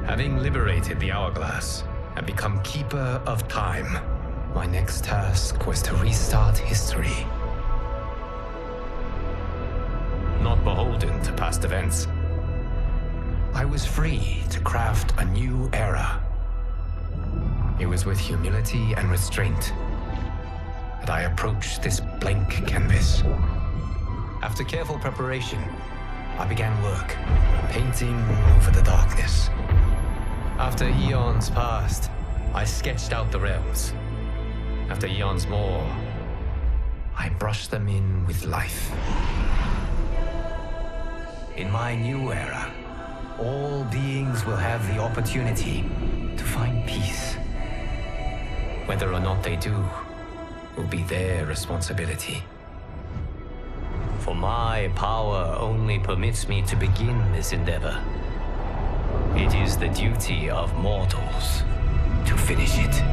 Having liberated the hourglass and become Keeper of Time, my next task was to restart history. Not beholden to past events, I was free to craft a new era. It was with humility and restraint that I approached this blank canvas. After careful preparation, I began work, painting over the darkness. After eons passed, I sketched out the realms. After eons more, I brushed them in with life. In my new era, all beings will have the opportunity to find peace. Whether or not they do will be their responsibility. For my power only permits me to begin this endeavor. It is the duty of mortals to finish it.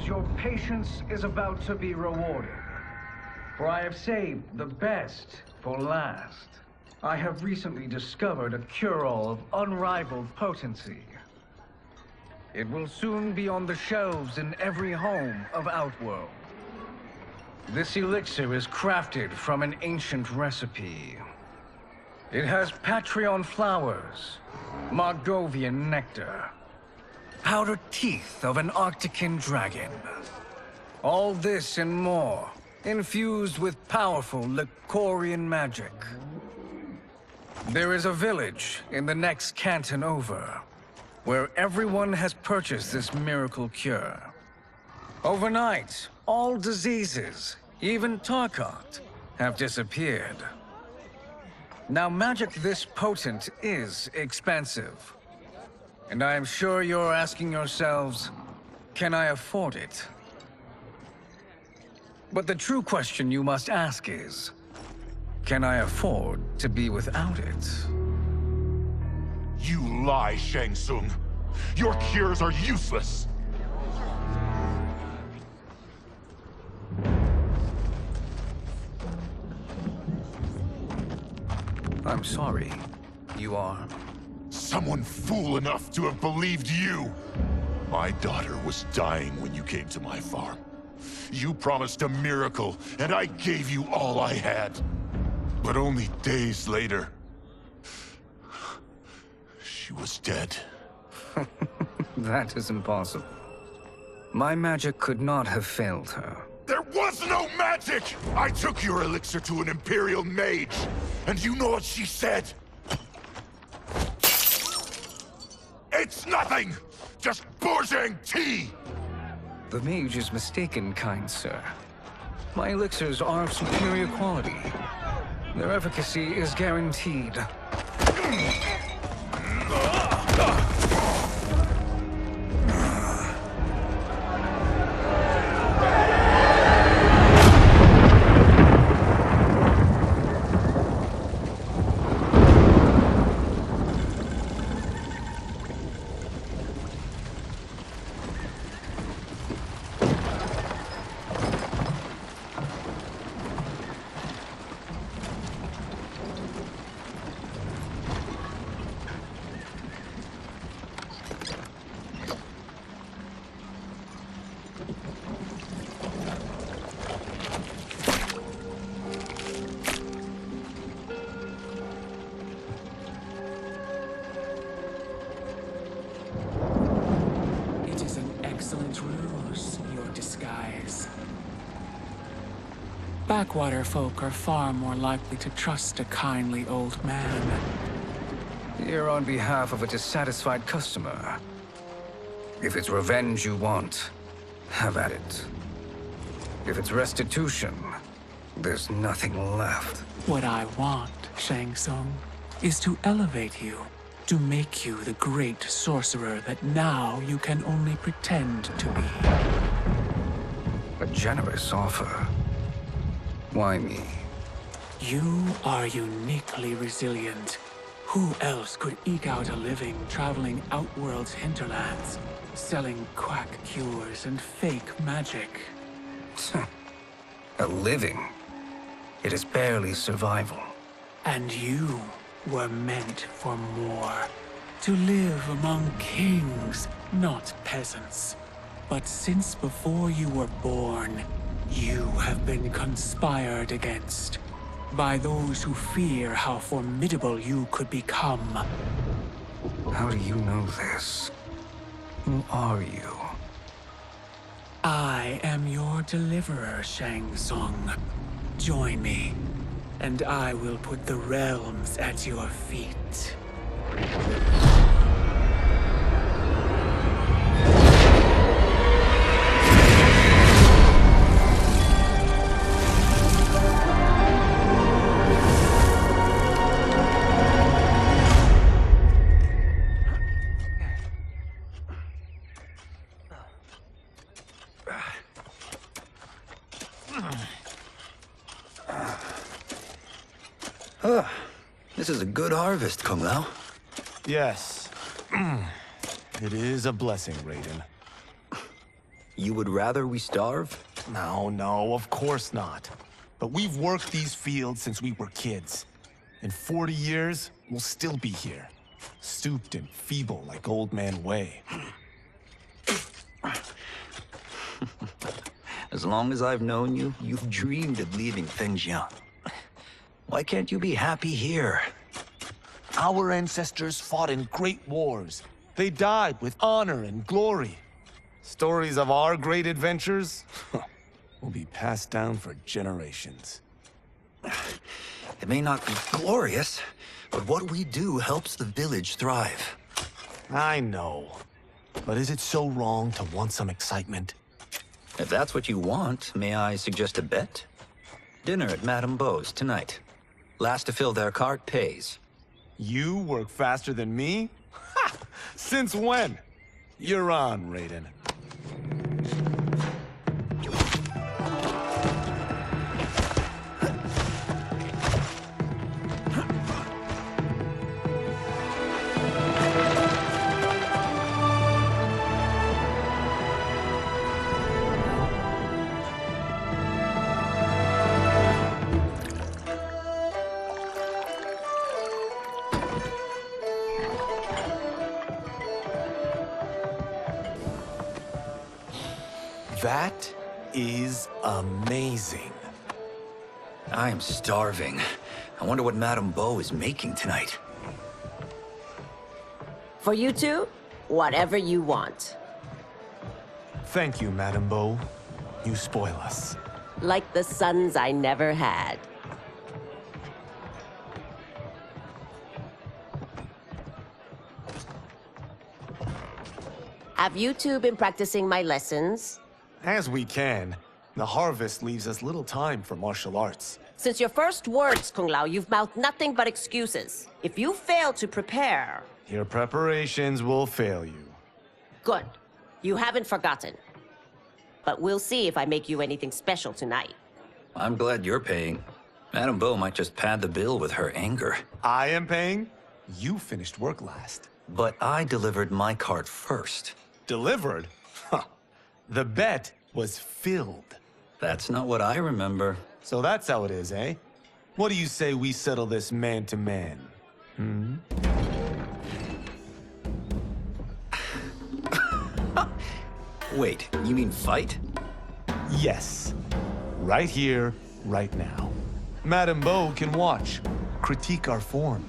Your patience is about to be rewarded, for I have saved the best for last. I have recently discovered a cure-all of unrivaled potency. It will soon be on the shelves in every home of Outworld. This elixir is crafted from an ancient recipe. It has Patreon flowers, Margovian nectar, powdered teeth of an Arctican dragon. All this and more, infused with powerful Lycorian magic. There is a village in the next canton over, where everyone has purchased this miracle cure. Overnight, all diseases, even Tarkat, have disappeared. Now, magic this potent is expensive. And I am sure you're asking yourselves, can I afford it? But the true question you must ask is, can I afford to be without it? You lie, Shang Tsung. Your cures are useless. I'm sorry. You are? Someone fool enough to have believed you. My daughter was dying when you came to my farm. You promised a miracle, and I gave you all I had. But only days later, she was dead. That is impossible. My magic could not have failed her. There was no magic! I took your elixir to an Imperial mage, and you know what she said? It's nothing! Just Bourgeois tea! The mage is mistaken, kind sir. My elixirs are of superior quality. Their efficacy is guaranteed. Backwater folk are far more likely to trust a kindly old man. Here on behalf of a dissatisfied customer. If it's revenge you want, have at it. If it's restitution, there's nothing left. What I want, Shang Tsung, is to elevate you to make you the great sorcerer that now you can only pretend to be. A generous offer. Why me? You are uniquely resilient. Who else could eke out a living traveling Outworld's hinterlands, selling quack cures and fake magic? A living? It is barely survival. And you were meant for more. To live among kings, not peasants. But since before you were born, you have been conspired against by those who fear how formidable you could become. How do you know this? Who are you? I am your deliverer, Shang Tsung. Join me, and I will put the realms at your feet. This is a good harvest, Kung Lao. Yes. It is a blessing, Raiden. You would rather we starve? No, of course not. But we've worked these fields since we were kids. In 40 years, we'll still be here. Stooped and feeble like Old Man Wei. As long as I've known you, you've dreamed of leaving Fengjian. Why can't you be happy here? Our ancestors fought in great wars. They died with honor and glory. Stories of our great adventures will be passed down for generations. It may not be glorious, but what we do helps the village thrive. I know. But is it so wrong to want some excitement? If that's what you want, may I suggest a bet? Dinner at Madame Beau's tonight. Last to fill their cart pays. You work faster than me? Ha! Since when? You're on, Raiden. That is amazing. I am starving. I wonder what Madame Beau is making tonight. For you two, whatever you want. Thank you, Madame Beau. You spoil us. Like the sons I never had. Have you two been practicing my lessons? As we can. The harvest leaves us little time for martial arts. Since your first words, Kung Lao, you've mouthed nothing but excuses. If you fail to prepare... Your preparations will fail you. Good. You haven't forgotten. But we'll see if I make you anything special tonight. I'm glad you're paying. Madame Beau might just pad the bill with her anger. I am paying? You finished work last. But I delivered my cart first. Delivered? Huh. The bet was filled. That's not what I remember. So that's how it is, eh? What do you say we settle this man to man? Hmm? Wait, you mean fight? Yes. Right here, right now. Madame Beau can watch, critique our form.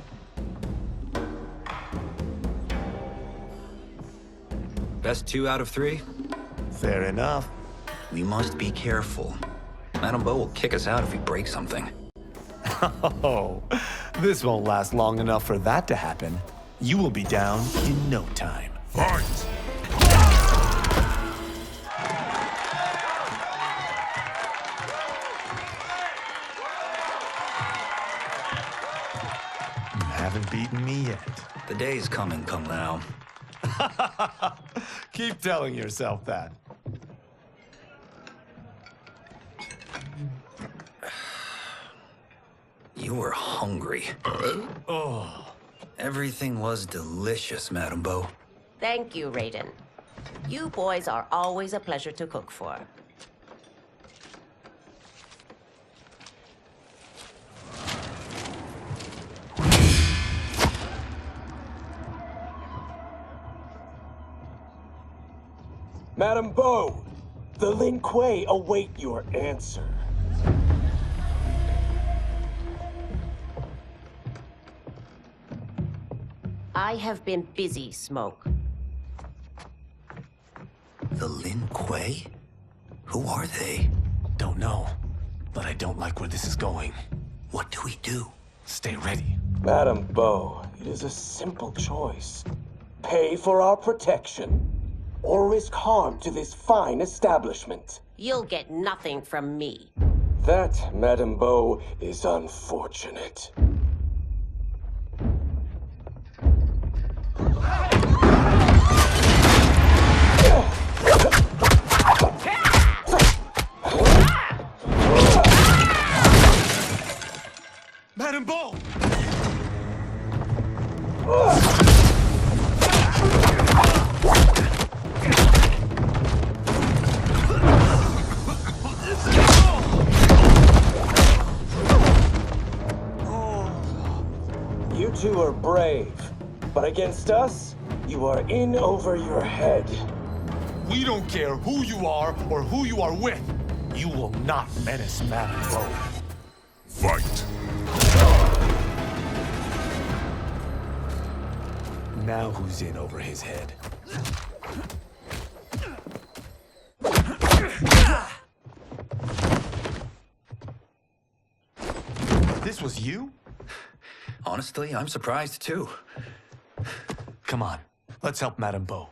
Best 2 out of 3? Fair enough. We must be careful. Madame Beau will kick us out if we break something. Oh, this won't last long enough for that to happen. You will be down in no time. Fight! haven't beaten me yet. The day's coming, Kung Lao. Keep telling yourself that. You were hungry. Oh. Everything was delicious, Madame Bo. Thank you, Raiden. You boys are always a pleasure to cook for. Madame Bo, the Lin Kuei await your answer. I have been busy, Smoke. The Lin Kuei? Who are they? Don't know, but I don't like where this is going. What do we do? Stay ready. Madame Bo, it is a simple choice. Pay for our protection, or risk harm to this fine establishment. You'll get nothing from me. That, Madame Bo, is unfortunate. Madame Bo! You two are brave, but against us, you are in over your head. We don't care who you are or who you are with. You will not menace Madame Bo. Fight! Now who's in over his head? This was you? Honestly, I'm surprised too. Come on, let's help Madame Bo.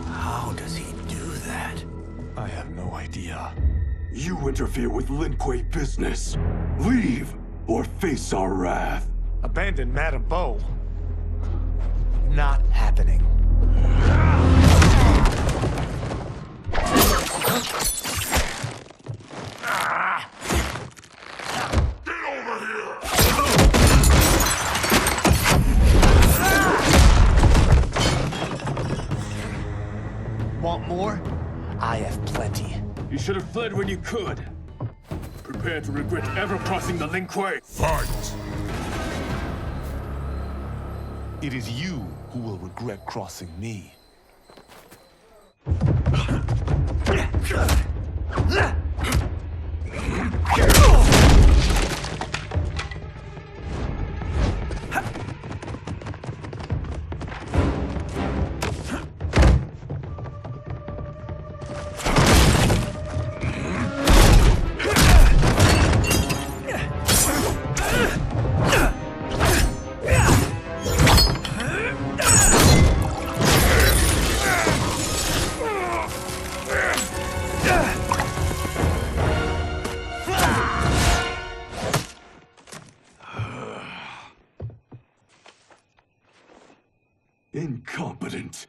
How does he do that? I have no idea. You interfere with Lin Kuei business. Leave, or face our wrath. Abandon Madame Bo? Not happening. Want more? I have plenty. You should have fled when you could. Prepare to regret ever crossing the Lin Kuei. Fight! It is you who will regret crossing me. Incompetent.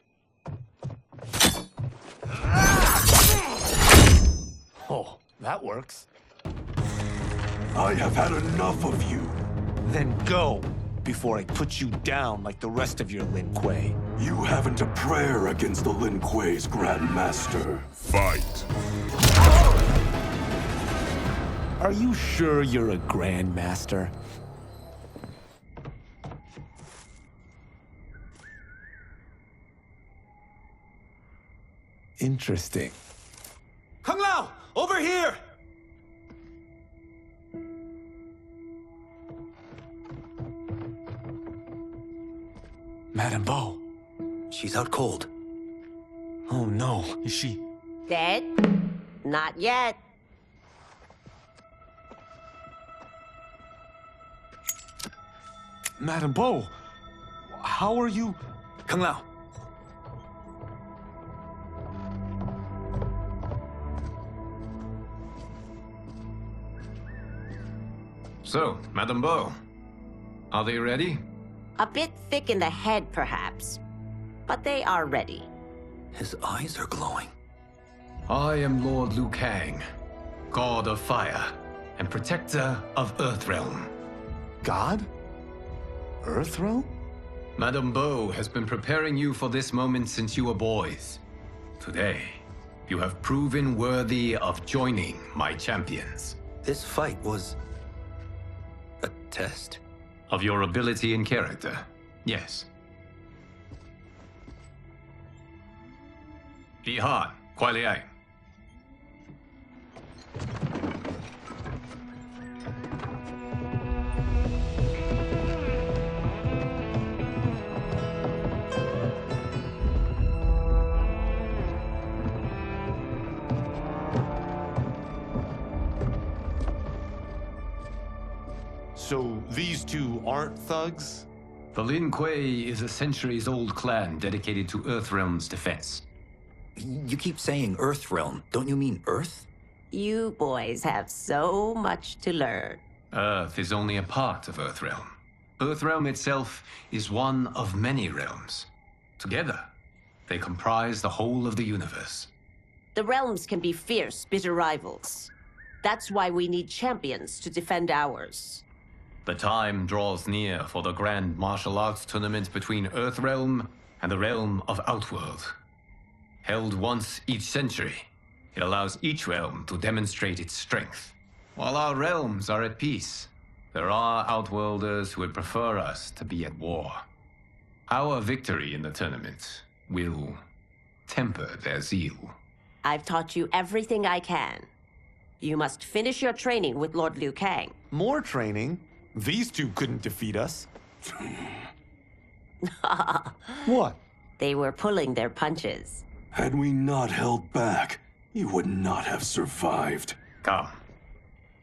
Oh, that works. I have had enough of you. Then go, before I put you down like the rest of your Lin Kuei. You haven't a prayer against the Lin Kuei's Grand Master. Fight! Are you sure you're a Grand Master? Interesting. Kung Lao! Over here! Madame Bo. She's out cold. Oh no, is she? Dead? Not yet. Madame Bo, how are you? Kung Lao. So, Madame Bo, are they ready? A bit thick in the head, perhaps. But they are ready. His eyes are glowing. I am Lord Liu Kang, God of Fire and Protector of Earthrealm. God? Earthrealm? Madame Bo has been preparing you for this moment since you were boys. Today, you have proven worthy of joining my champions. This fight was a test? Of your ability and character, yes. Bihan, Kuai Liang. So these two aren't thugs? The Lin Kuei is a centuries-old clan dedicated to Earthrealm's defense. You keep saying Earthrealm. Don't you mean Earth? You boys have so much to learn. Earth is only a part of Earthrealm. Earthrealm itself is one of many realms. Together, they comprise the whole of the universe. The realms can be fierce, bitter rivals. That's why we need champions to defend ours. The time draws near for the grand martial arts tournament between Earthrealm and the realm of Outworld. Held once each century, it allows each realm to demonstrate its strength. While our realms are at peace, there are Outworlders who would prefer us to be at war. Our victory in the tournament will temper their zeal. I've taught you everything I can. You must finish your training with Lord Liu Kang. More training? These two couldn't defeat us. What? They were pulling their punches. Had we not held back, you would not have survived. Come.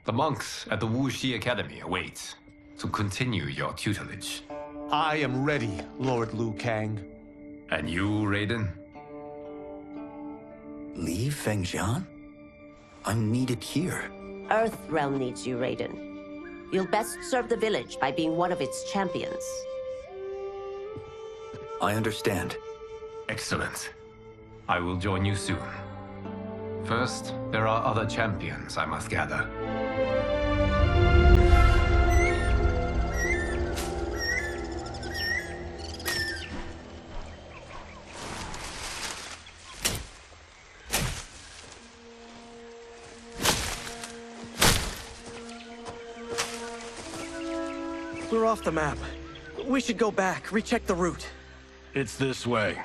The monks at the Wuxi Academy await to continue your tutelage. I am ready, Lord Liu Kang. And you, Raiden? Li Fengjian? I'm needed here. Earthrealm needs you, Raiden. You'll best serve the village by being one of its champions. I understand. Excellent. I will join you soon. First, there are other champions I must gather. We're off the map. We should go back, recheck the route. It's this way.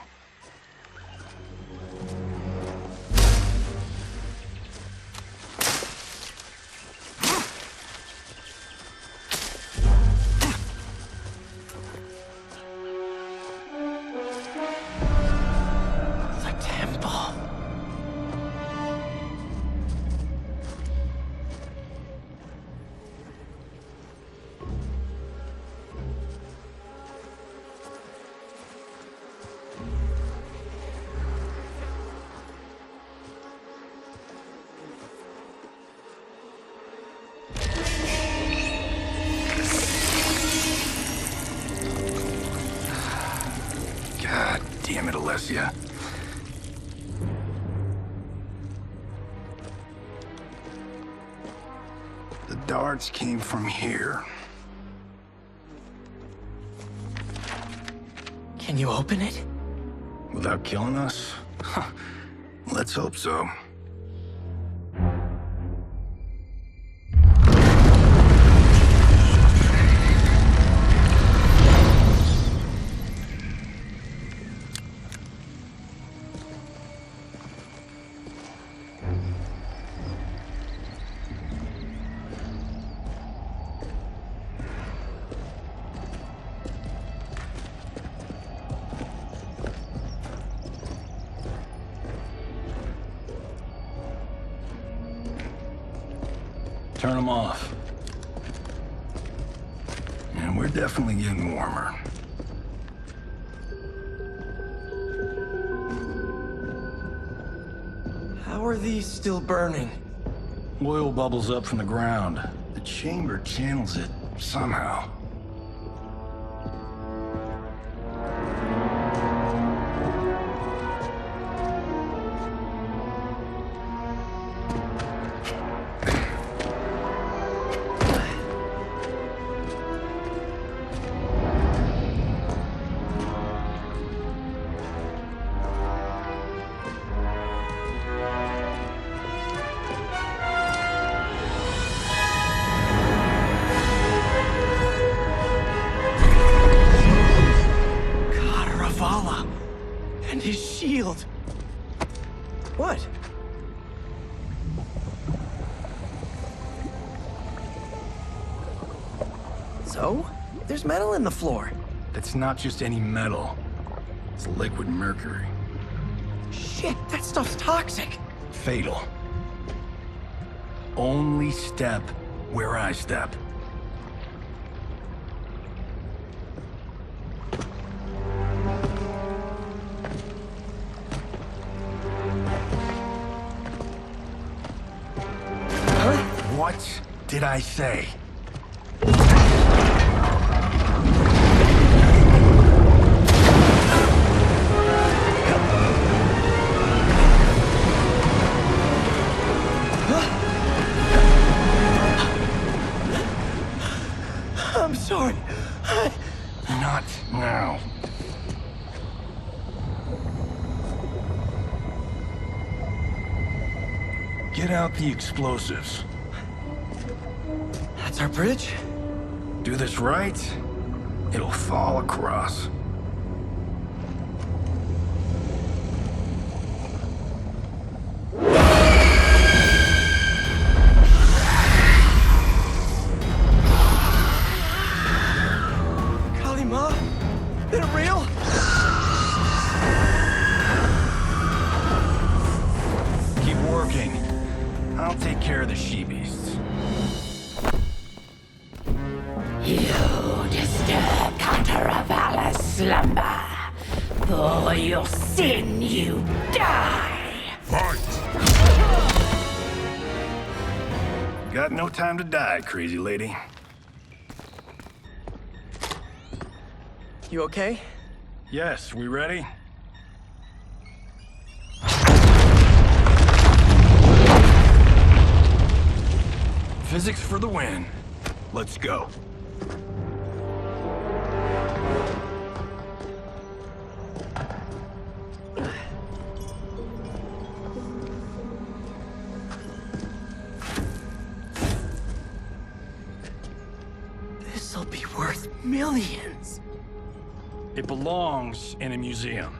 The temple. God damn it, Alessia. The darts came from here. Can you open it? Without killing us? Huh. Let's hope so. Turn them off. And We're definitely getting warmer. How are these still burning? Oil bubbles up from the ground. The chamber channels it somehow. And his shield. What? So? There's metal in the floor. That's not just any metal. It's liquid mercury. Shit, that stuff's toxic. Fatal. Only step where I step. What did I say? I'm sorry. Not now. Get out the explosives. That's our bridge? Do this right, it'll fall across. Kalima? Is it real? Keep working. I'll take care of the she-beasts. You disturb Cataravalla's slumber. For your sin, you die! Fight! Got no time to die, crazy lady. You okay? Yes, we ready? Physics for the win. Let's go. This'll be worth millions. It belongs in a museum.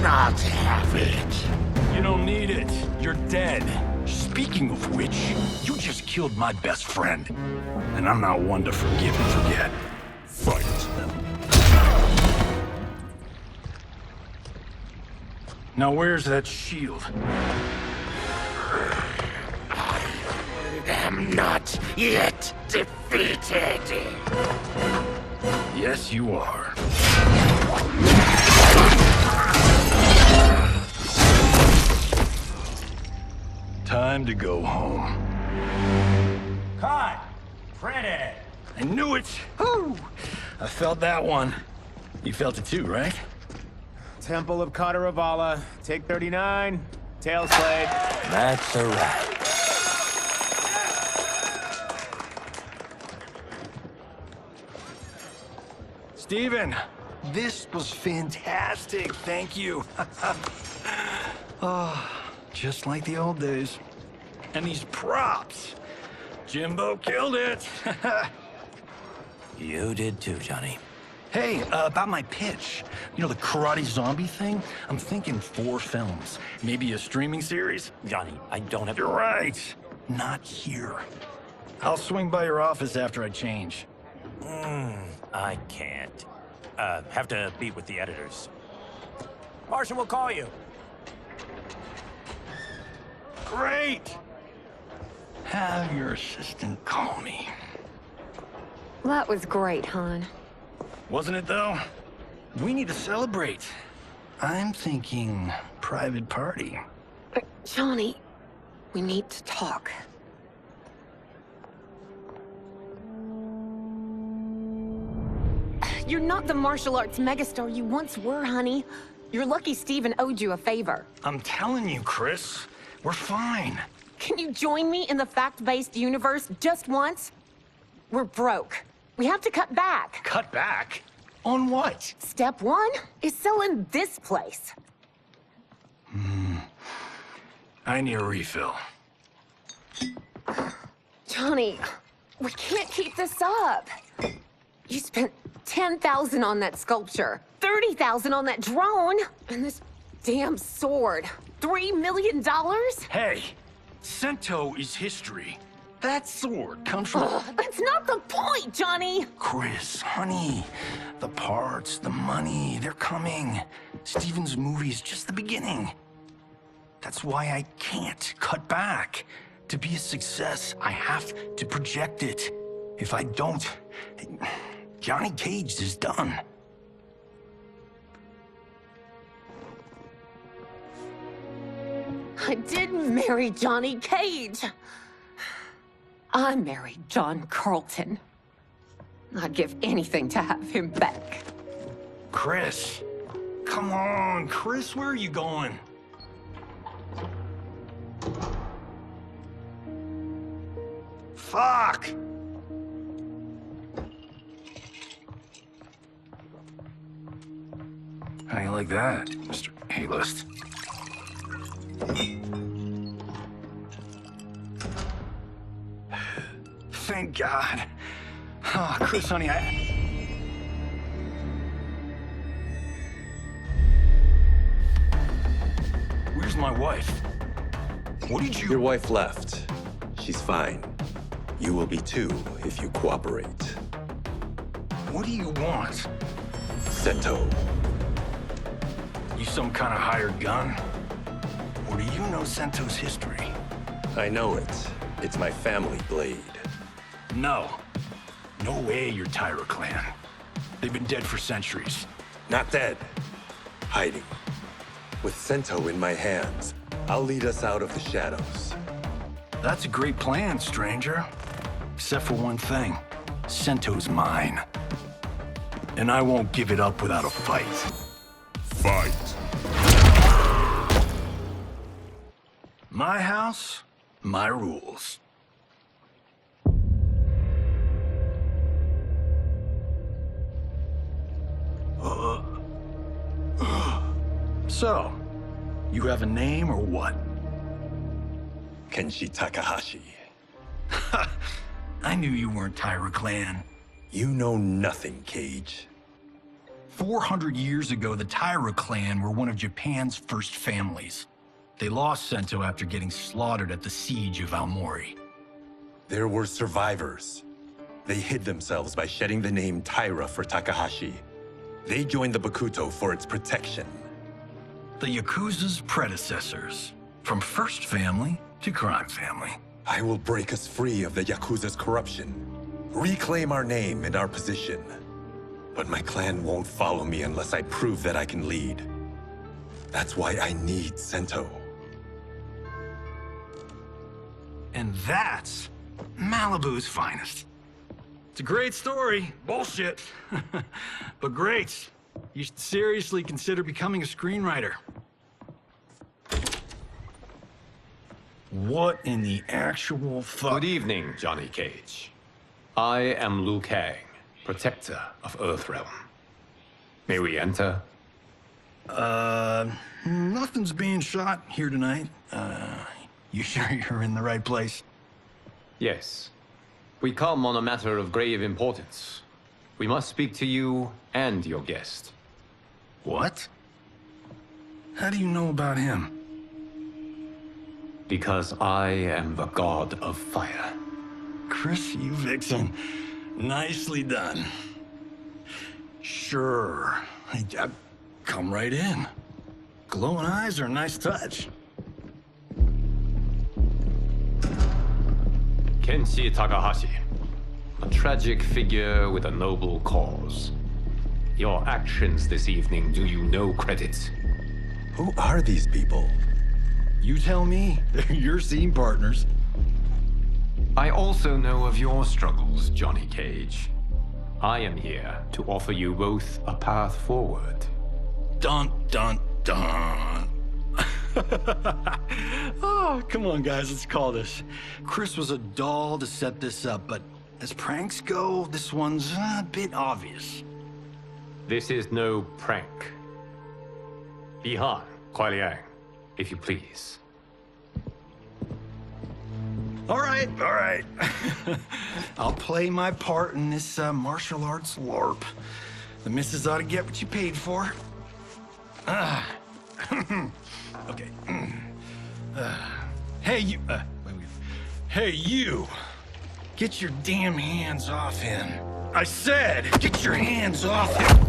Not have it. You don't need it. You're dead. Speaking of which, you just killed my best friend. And I'm not one to forgive and forget. Fight. Now where's that shield? I am not yet defeated. Yes, you are. Time to go home. Cut! Printed! I knew it! Woo! I felt that one. You felt it too, right? Temple of Kataravala, take 39, tail slate. That's a wrap. Steven, this was fantastic. Thank you. Oh, just like the old days. And these props. Jimbo killed it. You did too, Johnny. Hey, about my pitch. You know, the karate zombie thing? I'm thinking 4 films. Maybe a streaming series? Johnny, I don't have... You're right. Not here. I'll swing by your office after I change. I can't. Have to meet with the editors. Martian will call you. Great! Have your assistant call me. That was great, hon. Wasn't it, though? We need to celebrate. I'm thinking private party. Johnny, we need to talk. You're not the martial arts megastar you once were, honey. You're lucky Steven owed you a favor. I'm telling you, Chris, we're fine. Can you join me in the fact-based universe just once? We're broke. We have to cut back. Cut back? On what? Step 1 is selling this place. I need a refill. Johnny, we can't keep this up. You spent $10,000 on that sculpture, $30,000 on that drone, and this damn sword. $3 million? Hey, Sento is history. That sword comes from... That's not the point, Johnny! Chris, honey, the parts, the money, they're coming. Steven's movie is just the beginning. That's why I can't cut back. To be a success, I have to project it. If I don't, Johnny Cage is done. I didn't marry Johnny Cage. I married John Carlton. I'd give anything to have him back. Chris, come on, Chris, where are you going? Fuck! How you like that, Mr. A-list? Thank God. Oh, Chris, honey, Where's my wife? What did you... Your wife left. She's fine. You will be too, if you cooperate. What do you want? Sento. You some kind of hired gun? Or do you know Sento's history? I know it. It's my family blade. No. No way you're Tyra clan. They've been dead for centuries. Not dead. Hiding. With Sento in my hands, I'll lead us out of the shadows. That's a great plan, stranger. Except for one thing. Sento's mine. And I won't give it up without a fight. Fight. My house, my rules. So, you have a name or what? Kenshi Takahashi. I knew you weren't Tyra clan. You know nothing, Cage. 400 years ago, the Tyra clan were one of Japan's first families. They lost Sento after getting slaughtered at the siege of Aomori. There were survivors. They hid themselves by shedding the name Tyra for Takahashi. They joined the Bakuto for its protection. The Yakuza's predecessors. From first family to crime family. I will break us free of the Yakuza's corruption. Reclaim our name and our position. But my clan won't follow me unless I prove that I can lead. That's why I need Sento. And that's Malibu's finest. It's a great story. Bullshit. But great. You should seriously consider becoming a screenwriter. What in the actual fuck? Good evening, Johnny Cage. I am Liu Kang, protector of Earthrealm. May we enter? Nothing's being shot here tonight. You sure you're in the right place? Yes. We come on a matter of grave importance. We must speak to you and your guest. What? How do you know about him? Because I am the god of fire. Chris, you vixen. Nicely done. Sure. I come right in. Glowing eyes are a nice touch. Kenshi Takahashi. A tragic figure with a noble cause. Your actions this evening do you no credit. Who are these people? You tell me. They're your scene partners. I also know of your struggles, Johnny Cage. I am here to offer you both a path forward. Dun, dun, dun. Oh, come on, guys, let's call this. Chris was a doll to set this up, but as pranks go, this one's a bit obvious. This is no prank. Ihan, Kuai Liang, if you please. All right. I'll play my part in this martial arts LARP. The missus ought to get what you paid for. Okay. Hey, you... wait. Hey, you! Get your damn hands off him. I said, get your hands off him!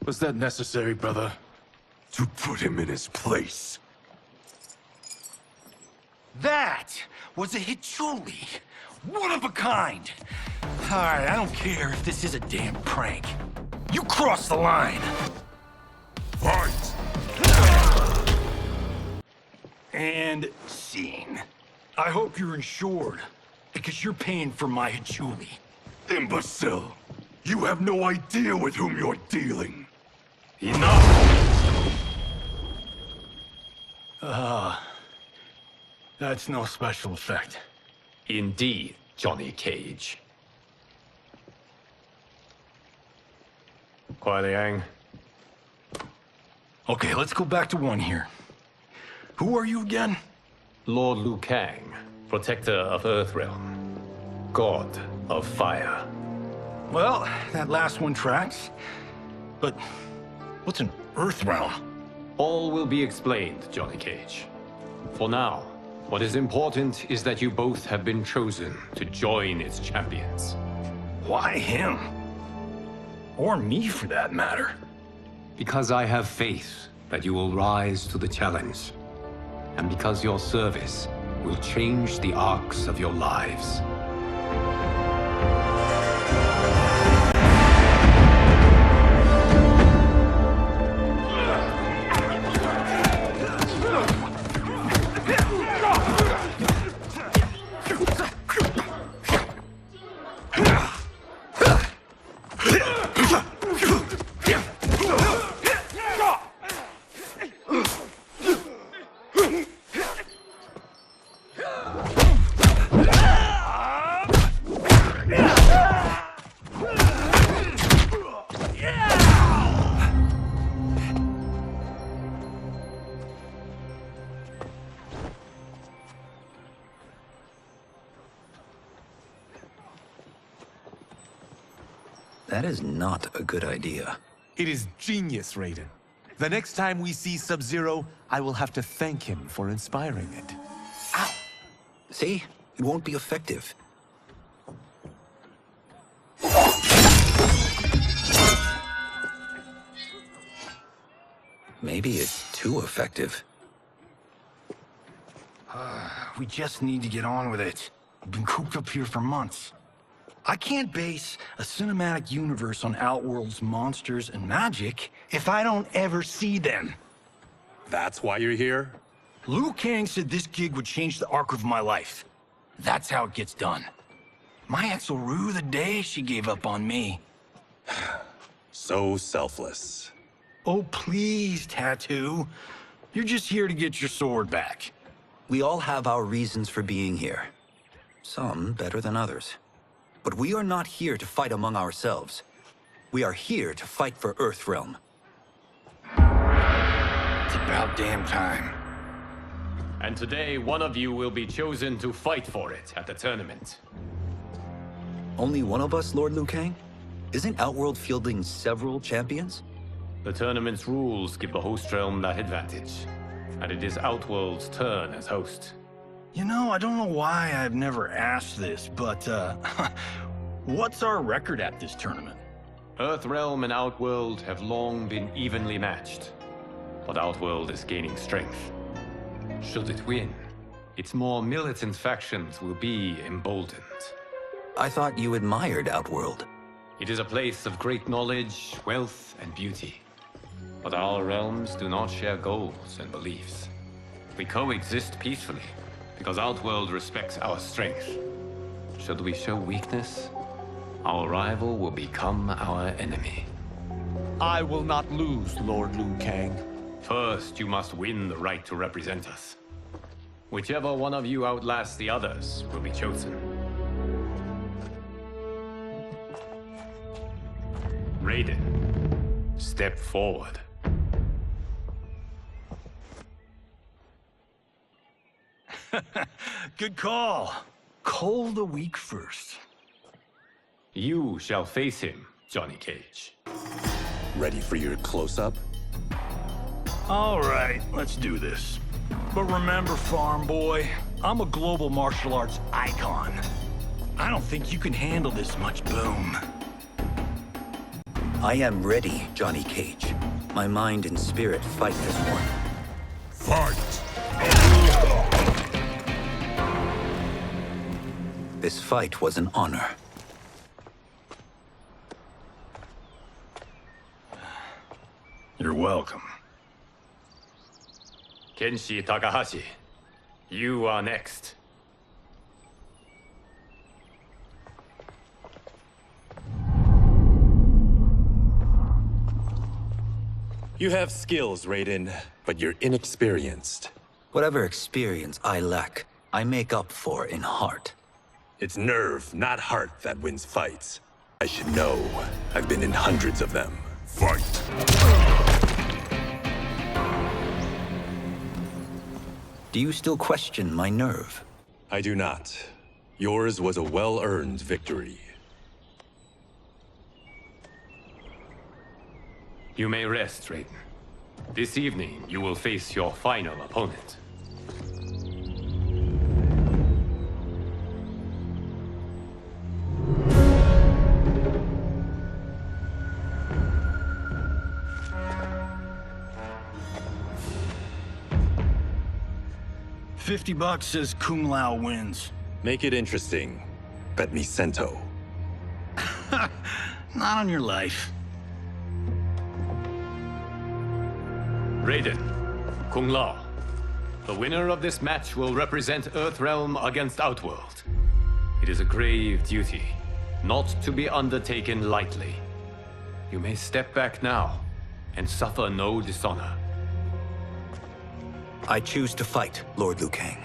Was that necessary, brother? To put him in his place. That was a Hichuli. One of a kind. All right, I don't care if this is a damn prank. You crossed the line. Fight! And scene. I hope you're insured, because you're paying for my Hichuli. Imbecile! You have no idea with whom you're dealing. Enough! That's no special effect. Indeed, Johnny Cage. Kuai Liang. Okay, let's go back to one here. Who are you again? Lord Liu Kang, protector of Earthrealm. God of fire. Well, that last one tracks. But what's an Earthrealm? All will be explained, Johnny Cage. For now, what is important is that you both have been chosen to join its champions. Why him? Or me, for that matter. Because I have faith that you will rise to the challenge. And because your service will change the arcs of your lives. That is not a good idea. It is genius, Raiden. The next time we see Sub-Zero, I will have to thank him for inspiring it. Ow! See? It won't be effective. Maybe it's too effective. We just need to get on with it. I've been cooped up here for months. I can't base a cinematic universe on Outworld's monsters and magic if I don't ever see them. That's why you're here? Liu Kang said this gig would change the arc of my life. That's how it gets done. My ex will rue the day she gave up on me. So selfless. Oh, please, Tattoo. You're just here to get your sword back. We all have our reasons for being here. Some better than others. But we are not here to fight among ourselves. We are here to fight for Earthrealm. It's about damn time. And today, one of you will be chosen to fight for it at the tournament. Only one of us, Lord Liu Kang? Isn't Outworld fielding several champions? The tournament's rules give the host realm that advantage. And it is Outworld's turn as host. You know, I don't know why I've never asked this, but, what's our record at this tournament? Earthrealm and Outworld have long been evenly matched. But Outworld is gaining strength. Should it win, its more militant factions will be emboldened. I thought you admired Outworld. It is a place of great knowledge, wealth, and beauty. But our realms do not share goals and beliefs. We coexist peacefully, because Outworld respects our strength. Should we show weakness, our rival will become our enemy. I will not lose, Lord Liu Kang. First, you must win the right to represent us. Whichever one of you outlasts the others will be chosen. Raiden, step forward. Good call. Cole the weak first. You shall face him, Johnny Cage. Ready for your close-up? All right, let's do this. But remember, farm boy, I'm a global martial arts icon. I don't think you can handle this much boom. I am ready, Johnny Cage. My mind and spirit fight as one. Fight! This fight was an honor. You're welcome. Kenshi Takahashi, you are next. You have skills, Raiden, but you're inexperienced. Whatever experience I lack, I make up for in heart. It's nerve, not heart, that wins fights. I should know. I've been in hundreds of them. Fight! Do you still question my nerve? I do not. Yours was a well-earned victory. You may rest, Raiden. This evening, you will face your final opponent. $50 says Kung Lao wins. Make it interesting. Bet me Cento. Not on your life. Raiden, Kung Lao. The winner of this match will represent Earthrealm against Outworld. It is a grave duty, not to be undertaken lightly. You may step back now and suffer no dishonor. I choose to fight, Lord Liu Kang.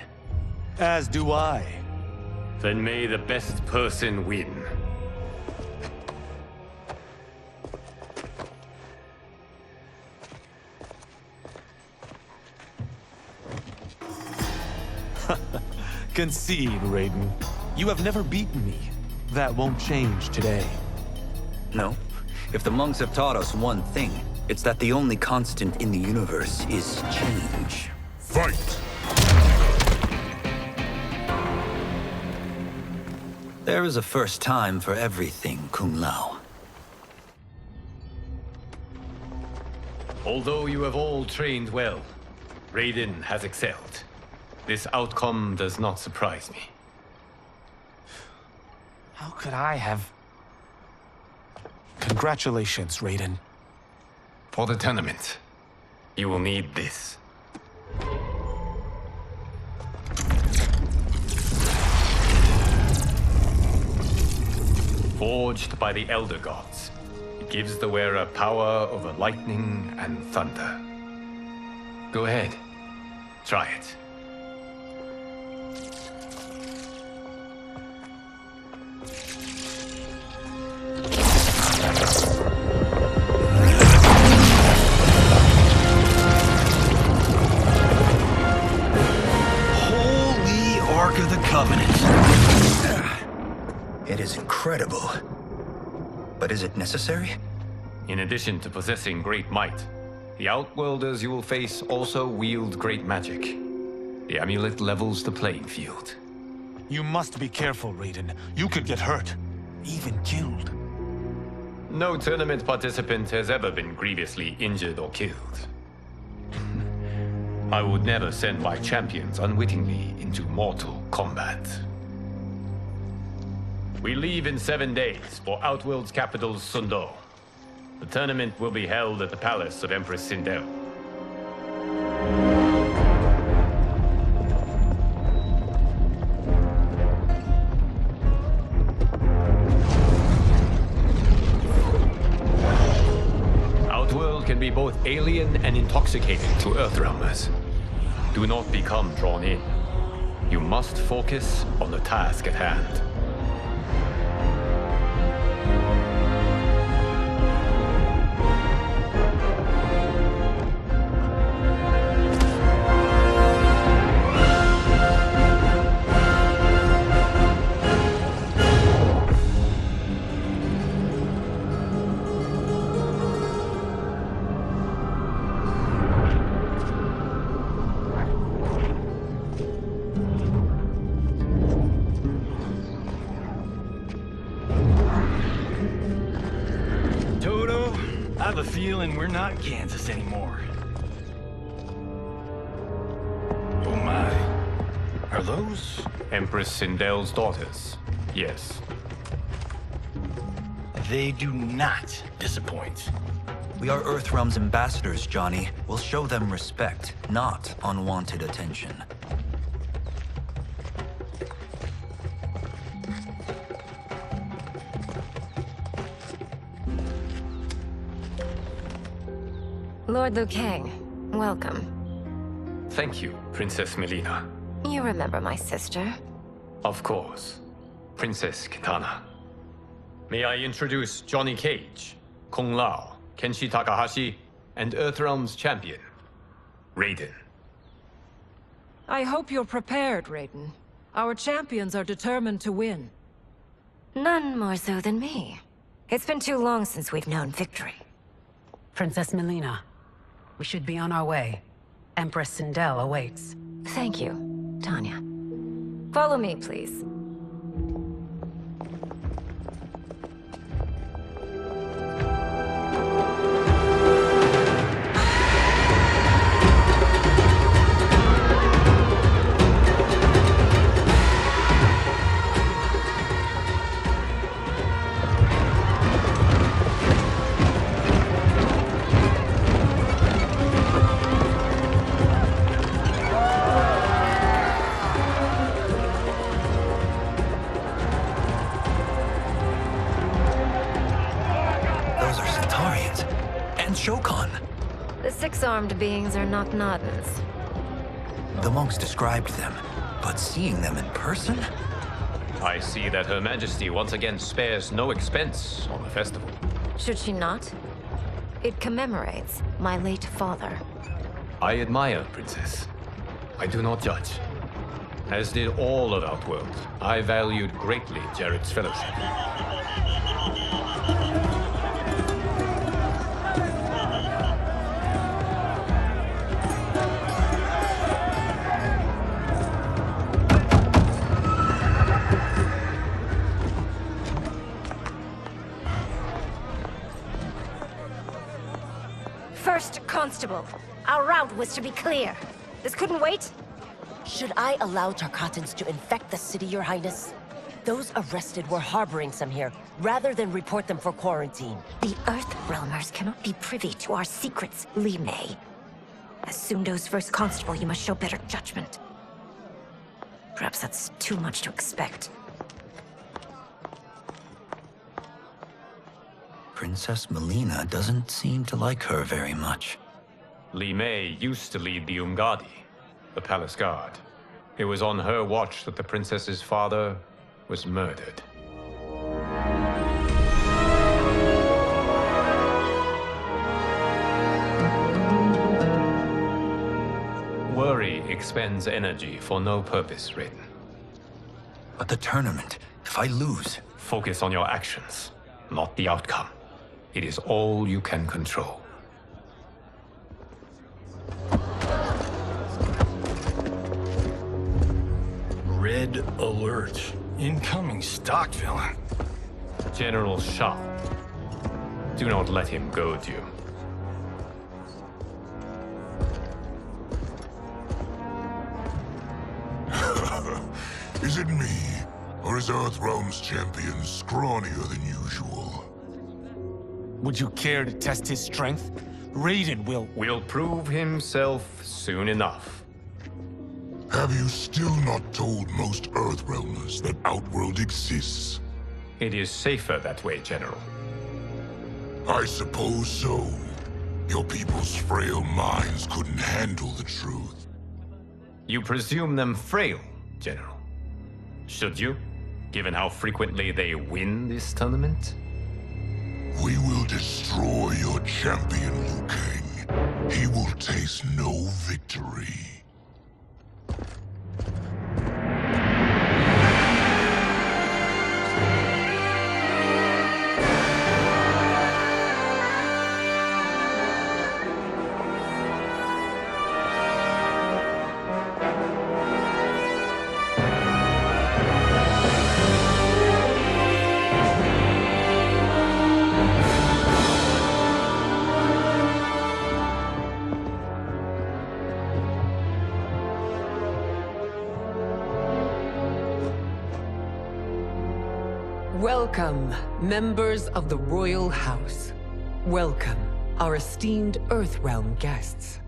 As do I. Then may the best person win. Concede, Raiden. You have never beaten me. That won't change today. No. If the monks have taught us one thing, it's that the only constant in the universe is change. Fight! There is a first time for everything, Kung Lao. Although you have all trained well, Raiden has excelled. This outcome does not surprise me. How could I have... Congratulations, Raiden. For the tournament, you will need this. Forged by the Elder Gods, it gives the wearer power over lightning and thunder. Go ahead, try it. It is incredible. But is it necessary? In addition to possessing great might, the Outworlders you will face also wield great magic. The amulet levels the playing field. You must be careful, Raiden. You could get hurt. Even killed. No tournament participant has ever been grievously injured or killed. I would never send my champions unwittingly into mortal combat. We leave in 7 days for Outworld's capital, Sundo. The tournament will be held at the palace of Empress Sindel. Outworld can be both alien and intoxicating to Earthrealmers. Do not become drawn in. You must focus on the task at hand. I have a feeling we're not Kansas anymore. Oh my. Are those? Empress Sindel's daughters, yes. They do not disappoint. We are Earthrealm's ambassadors, Johnny. We'll show them respect, not unwanted attention. Lord Liu Kang, welcome. Thank you, Princess Melina. You remember my sister? Of course. Princess Kitana. May I introduce Johnny Cage, Kung Lao, Kenshi Takahashi, and Earthrealm's champion, Raiden. I hope you're prepared, Raiden. Our champions are determined to win. None more so than me. It's been too long since we've known victory. Princess Melina, we should be on our way. Empress Sindel awaits. Thank you, Tanya. Follow me, please. The six-armed beings are not Nadans. The monks described them, but seeing them in person? I see that Her Majesty once again spares no expense on the festival. Should she not? It commemorates my late father. I admire, Princess. I do not judge. As did all of Outworld, I valued greatly Jared's fellowship. First Constable, our route was to be clear. This couldn't wait? Should I allow Tarkatans to infect the city, Your Highness? Those arrested were harboring some here, rather than report them for quarantine. The Earthrealmers cannot be privy to our secrets, Li Mei. As Sundo's first constable, you must show better judgment. Perhaps that's too much to expect. Princess Melina doesn't seem to like her very much. Li Mei used to lead the Umgadi, the palace guard. It was on her watch that the princess's father was murdered. Worry expends energy for no purpose, Raiden. But the tournament, if I lose, Focus on your actions, not the outcome. It is all you can control. Red alert. Incoming stock villain. General Shah. Do not let him goad you. Is it me? Or is Earthrealm's champion scrawnier than usual? Would you care to test his strength? Raiden will prove himself soon enough. Have you still not told most Earthrealmers that Outworld exists? It is safer that way, General. I suppose so. Your people's frail minds couldn't handle the truth. You presume them frail, General. Should you, given how frequently they win this tournament? We will destroy your champion, Liu Kang. He will taste no victory. Welcome, members of the Royal House. Welcome, our esteemed Earthrealm guests.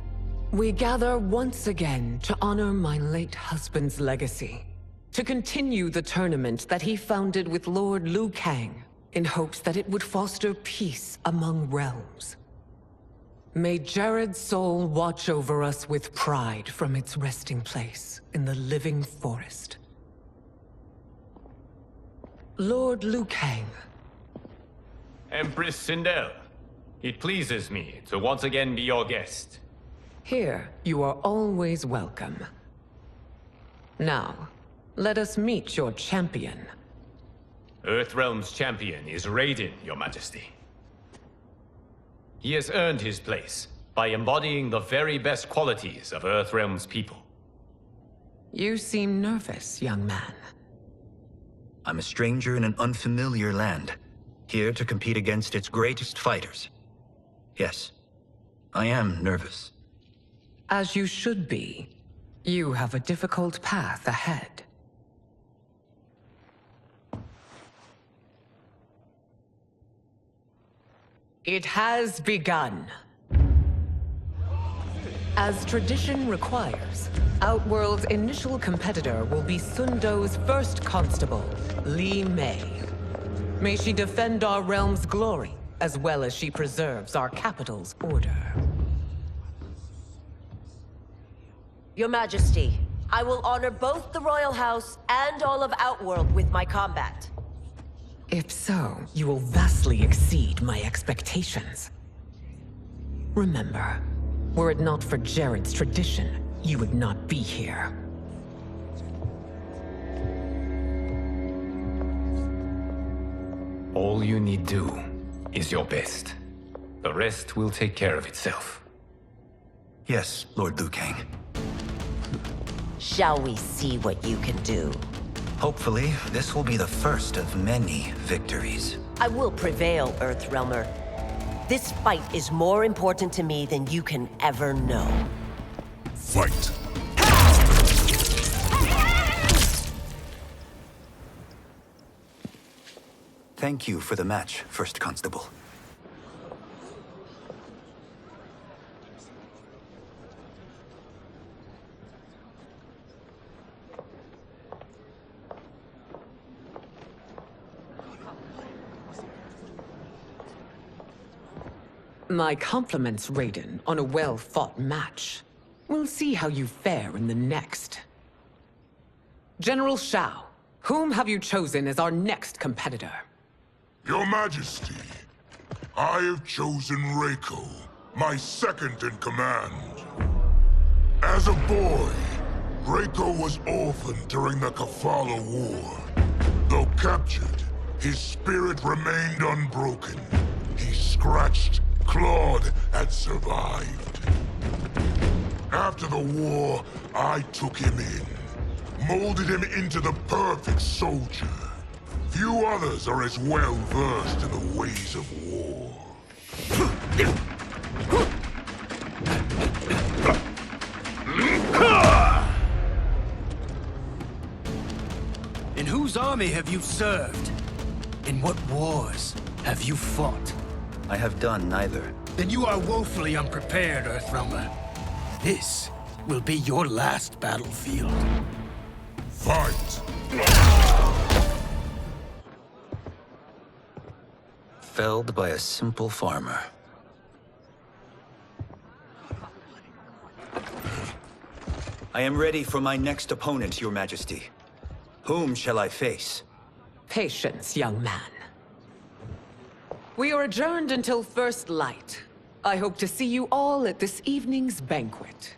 We gather once again to honor my late husband's legacy, to continue the tournament that he founded with Lord Liu Kang, in hopes that it would foster peace among realms. May Jared's soul watch over us with pride from its resting place in the living forest. Lord Liu Kang. Empress Sindel, it pleases me to once again be your guest. Here, you are always welcome. Now, let us meet your champion. Earthrealm's champion is Raiden, Your Majesty. He has earned his place by embodying the very best qualities of Earthrealm's people. You seem nervous, young man. I'm a stranger in an unfamiliar land, here to compete against its greatest fighters. Yes, I am nervous. As you should be. You have a difficult path ahead. It has begun. As tradition requires, Outworld's initial competitor will be Sundo's first constable, Li Mei. May she defend our realm's glory, as well as she preserves our capital's order. Your Majesty, I will honor both the Royal House and all of Outworld with my combat. If so, you will vastly exceed my expectations. Remember, were it not for Jared's tradition, you would not be here. All you need do is your best. The rest will take care of itself. Yes, Lord Liu Kang. Shall we see what you can do? Hopefully, this will be the first of many victories. I will prevail, Earthrealmer. This fight is more important to me than you can ever know. Fight! Thank you for the match, First Constable. My compliments, Raiden, on a well-fought match. We'll see how you fare in the next. General Shao, whom have you chosen as our next competitor? Your Majesty, I have chosen Reiko, my second in command. As a boy, Reiko was orphaned during the Kafala War. Though captured, His spirit remained unbroken. He scratched, clawed, and survived. After the war, I took him in, molded him into the perfect soldier. Few others are as well versed in the ways of war. In whose army have you served? In what wars have you fought? I have done neither. Then you are woefully unprepared, Earthrealmer. This will be your last battlefield. Fight! Felled by a simple farmer. I am ready for my next opponent, Your Majesty. Whom shall I face? Patience, young man. We are adjourned until first light. I hope to see you all at this evening's banquet.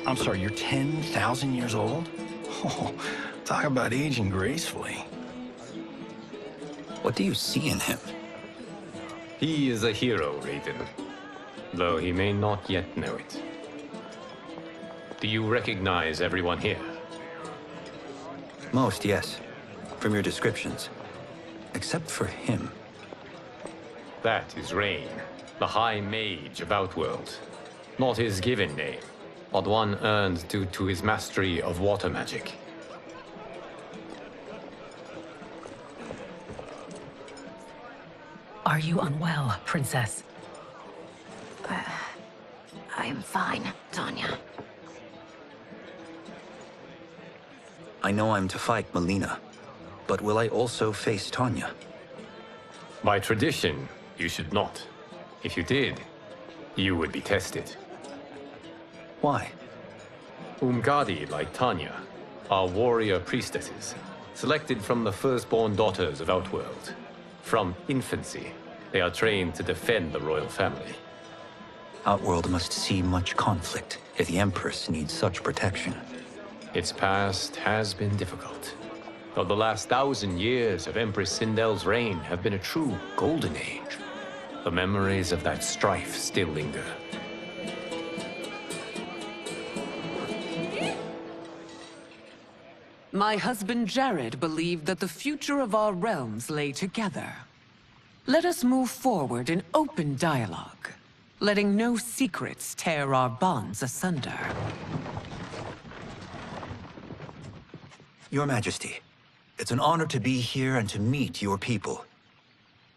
I'm sorry, you're 10,000 years old? Oh, talk about aging gracefully. What do you see in him? He is a hero, Raiden, though he may not yet know it. Do you recognize everyone here? Most, yes. From your descriptions. Except for him. That is Rain, the High Mage of Outworld. Not his given name, but one earned due to his mastery of water magic. Are you unwell, Princess? I am fine, Tanya. I know I'm to fight Melina, but will I also face Tanya? By tradition, you should not. If you did, you would be tested. Why? Umgadi, like Tanya, are warrior priestesses, selected from the firstborn daughters of Outworld. From infancy, they are trained to defend the royal family. Outworld must see much conflict if the Empress needs such protection. Its past has been difficult, though the last 1,000 years of Empress Sindel's reign have been a true golden age. The memories of that strife still linger. My husband Jared believed that the future of our realms lay together. Let us move forward in open dialogue, letting no secrets tear our bonds asunder. Your Majesty, it's an honor to be here and to meet your people.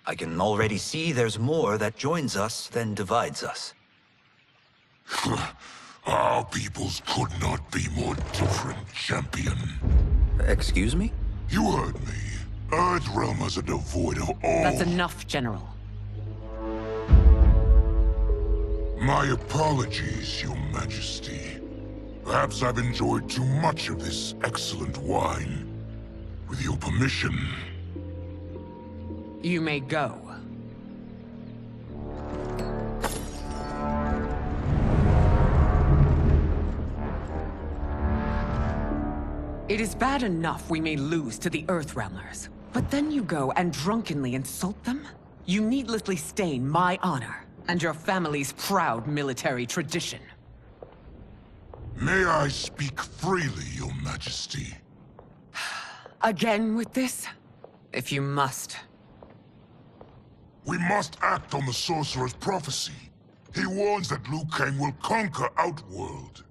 I can already see there's more that joins us than divides us. Our peoples could not be more different, champion. Excuse me? You heard me. Earthrealmers are devoid of all... That's enough, General. My apologies, Your Majesty. Perhaps I've enjoyed too much of this excellent wine. With your permission... You may go. It is bad enough we may lose to the Earthrealmers, but then you go and drunkenly insult them? You needlessly stain my honor and your family's proud military tradition. May I speak freely, Your Majesty? Again with this? If you must. We must act on the Sorcerer's prophecy. He warns that Liu Kang will conquer Outworld.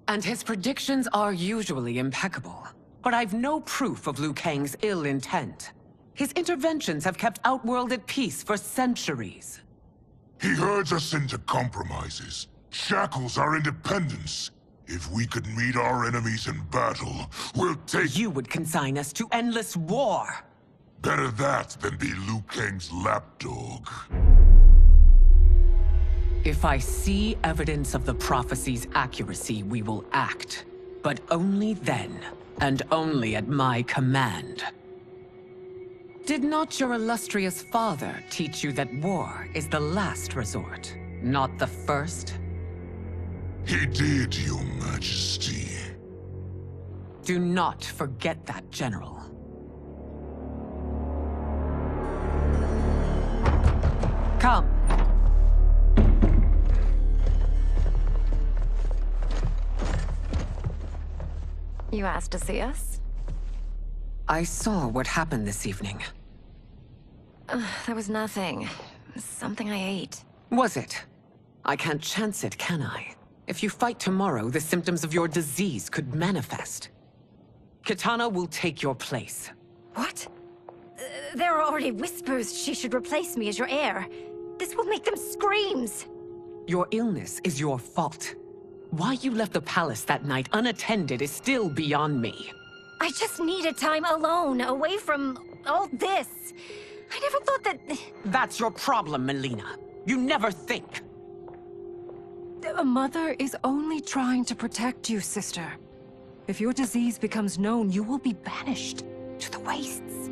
And his predictions are usually impeccable. But I've no proof of Liu Kang's ill intent. His interventions have kept Outworld at peace for centuries. He herds us into compromises, shackles our independence. If we could meet our enemies in battle, we'll take— You would consign us to endless war! Better that than be Liu Kang's lapdog. If I see evidence of the prophecy's accuracy, we will act. But only then, and only at my command. Did not your illustrious father teach you that war is the last resort, not the first? He did, Your Majesty. Do not forget that, General. Come. You asked to see us? I saw what happened this evening. There was nothing. Something I ate. Was it? I can't chance it, can I? If you fight tomorrow, the symptoms of your disease could manifest. Kitana will take your place. What? There are already whispers she should replace me as your heir. This will make them screams! Your illness is your fault. Why you left the palace that night unattended is still beyond me. I just needed time alone, away from all this. I never thought that... That's your problem, Melina. You never think. A mother is only trying to protect you, sister. If your disease becomes known, you will be banished to the wastes.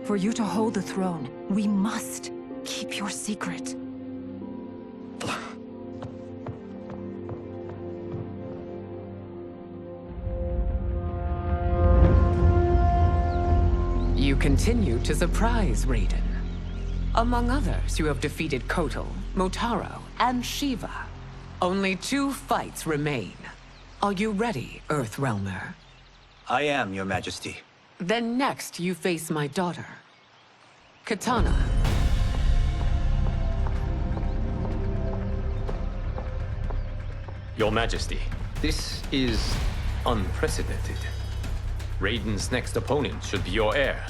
For you to hold the throne, we must keep your secret. You continue to surprise Raiden. Among others, you have defeated Kotal, Motaro, and Shiva. Only 2 fights remain. Are you ready, Earthrealmer? I am, Your Majesty. Then next, you face my daughter, Kitana. Your Majesty, this is unprecedented. Raiden's next opponent should be your heir.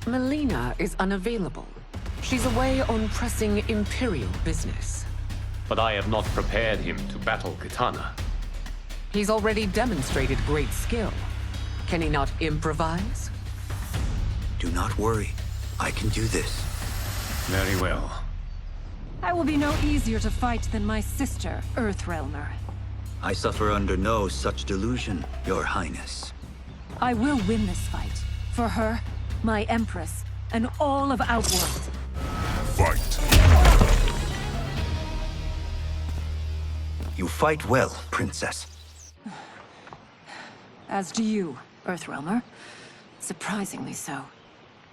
Melina is unavailable. She's away on pressing Imperial business. But I have not prepared him to battle Kitana. He's already demonstrated great skill. Can he not improvise? Do not worry. I can do this. Very well. I will be no easier to fight than my sister, Earthrealmer. I suffer under no such delusion, Your Highness. I will win this fight. For her, my Empress, and all of Outworld. Fight! You fight well, Princess. As do you, Earthrealmer. Surprisingly so.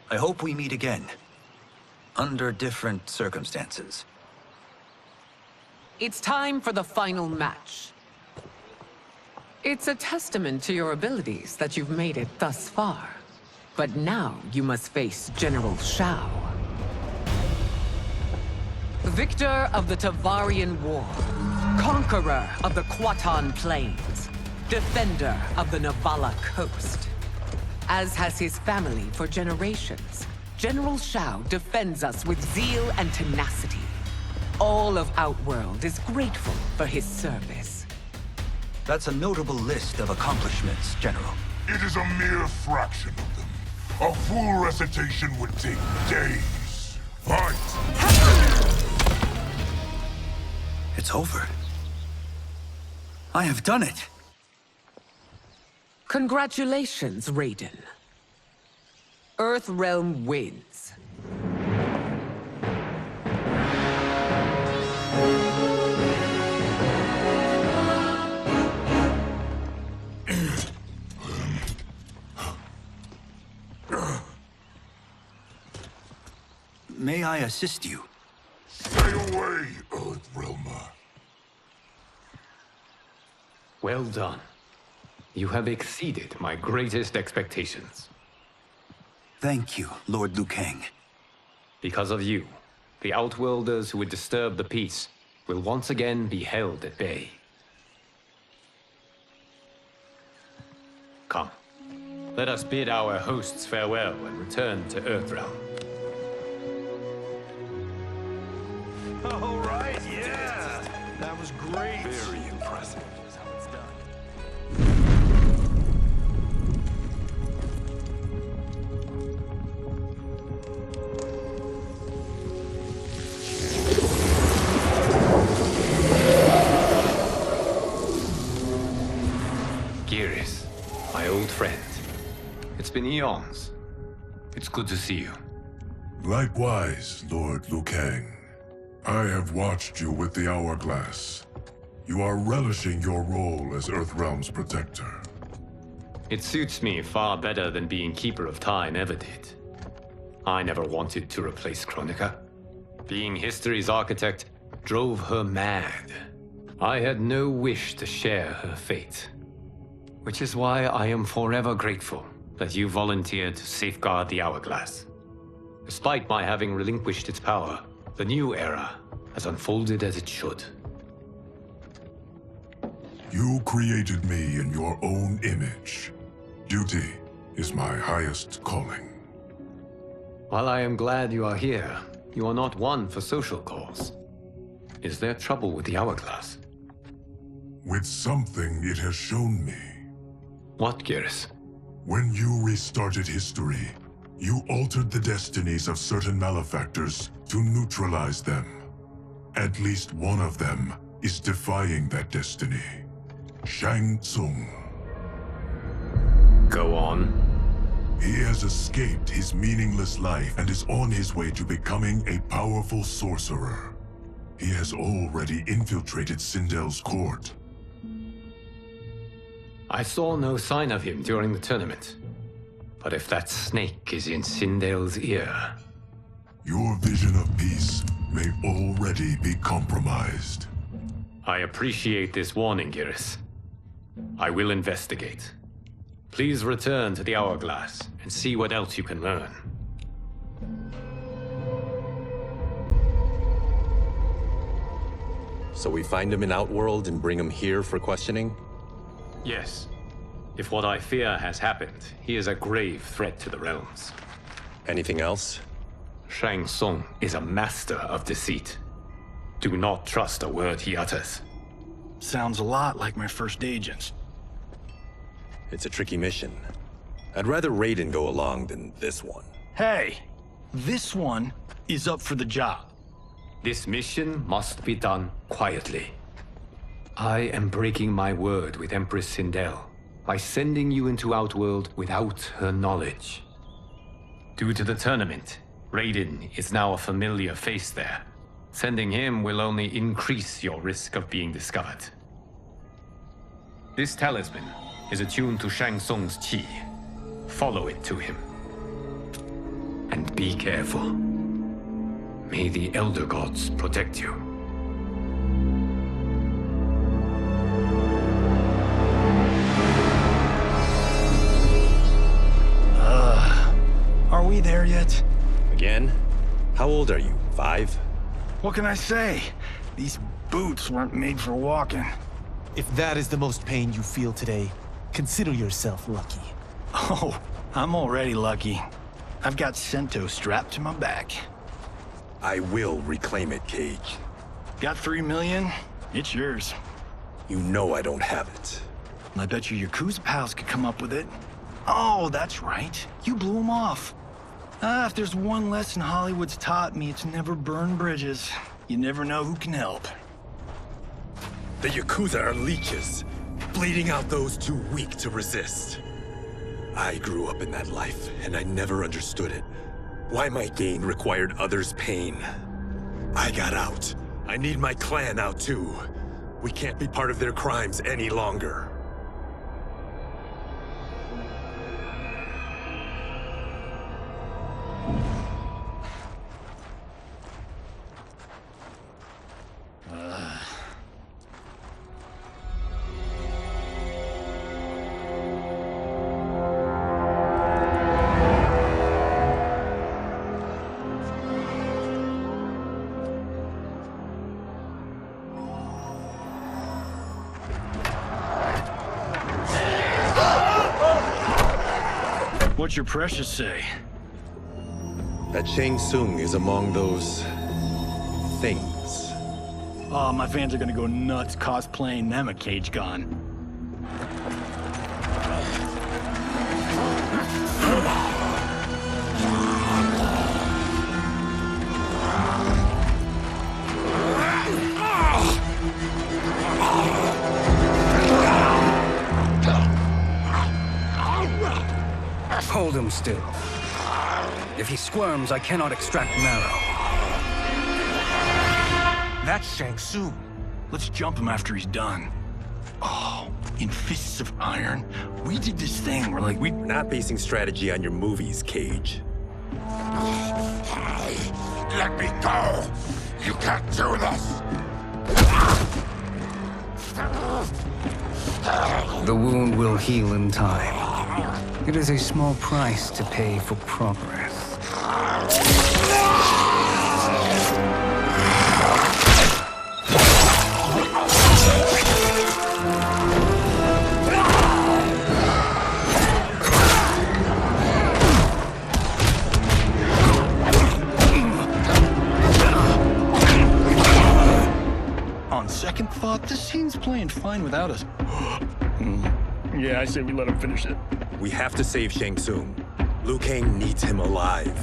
I hope we meet again. Under different circumstances. It's time for the final match. It's a testament to your abilities that you've made it thus far. But now you must face General Shao. Victor of the Tavarian War. Conqueror of the Kwatan Plains. Defender of the Navala Coast. As has his family for generations, General Shao defends us with zeal and tenacity. All of Outworld is grateful for his service. That's a notable list of accomplishments, General. It is a mere fraction of them. A full recitation would take days. Fight! It's over. I have done it. Congratulations, Raiden. Earthrealm wins. May I assist you? Stay away, Earthrealmer. Well done. You have exceeded my greatest expectations. Thank you, Lord Liu Kang. Because of you, the Outworlders who would disturb the peace will once again be held at bay. Come, let us bid our hosts farewell and return to Earthrealm. All right, yeah. That was great. Very impressive. Here's how it's done. been eons. It's good to see you. Likewise, Lord Liu Kang. I have watched you with the Hourglass. You are relishing your role as Earthrealm's protector. It suits me far better than being Keeper of Time ever did. I never wanted to replace Chronica. Being history's architect drove her mad. I had no wish to share her fate. Which is why I am forever grateful that you volunteered to safeguard the Hourglass. Despite my having relinquished its power, the new era has unfolded as it should. You created me in your own image. Duty is my highest calling. While I am glad you are here, you are not one for social calls. Is there trouble with the Hourglass? With something it has shown me. What, Geras? When you restarted history, you altered the destinies of certain malefactors to neutralize them. At least one of them is defying that destiny. Shang Tsung. Go on. He has escaped his meaningless life and is on his way to becoming a powerful sorcerer. He has already infiltrated Sindel's court. I saw no sign of him during the tournament. But if that snake is in Sindel's ear... Your vision of peace may already be compromised. I appreciate this warning, Geras. I will investigate. Please return to the Hourglass and see what else you can learn. So we find him in Outworld and bring him here for questioning? Yes. If what I fear has happened, he is a grave threat to the realms. Anything else? Shang Tsung is a master of deceit. Do not trust a word he utters. Sounds a lot like my first agents. It's a tricky mission. I'd rather Raiden go along than this one. Hey! This one is up for the job. This mission must be done quietly. I am breaking my word with Empress Sindel by sending you into Outworld without her knowledge. Due to the tournament, Raiden is now a familiar face there. Sending him will only increase your risk of being discovered. This talisman is attuned to Shang Tsung's chi. Follow it to him. And be careful. May the Elder Gods protect you. Are we there yet? Again? How old are you? 5? What can I say? These boots weren't made for walking. If that is the most pain you feel today, consider yourself lucky. Oh, I'm already lucky. I've got Sento strapped to my back. I will reclaim it, Cage. Got 3 million? It's yours. You know I don't have it. I bet your Yakuza pals could come up with it. Oh, that's right. You blew them off. If there's one lesson Hollywood's taught me, it's never burn bridges. You never know who can help. The Yakuza are leeches, bleeding out those too weak to resist. I grew up in that life, and I never understood it. Why my gain required others' pain. I got out. I need my clan out too. We can't be part of their crimes any longer. What's your precious say? That Shang Tsung is among those... things. Oh, my fans are gonna go nuts cosplaying them a Cage Gone. Hold him still. If he squirms, I cannot extract marrow. That's Shang Tsung. Let's jump him after he's done. Oh, in Fists of Iron, we did this thing where like We're not basing strategy on your movies, Cage. Let me go! You can't do this! The wound will heal in time. It is a small price to pay for progress. On second thought, this scene's playing fine without us. Yeah, I say we let him finish it. We have to save Shang Tsung. Liu Kang needs him alive.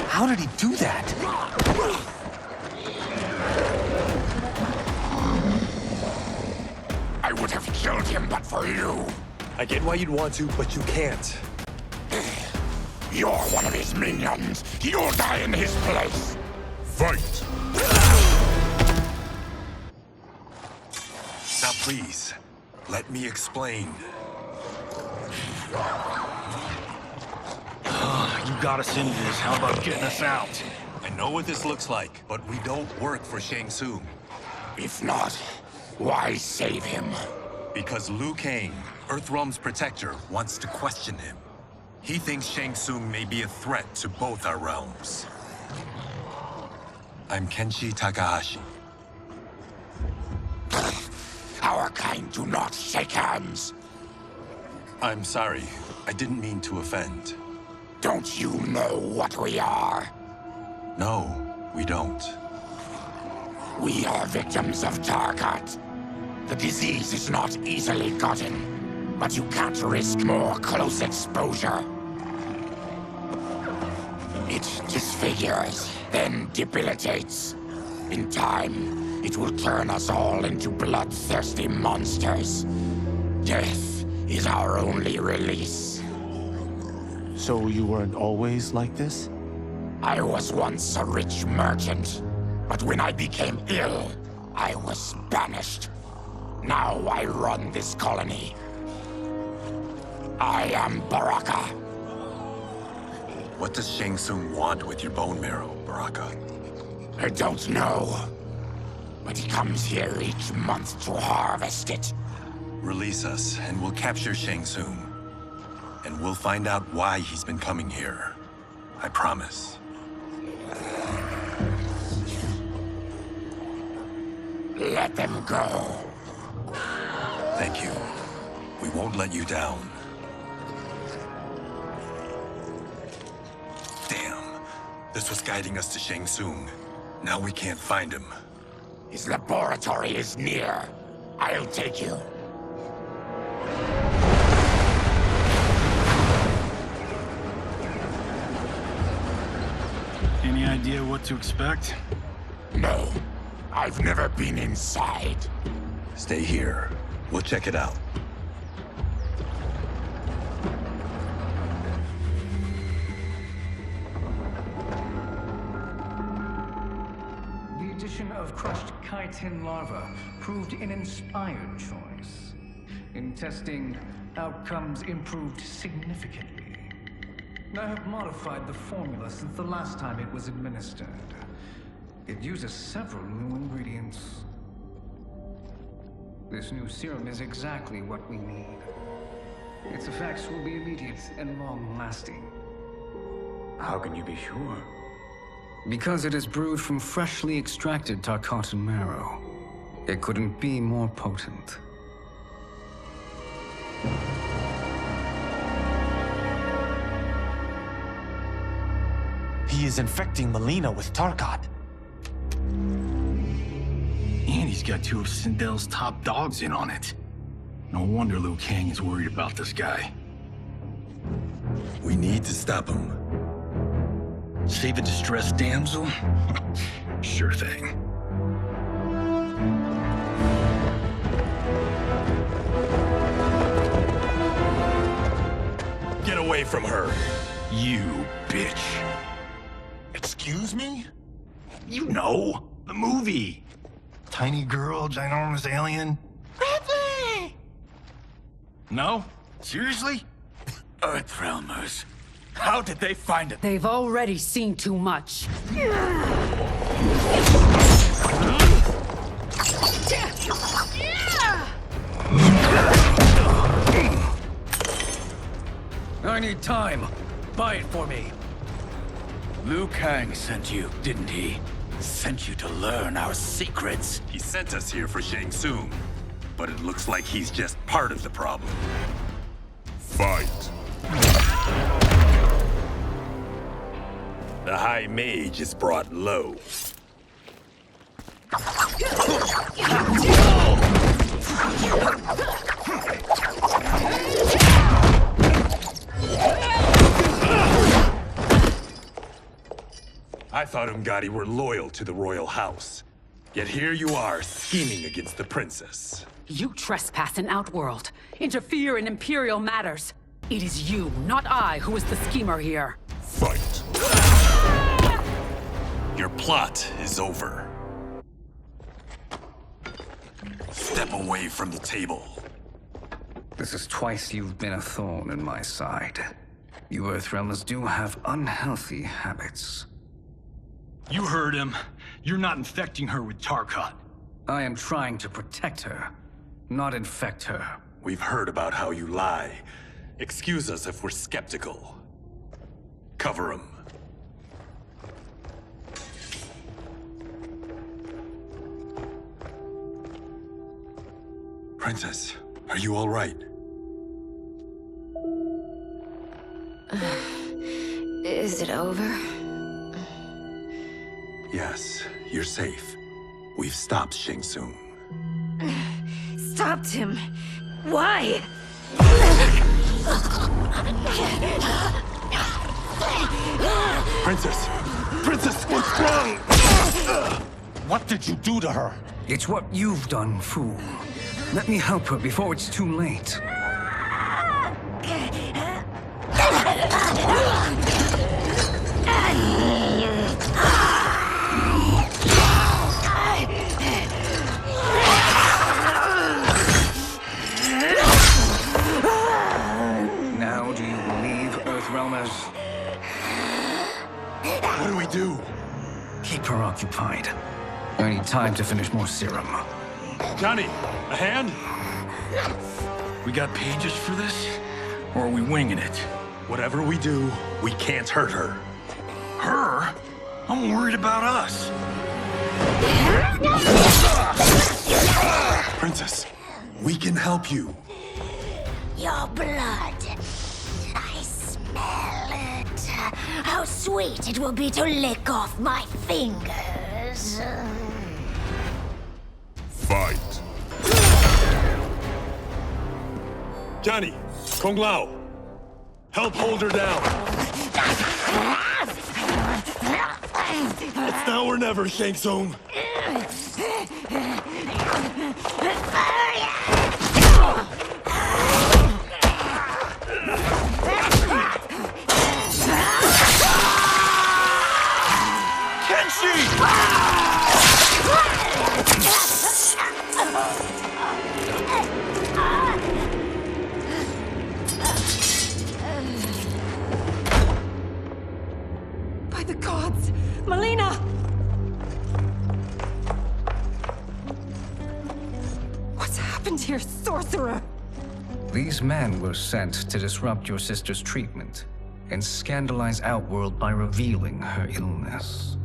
How did he do that? I would have killed him but for you. I get why you'd want to, but you can't. You're one of his minions. You'll die in his place. Fight! Now please, let me explain. You got us into this. How about getting us out? I know what this looks like, but we don't work for Shang Tsung. If not, why save him? Because Liu Kang, Earthrealm's protector, wants to question him. He thinks Shang Tsung may be a threat to both our realms. I'm Kenshi Takahashi. Our kind do not shake hands. I'm sorry. I didn't mean to offend. Don't you know what we are? No, we don't. We are victims of Tarkat. The disease is not easily gotten, but you can't risk more close exposure. It disfigures, then debilitates. In time, it will turn us all into bloodthirsty monsters. Death is our only release. So you weren't always like this? I was once a rich merchant, but when I became ill, I was banished. Now I run this colony. I am Baraka. What does Shang Tsung want with your bone marrow, Baraka? I don't know, but he comes here each month to harvest it. Release us, and we'll capture Shang Tsung. And we'll find out why he's been coming here. I promise. Let them go. Thank you. We won't let you down. Damn. This was guiding us to Shang Tsung. Now we can't find him. His laboratory is near. I'll take you. Any idea what to expect? No. I've never been inside. Stay here. We'll check it out. The addition of crushed chitin larva proved an inspired choice. In testing, outcomes improved significantly. I have modified the formula since the last time it was administered. It uses several new ingredients. This new serum is exactly what we need. Its effects will be immediate and long-lasting. How can you be sure? Because it is brewed from freshly extracted Tarkatan marrow. It couldn't be more potent. He is infecting Melina with Tarkat. And he's He's got two of Sindel's top dogs in on it. No wonder Liu Kang is worried about this guy. We need to stop him. Save a distressed damsel? Sure thing. Get away from her! You bitch. Excuse me? You know, the movie. Tiny girl, ginormous alien. Bradley! No? Seriously? Earthrealmers. How did they find it? They've already seen too much. I need time. Buy it for me. Liu Kang sent you, didn't he? Sent you to learn our secrets. He sent us here for Shang Tsung, but it looks like he's just part of the problem. Fight. The High Mage is brought low. I thought Umgadi were loyal to the royal house. Yet here you are, scheming against the princess. You trespass in Outworld, interfere in Imperial matters. It is you, not I, who is the schemer here. Fight. Your plot is over. Step away from the table. This is twice you've been a thorn in my side. You Earthrealmers do have unhealthy habits. You heard him. You're not infecting her with Tarkat. I am trying to protect her, not infect her. We've heard about how you lie. Excuse us if we're skeptical. Cover him. Princess, are you all right? Is it over? Yes, you're safe. We've stopped Shang Tsung. Stopped him? Why? Princess! Princess, what's wrong? What did you do to her? It's what you've done, fool. Let me help her before it's too late. Now do you believe, Earthrealmers? What do we do? Keep her occupied. I need time to finish more serum. Johnny, a hand? We got pages for this? Or are we winging it? Whatever we do, we can't hurt her. Her? I'm worried about us. Princess, we can help you. Your blood. I smell it. How sweet it will be to lick off my fingers. Fight. Johnny, Kung Lao, help hold her down. It's now or never, Shang Tsung. By the gods! Melina! What's happened here, sorcerer? These men were sent to disrupt your sister's treatment and scandalize Outworld by revealing her illness.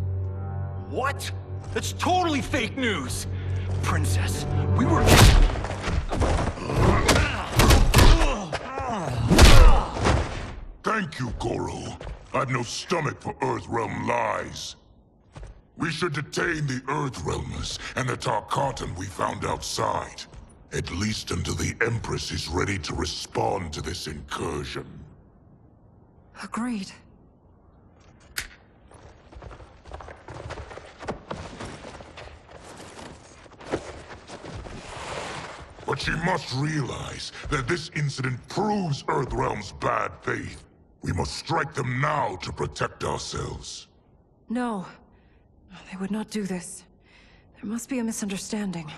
What? That's totally fake news! Princess, we were... Thank you, Goro. I've no stomach for Earthrealm lies. We should detain the Earthrealmers and the Tarkatan we found outside. At least until the Empress is ready to respond to this incursion. Agreed. But she must realize that this incident proves Earthrealm's bad faith. We must strike them now to protect ourselves. No. They would not do this. There must be a misunderstanding.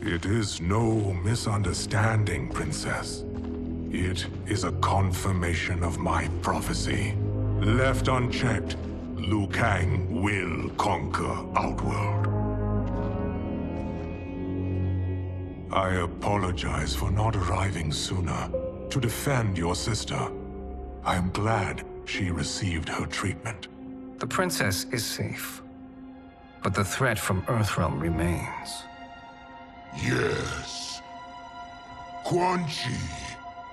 It is no misunderstanding, Princess. It is a confirmation of my prophecy. Left unchecked, Liu Kang will conquer Outworld. I apologize for not arriving sooner to defend your sister. I am glad she received her treatment. The princess is safe, but the threat from Earthrealm remains. Yes. Quan Chi,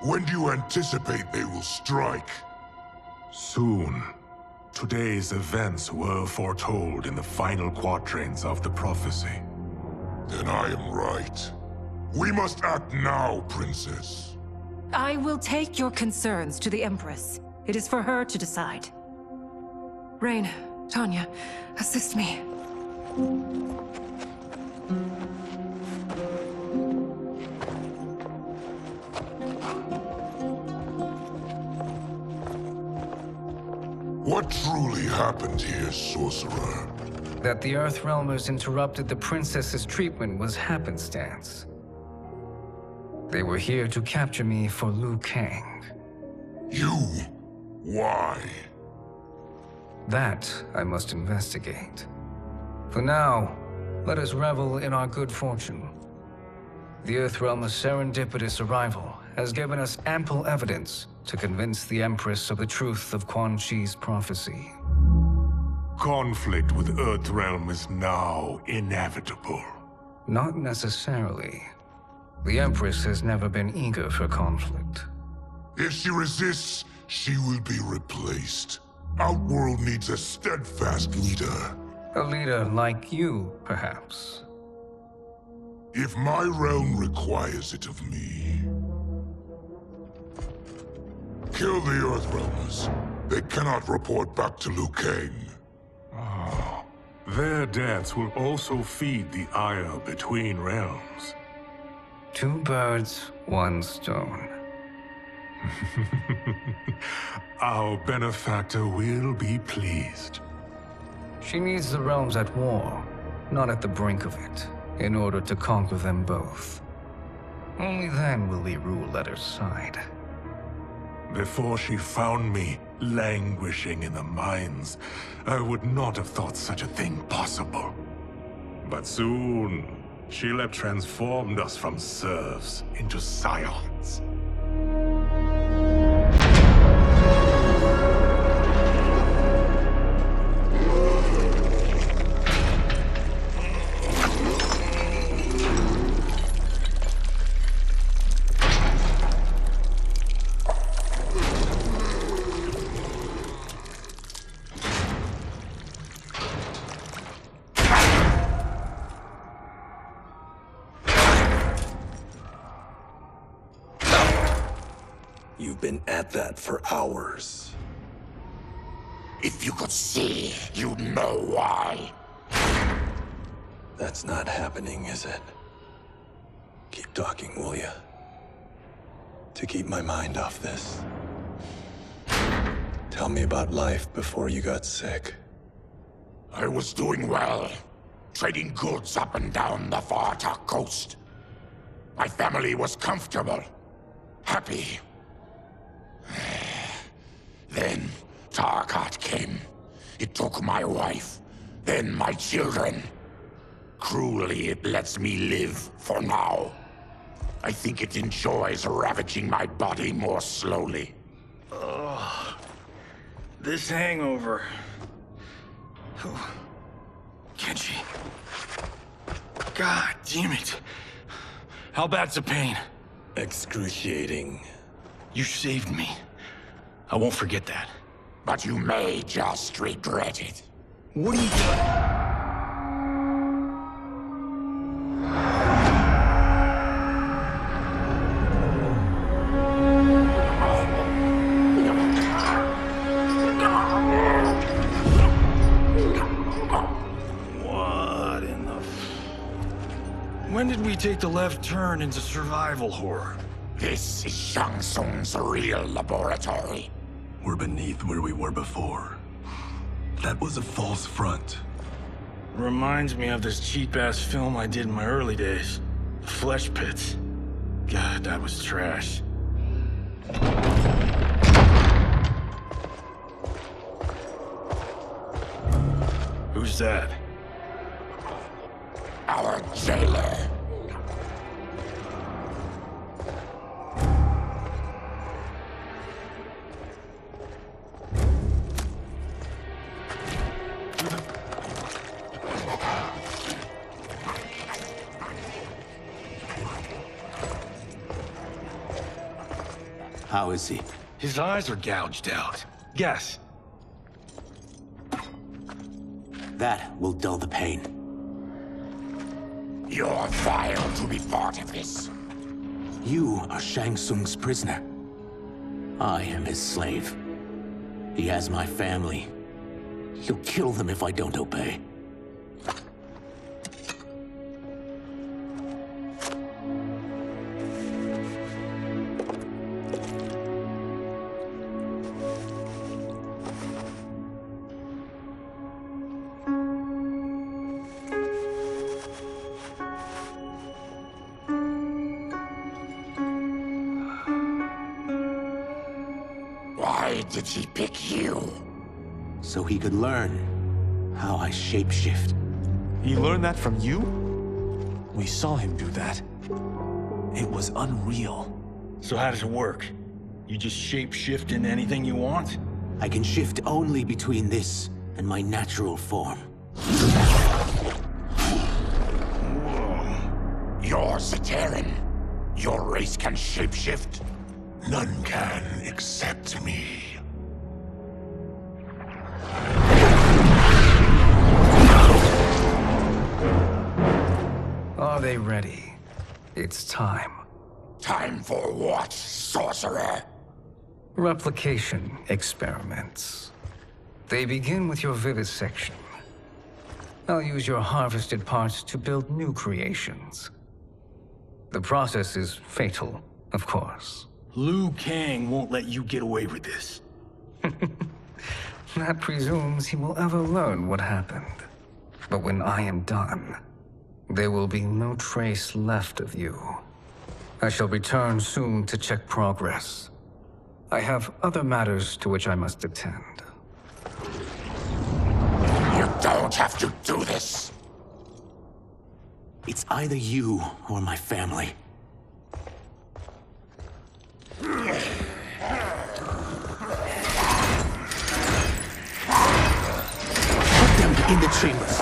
when do you anticipate they will strike? Soon. Today's events were foretold in the final quatrains of the prophecy. Then I am right. We must act now, Princess. I will take your concerns to the Empress. It is for her to decide. Rain, Tanya, assist me. What truly happened here, Sorcerer? That the Earthrealmers interrupted the princess's treatment was happenstance. They were here to capture me for Liu Kang. You? Why? That I must investigate. For now, let us revel in our good fortune. The Earthrealm's serendipitous arrival has given us ample evidence to convince the Empress of the truth of Quan Chi's prophecy. Conflict with Earthrealm is now inevitable. Not necessarily. The Empress has never been eager for conflict. If she resists, she will be replaced. Outworld needs a steadfast leader. A leader like you, perhaps. If my realm requires it of me. Kill the Earthrealmers. They cannot report back to Liu Kang. Oh, their deaths will also feed the ire between realms. 2 birds, 1 stone. Our benefactor will be pleased. She needs the realms at war, not at the brink of it, in order to conquer them both. Only then will we rule at her side. Before she found me languishing in the mines, I would not have thought such a thing possible. But soon, she'll have transformed us from serfs into scions. You've been at that for hours. If you could see, you'd know why. That's not happening, is it? Keep talking, will ya? To keep my mind off this. Tell me about life before you got sick. I was doing well, trading goods up and down the Varta coast. My family was comfortable, happy. Then Tarkat came. It took my wife, then my children. Cruelly, it lets me live for now. I think it enjoys ravaging my body more slowly. This hangover. Oh. Kenji. God damn it. How bad's the pain? Excruciating. You saved me. I won't forget that. But you may just regret it. What are you doing? When did we take the left turn into survival horror? This is Shang Tsung's real laboratory. We're beneath where we were before. That was a false front. Reminds me of this cheap-ass film I did in my early days. Flesh Pits. God, that was trash. Who's that? Our jailer. How is he? His eyes are gouged out. Guess. That will dull the pain. You're vile to be part of this. You are Shang Tsung's prisoner. I am his slave. He has my family. He'll kill them if I don't obey. Why did he pick you? So he could learn how I shapeshift. He learned that from you? We saw him do that. It was unreal. So how does it work? You just shapeshift into anything you want? I can shift only between this and my natural form. You're Zaterran. Your race can shapeshift. None can except me. Are they ready? It's time. Time for what, sorcerer? Replication experiments. They begin with your vivisection. I'll use your harvested parts to build new creations. The process is fatal, of course. Liu Kang won't let you get away with this. That presumes he will ever learn what happened. But when I am done, there will be no trace left of you. I shall return soon to check progress. I have other matters to which I must attend. You don't have to do this. It's either you or my family. Put them in the chambers.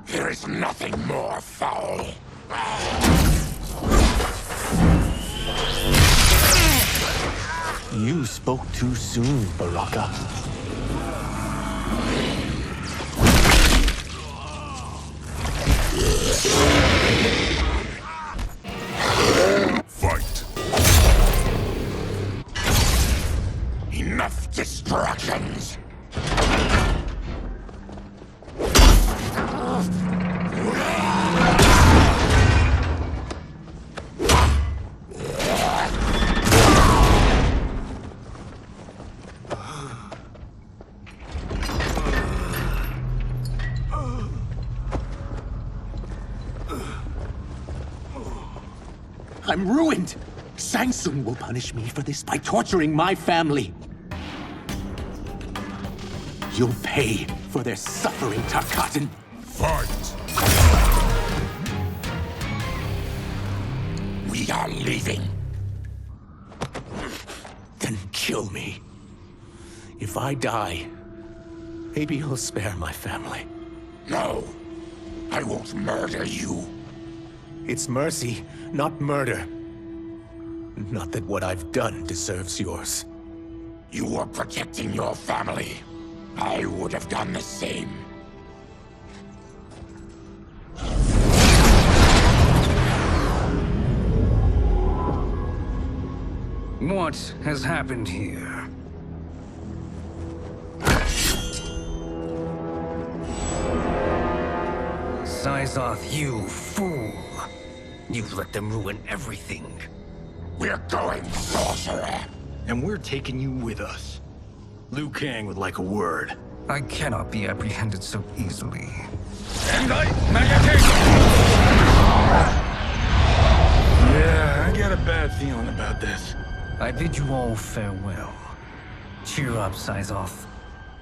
There is nothing more foul. You spoke too soon, Baraka. Fight. Enough distractions! I'm ruined! Shang Tsung will punish me for this by torturing my family. You'll pay for their suffering, Tarkatan. Fight! We are leaving. Then kill me. If I die, maybe you'll spare my family. No, I won't murder you. It's mercy, not murder. Not that what I've done deserves yours. You were protecting your family. I would have done the same. What has happened here? Syzoth, you fool! You let them ruin everything. We're going, sorcerer. And we're taking you with us. Liu Kang would like a word. I cannot be apprehended so easily. Yeah, I got a bad feeling about this. I bid you all farewell. Cheer up, Syzoth.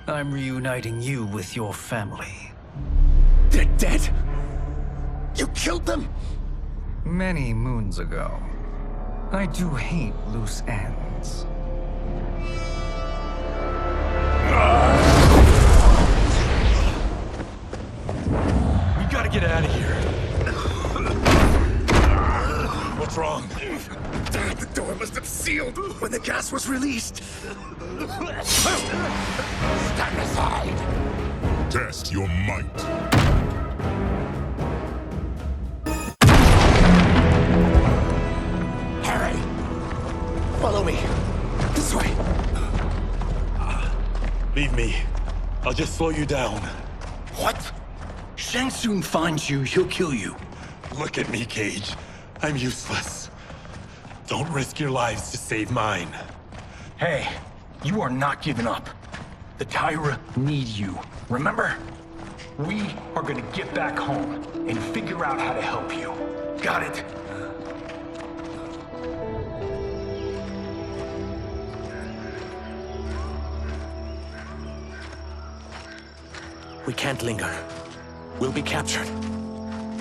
I'm reuniting you with your family. They're dead? You killed them? Many moons ago. I do hate loose ends. We gotta get out of here. What's wrong? The door must have sealed when the gas was released. Stand aside. Test your might. Follow me. This way. Leave me. I'll just slow you down. What? Shang Tsung finds you, he'll kill you. Look at me, Cage. I'm useless. Don't risk your lives to save mine. Hey, you are not giving up. The Tyra need you, remember? We are gonna get back home and figure out how to help you. Got it? We can't linger. We'll be captured.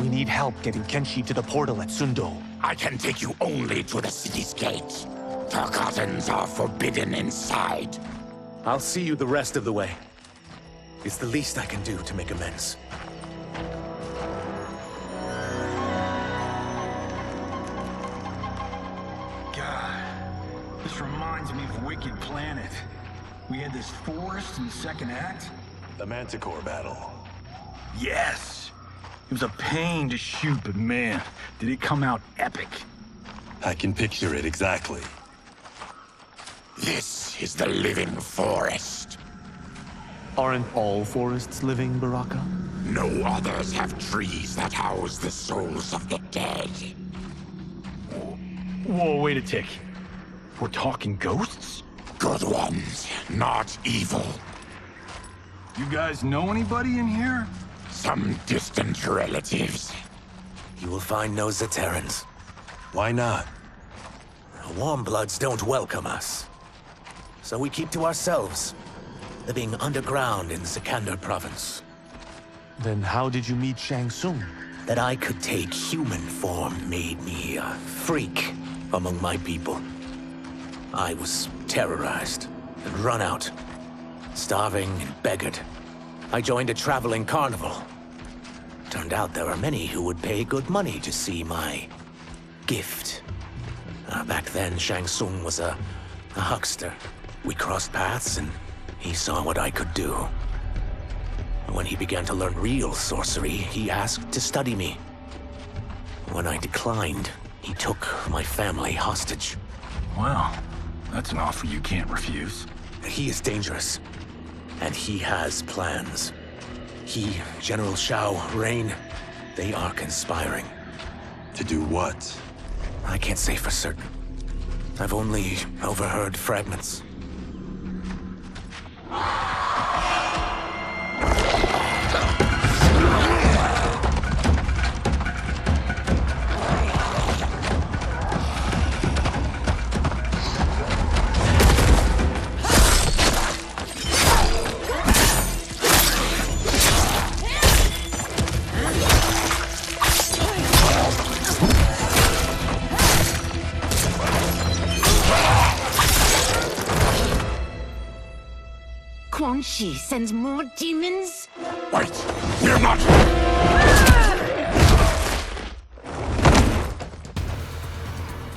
We need help getting Kenshi to the portal at Sundo. I can take you only to the city's gate. Tarkatans are forbidden inside. I'll see you the rest of the way. It's the least I can do to make amends. God, this reminds me of Wicked Planet. We had this forest in the second act. The Manticore battle. Yes! It was a pain to shoot, but man, did it come out epic. I can picture it exactly. This is the living forest. Aren't all forests living, Baraka? No others have trees that house the souls of the dead. Whoa, wait a tick. We're talking ghosts? Good ones, not evil. You guys know anybody in here? Some distant relatives. You will find no Zaterrans. Why not? Warm bloods don't welcome us. So we keep to ourselves, living underground in Sikander province. Then how did you meet Shang Tsung? That I could take human form made me a freak among my people. I was terrorized and run out, starving and beggared. I joined a traveling carnival. Turned out there are many who would pay good money to see my gift. Back then, Shang Tsung was a a huckster. We crossed paths, and he saw what I could do. When he began to learn real sorcery, he asked to study me. When I declined, he took my family hostage. Well, that's an offer you can't refuse. He is dangerous, and he has plans. He, General Shao, Rain, they are conspiring. To do what? I can't say for certain. I've only overheard fragments. Quan Chi sends more demons? Wait, we're not...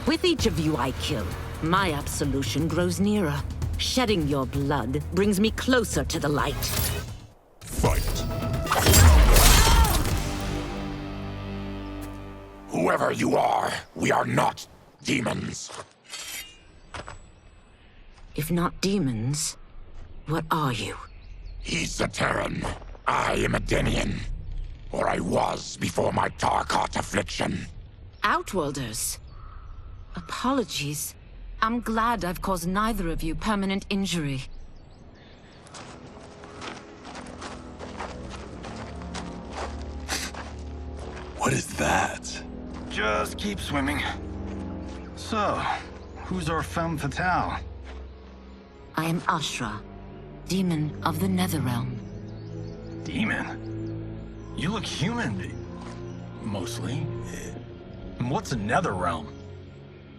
With each of you I kill, my absolution grows nearer. Shedding your blood brings me closer to the light. Fight. Whoever you are, we are not demons. If not demons, what are you? He's a Terran. I am a Denian. Or I was before my Tarkat affliction. Outworlders. Apologies. I'm glad I've caused neither of you permanent injury. What is that? Just keep swimming. So, who's our femme fatale? I am Ashra, demon of the Netherrealm. Demon? You look human, mostly. And what's a Netherrealm?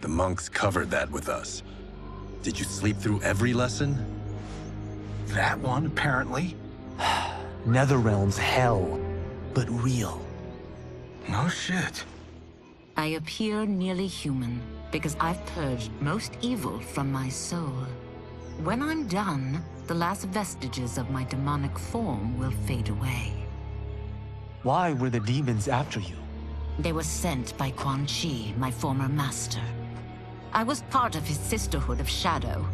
The monks covered that with us. Did you sleep through every lesson? That one, apparently. Netherrealm's hell, but real. No shit. I appear nearly human because I've purged most evil from my soul. When I'm done, the last vestiges of my demonic form will fade away. Why were the demons after you? They were sent by Quan Chi, my former master. I was part of his Sisterhood of Shadow.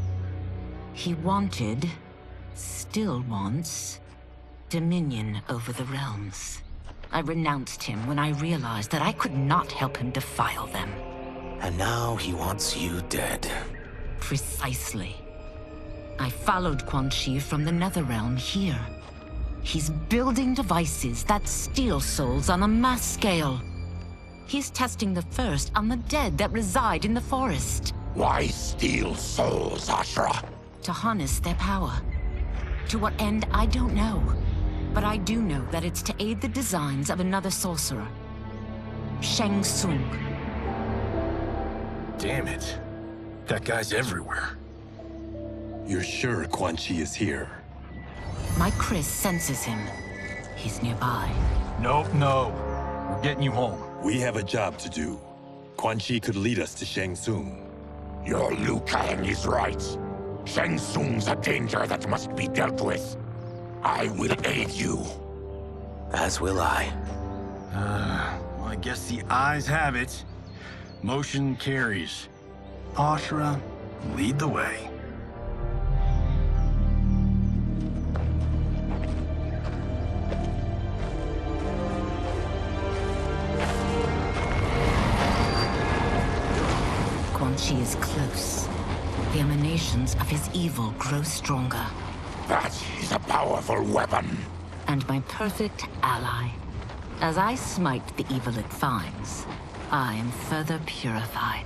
He wanted, still wants, dominion over the realms. I renounced him when I realized that I could not help him defile them. And now he wants you dead. Precisely. I followed Quan Chi from the Netherrealm here. He's building devices that steal souls on a mass scale. He's testing the first on the dead that reside in the forest. Why steal souls, Ashra? To harness their power. To what end, I don't know. But I do know that it's to aid the designs of another sorcerer. Shang Tsung. Damn it. That guy's everywhere. You're sure Quan Chi is here? My Chris senses him. He's nearby. Nope, no. We're getting you home. We have a job to do. Quan Chi could lead us to Shang Tsung. Your Liu Kang is right. Shang Tsung's a danger that must be dealt with. I will aid you. As will I. Well, I guess the eyes have it. Motion carries. Ashra, lead the way. Quan Chi is close. The emanations of his evil grow stronger. That is a powerful weapon. And my perfect ally. As I smite the evil it finds, I am further purified.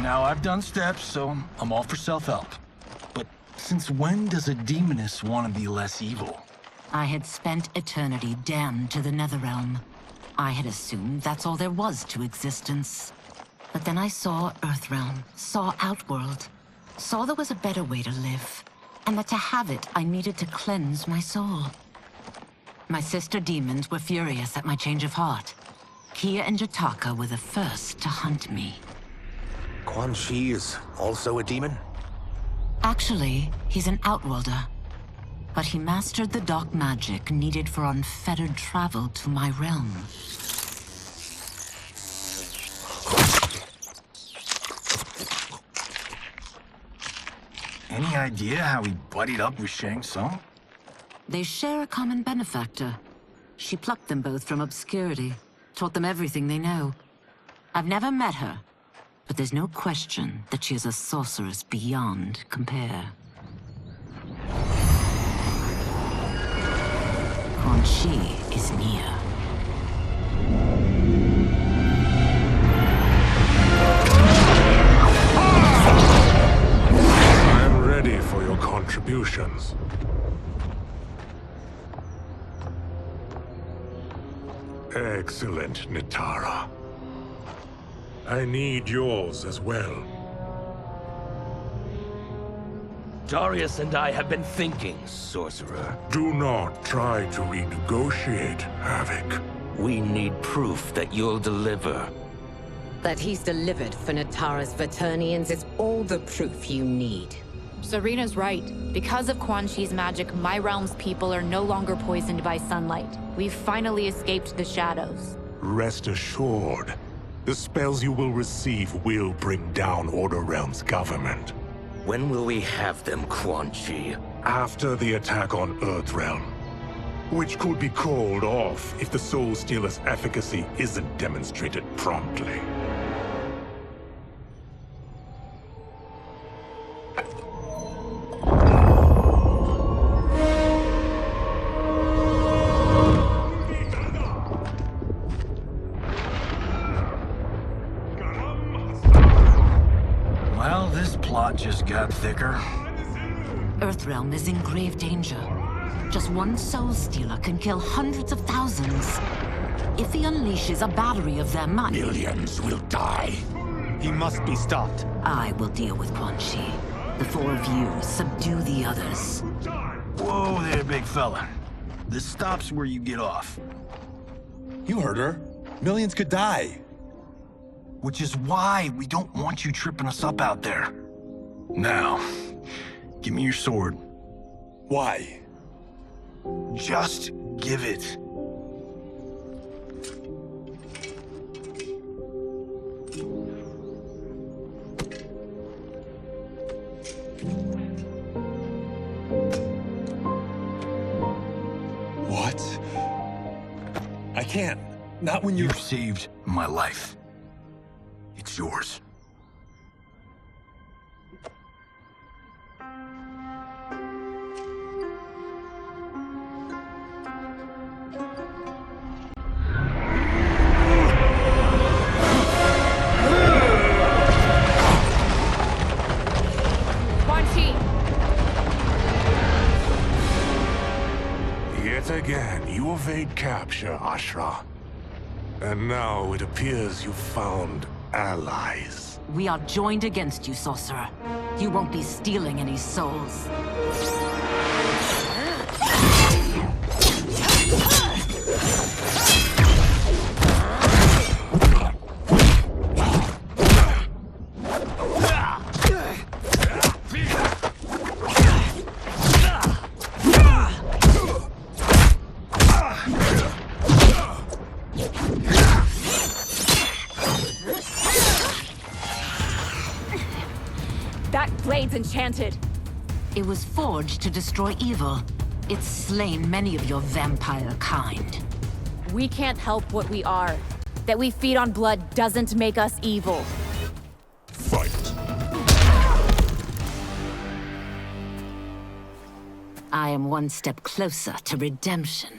Now, I've done steps, so I'm all for self-help. But since when does a demoness want to be less evil? I had spent eternity damned to the Netherrealm. I had assumed that's all there was to existence. But then I saw Earthrealm, saw Outworld, saw there was a better way to live, and that to have it, I needed to cleanse my soul. My sister demons were furious at my change of heart. Kia and Jataka were the first to hunt me. Quan Chi is also a demon? Actually, he's an outworlder. But he mastered the dark magic needed for unfettered travel to my realm. Any idea how he buddied up with Shang Tsung? They share a common benefactor. She plucked them both from obscurity, taught them everything they know. I've never met her, but there's no question that she is a sorceress beyond compare. Quan Chi is near. I'm ready for your contributions. Excellent, Nitara. I need yours as well. Darius and I have been thinking, Sorcerer. Do not try to renegotiate, Havoc. We need proof that you'll deliver. That he's delivered for Natara's Vaternians is all the proof you need. Serena's right. Because of Quan Chi's magic, my realm's people are no longer poisoned by sunlight. We've finally escaped the shadows. Rest assured, the spells you will receive will bring down Order Realm's government. When will we have them, Quan Chi? After the attack on Earthrealm, which could be called off if the Soul Stealer's efficacy isn't demonstrated promptly. Well, this plot just got thicker. Earthrealm is in grave danger. Just one Soul Stealer can kill hundreds of thousands. If he unleashes a battery of them, millions will die. He must be stopped. I will deal with Quan Chi. The four of you subdue the others. Whoa there, big fella. This stops where you get off. You heard her. Millions could die. Which is why we don't want you tripping us up out there. Now, give me your sword. Why? Just give it. What? I can't. Not when You've saved my life. It's yours. Quan Chi! Yet again, you evade capture, Ashra. And now it appears you've found allies. We are joined against you, Sorcerer. You won't be stealing any souls. That blade's enchanted. It was forged to destroy evil. It's slain many of your vampire kind. We can't help what we are. That we feed on blood doesn't make us evil. Fight. I am one step closer to redemption.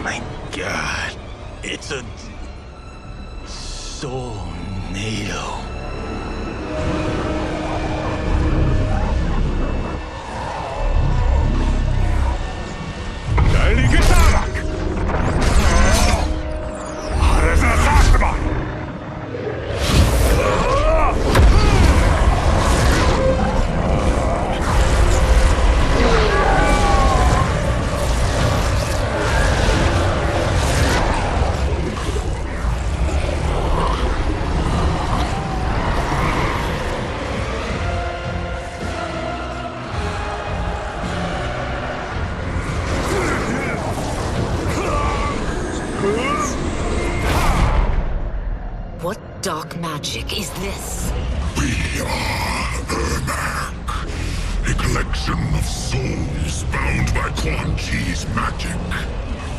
My God. It's a... Soulnado. dark magic is this? We are Ermac, a collection of souls bound by Quan Chi's magic.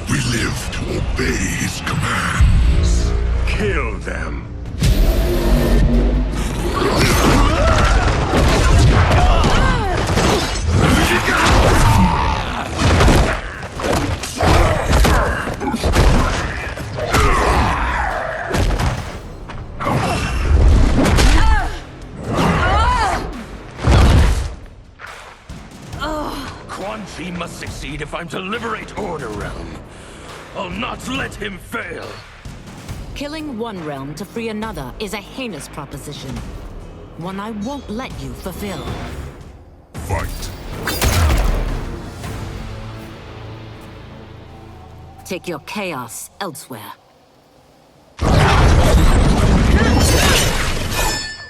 We live to obey his commands. Kill them. Quan Chi must succeed if I'm to liberate Order Realm. I'll not let him fail. Killing one realm to free another is a heinous proposition. One I won't let you fulfill. Fight. Take your chaos elsewhere.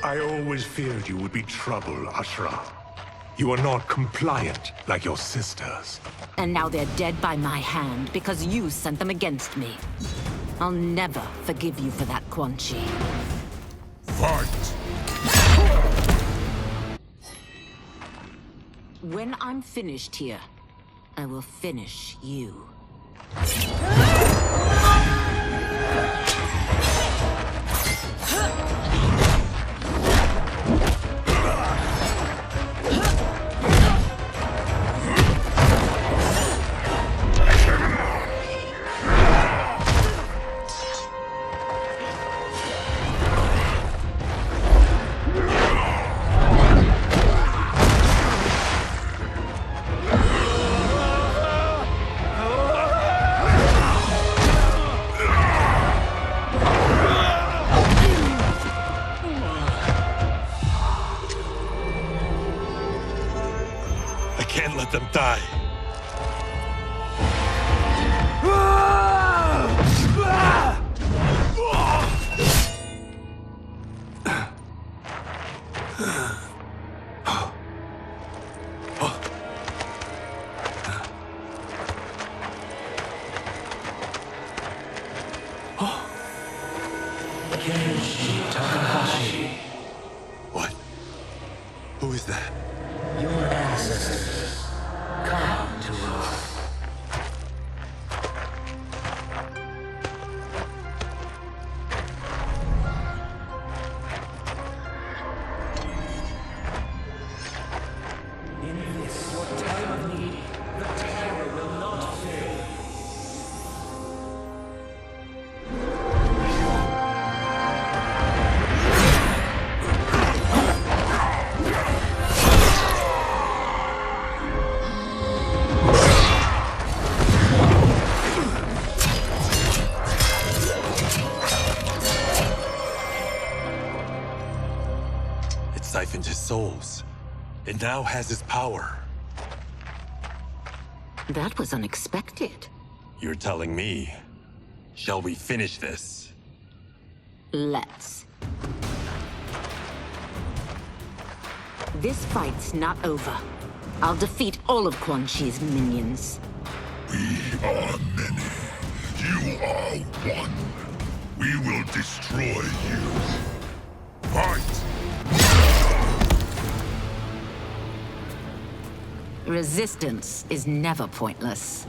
I always feared you would be trouble, Ashra. You are not compliant like your sisters. And now they're dead by my hand because you sent them against me. I'll never forgive you for that, Quan Chi. Fight! When I'm finished here, I will finish you. Can't let them die. What? Who is that? Your ancestors. Come to us. In this, your time of need, the terror will not fail. It siphoned his souls. It now has his power. That was unexpected. You're telling me. Shall we finish this? Let's. This fight's not over. I'll defeat all of Quan Chi's minions. We are many. You are one. We will destroy you. Fight! Resistance is never pointless.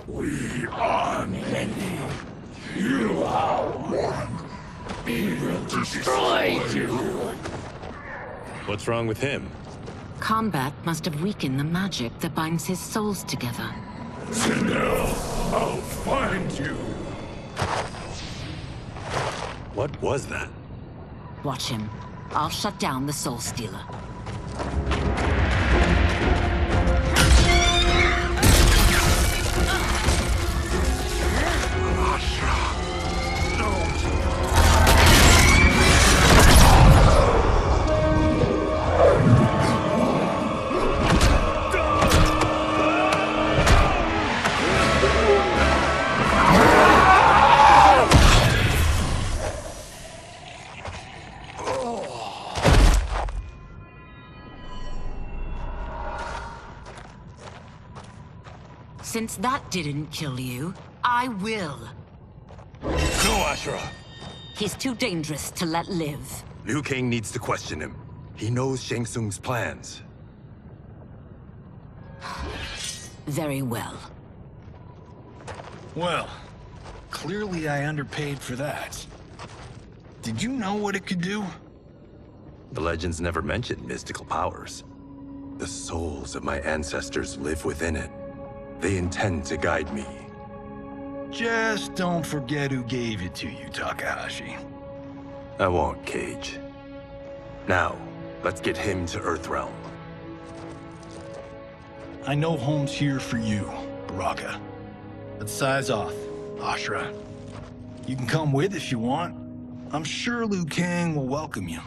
We are many. You are one. We will destroy you. What's wrong with him? KOMBAT must have weakened the magic that binds his souls together. Sinel, I'll find you. What was that? Watch him. I'll shut down the Soul Stealer. Since that didn't kill you, I will. No, Ashra! He's too dangerous to let live. Liu Kang needs to question him. He knows Shang Tsung's plans. Very well. Well, clearly I underpaid for that. Did you know what it could do? The legends never mentioned mystical powers. The souls of my ancestors live within it. They intend to guide me. Just don't forget who gave it to you, Takahashi. I won't, Cage. Now, let's get him to Earthrealm. I know home's here for you, Baraka. Let's size off, Ashra. You can come with if you want. I'm sure Liu Kang will welcome you.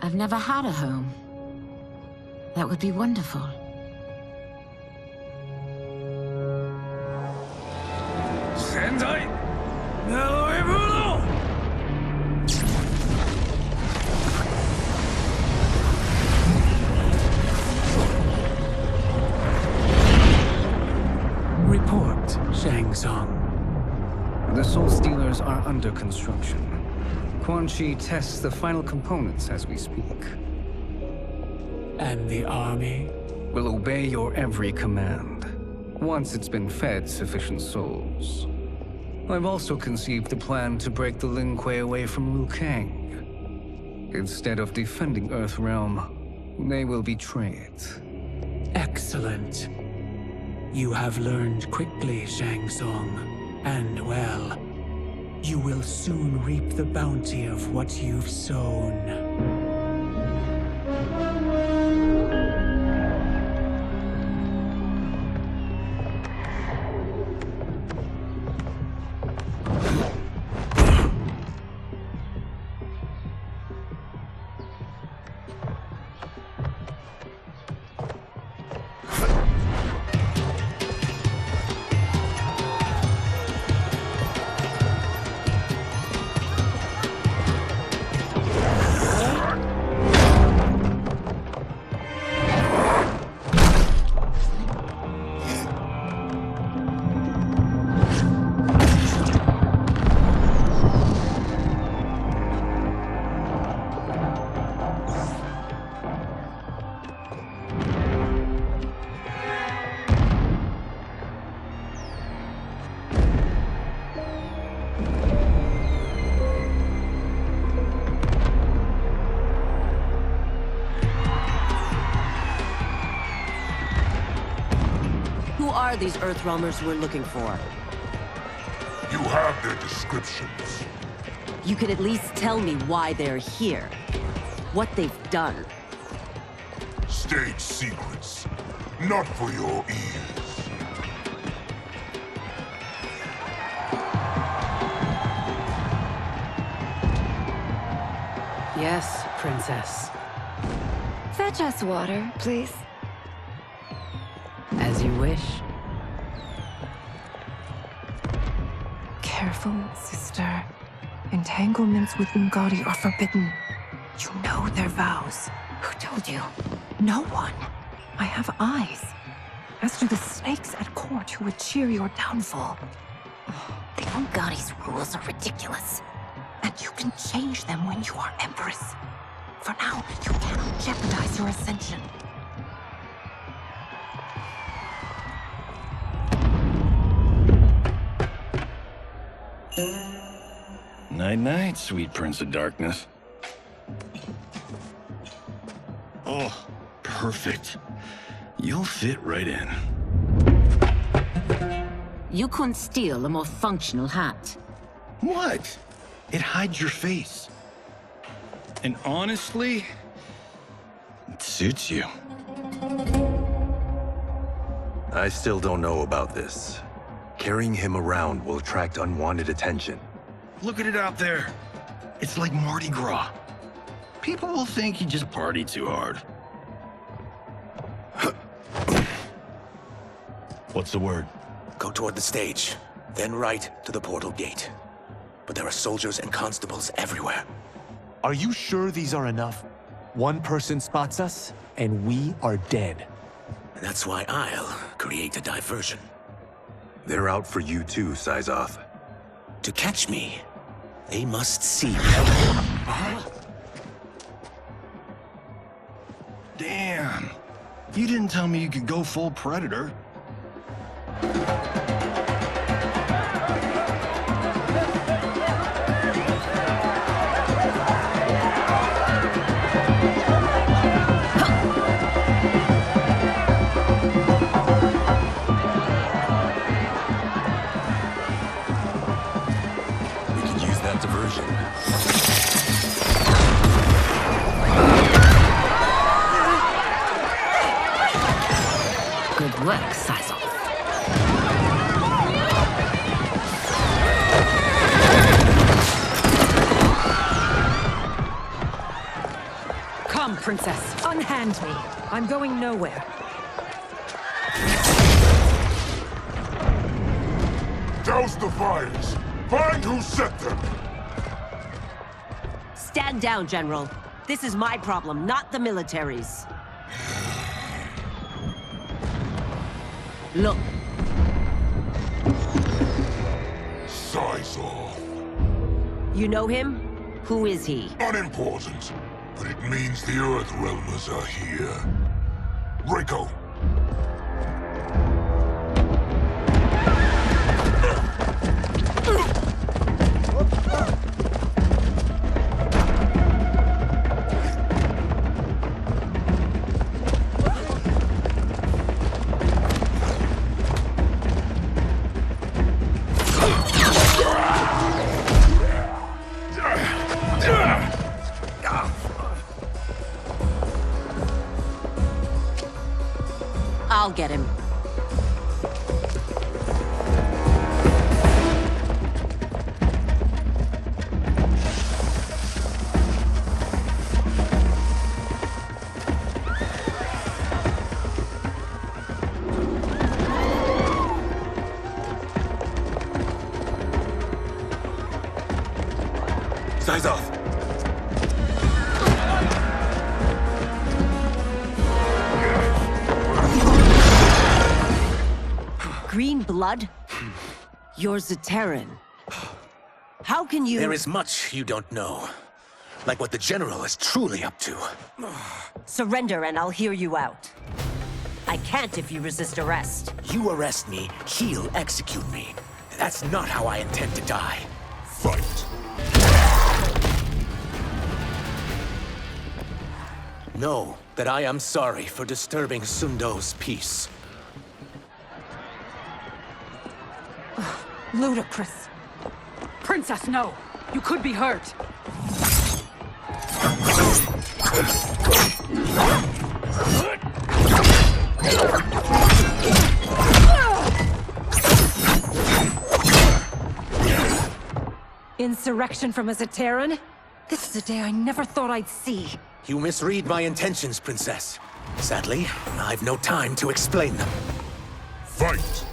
I've never had a home. That would be wonderful. Sendai! Neloibuno! Report, Shang Tsung. The Soul Stealers are under construction. Quan Chi tests the final components as we speak. And the army? Will obey your every command, once it's been fed sufficient souls. I've also conceived the plan to break the Lin Kuei away from Liu Kang. Instead of defending Earthrealm, they will betray it. Excellent. You have learned quickly, Shang Tsung. And well, you will soon reap the bounty of what you've sown. Who are these Earthrealmers we're looking for? You have their descriptions. You could at least tell me why they're here. What they've done. State secrets. Not for your ears. Yes, Princess. Fetch us water, please. As you wish. Careful, sister. Entanglements with Ungadi are forbidden. You know their vows. Who told you? No one. I have eyes. As do the snakes at court who would cheer your downfall. The Ungadi's rules are ridiculous. And you can change them when you are Empress. For now, you cannot jeopardize your ascension. Night-night, sweet Prince of Darkness. Oh, perfect. You'll fit right in. You couldn't steal a more functional hat. What? It hides your face. And honestly, it suits you. I still don't know about this. Carrying him around will attract unwanted attention. Look at it out there. It's like Mardi Gras. People will think you just party too hard. What's the word? Go toward the stage, then right to the portal gate. But there are soldiers and constables everywhere. Are you sure these are enough? One person spots us, and we are dead. And that's why I'll create a diversion. They're out for you too, Syzoth. To catch me, They must see me. Damn. You didn't tell me you could go full Predator. Good work, Sizov. Come, Princess. Unhand me. I'm going nowhere. Douse the fires! Find who set them! Stand down, General. This is my problem, not the military's. Look. Sizov. You know him? Who is he? Unimportant, but it means the Earthrealmers are here. Reiko! I'll get him. Sizov! Green blood? You're Zaterran. How can you— There is much you don't know. Like what the General is truly up to. Surrender and I'll hear you out. I can't if you resist arrest. You arrest me, he'll execute me. That's not how I intend to die. Fight! Know that I am sorry for disturbing Sundo's peace. Ludicrous. Princess, no! You could be hurt. Insurrection from a Zaterran? This is a day I never thought I'd see. You misread my intentions, Princess. Sadly, I've no time to explain them. Fight!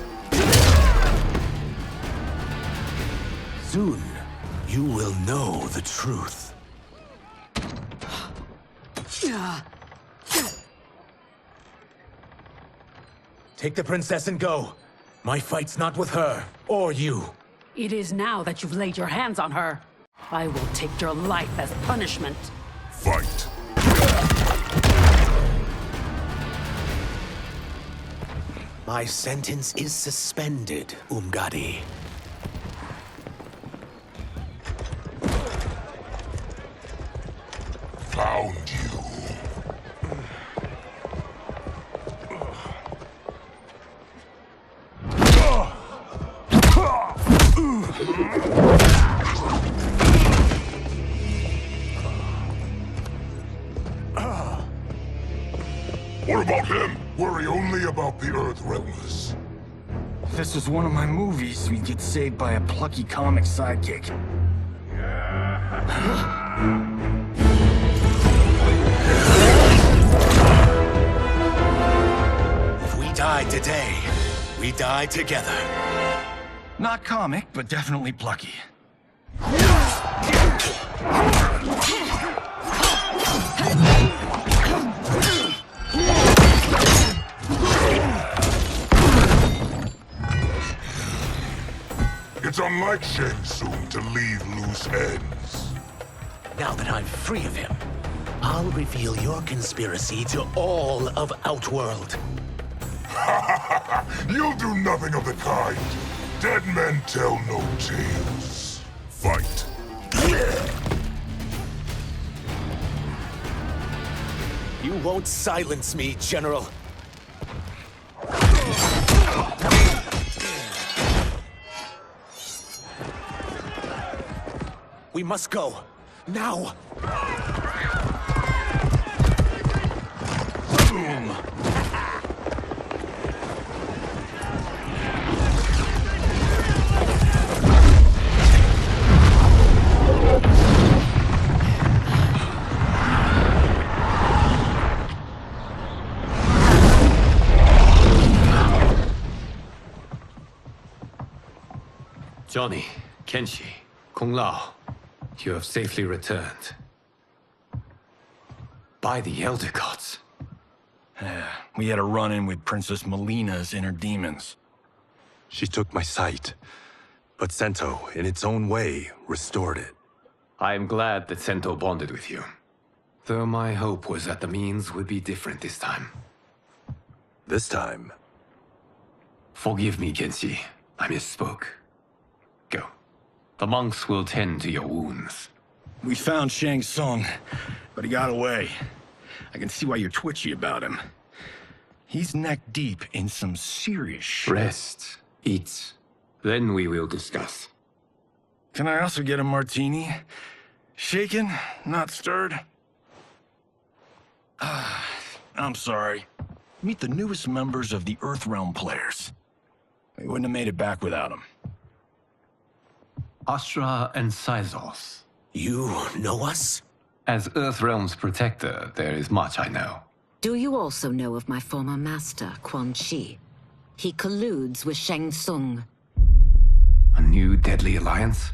Soon, you will know the truth. Take the princess and go. My fight's not with her, or you. It is now that you've laid your hands on her. I will take your life as punishment. Fight! My sentence is suspended, Umgadi. Found you. What about him? Worry only about the Earthrealmers. If this was one of my movies, we'd get saved by a plucky comic sidekick. If we die today, we die together. Not comic, but definitely plucky. It's unlike Shang Tsung to leave loose ends. Now that I'm free of him, I'll reveal your conspiracy to all of Outworld. You'll do nothing of the kind. Dead men tell no tales. Fight. You won't silence me, General. We must go. Now! Boom! Johnny, Kenshi, Kung Lao, you have safely returned. By the Elder Gods. We had a run-in with Princess Melina's inner demons. She took my sight, but Sento, in its own way, restored it. I am glad that Sento bonded with you. Though my hope was that the means would be different this time. This time? Forgive me, Kenshi. I misspoke. Go. The monks will tend to your wounds. We found Shang Tsung, but he got away. I can see why you're twitchy about him. He's neck-deep in some serious shit. Rest. Eat. Then we will discuss. Can I also get a martini? Shaken, not stirred? I'm sorry. Meet the newest members of the Earthrealm players. We wouldn't have made it back without them. Astra and Syzos. You know us? As Earthrealm's protector, there is much I know. Do you also know of my former master, Quan Chi? He colludes with Shang Tsung. A new deadly alliance?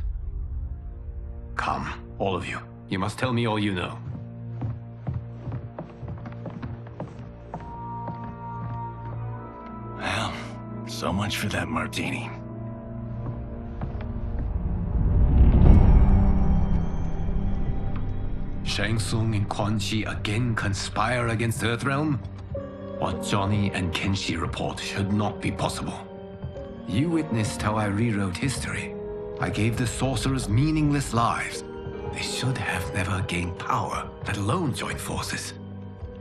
Come, all of you. You must tell me all you know. Well, so much for that martini. Shang Tsung and Quan Chi again conspire against Earthrealm? What Johnny and Kenshi report should not be possible. You witnessed how I rewrote history. I gave the sorcerers meaningless lives. They should have never gained power, let alone join forces.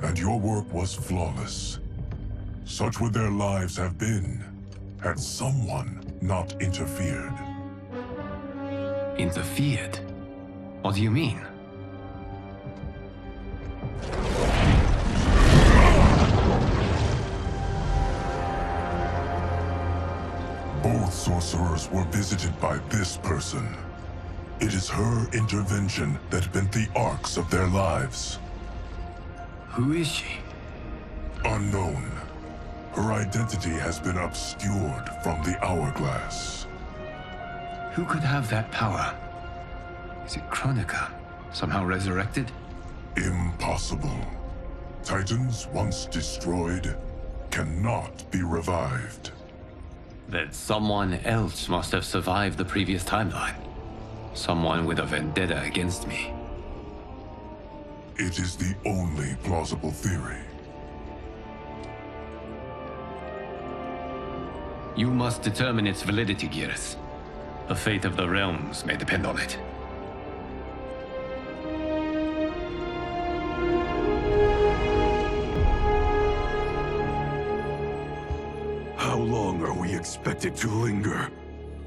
And your work was flawless. Such would their lives have been, had someone not interfered. Interfered? What do you mean? Both sorcerers were visited by this person. It is her intervention that bent the arcs of their lives. Who is she? Unknown. Her identity has been obscured from the hourglass. Who could have that power? Is it Kronika? Somehow resurrected? Impossible. Titans once destroyed cannot be revived. Then someone else must have survived the previous timeline. Someone with a vendetta against me. It is the only plausible theory. You must determine its validity, Geras. The fate of the realms may depend on it. How long are we expected to linger?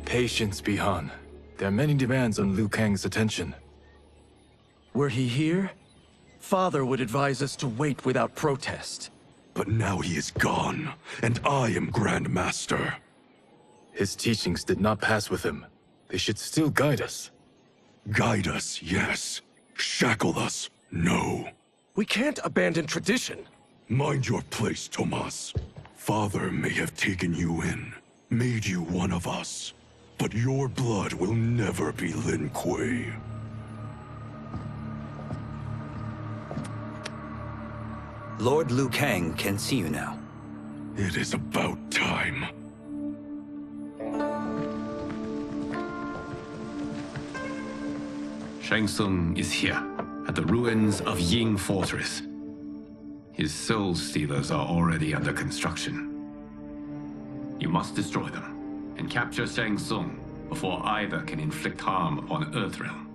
Patience, Bihan. There are many demands on Liu Kang's attention. Were he here, Father would advise us to wait without protest. But now he is gone, and I am Grand Master. His teachings did not pass with him. They should still guide us. Guide us, yes. Shackle us, no. We can't abandon tradition. Mind your place, Tomas. Father may have taken you in, made you one of us. But your blood will never be Lin Kuei. Lord Liu Kang can see you now. It is about time. Shang Tsung is here, at the ruins of Ying Fortress. His soul stealers are already under construction. You must destroy them, and capture Shang Tsung before either can inflict harm upon Earthrealm.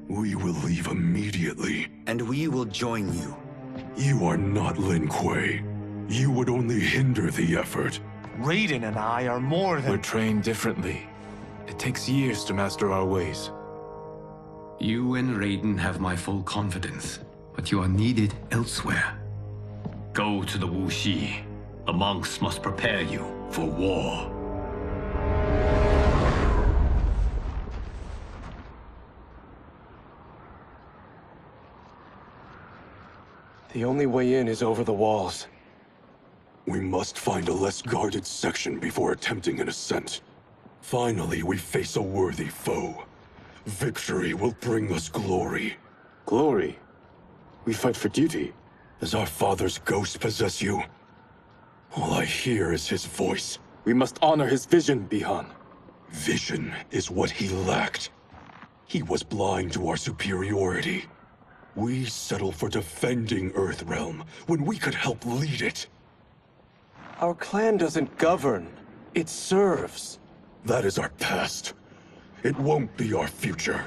We will leave immediately. And we will join you. You are not Lin Kuei. You would only hinder the effort. Raiden and I are more than... We're trained differently. It takes years to master our ways. You and Raiden have my full confidence, but you are needed elsewhere. Go to the Wuxi. The monks must prepare you for war. The only way in is over the walls. We must find a less guarded section before attempting an ascent. Finally, we face a worthy foe. Victory will bring us glory. Glory? We fight for duty. Does our father's ghost possess you? All I hear is his voice. We must honor his vision, Bihan. Vision is what he lacked. He was blind to our superiority. We settle for defending Earthrealm when we could help lead it. Our clan doesn't govern. It serves. That is our past. It won't be our future.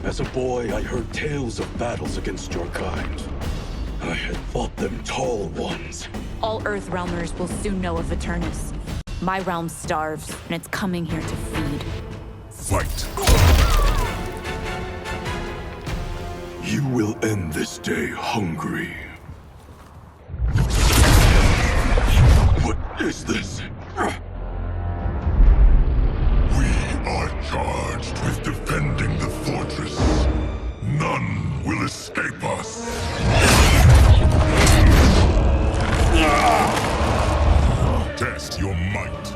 As a boy, I heard tales of battles against your kind. I had thought them tall ones. All Earthrealmers will soon know of Eternus. My realm starves, and it's coming here to feed. Fight! You will end this day hungry. What is this? We are charged with defending the fortress. None will escape us. Test your might.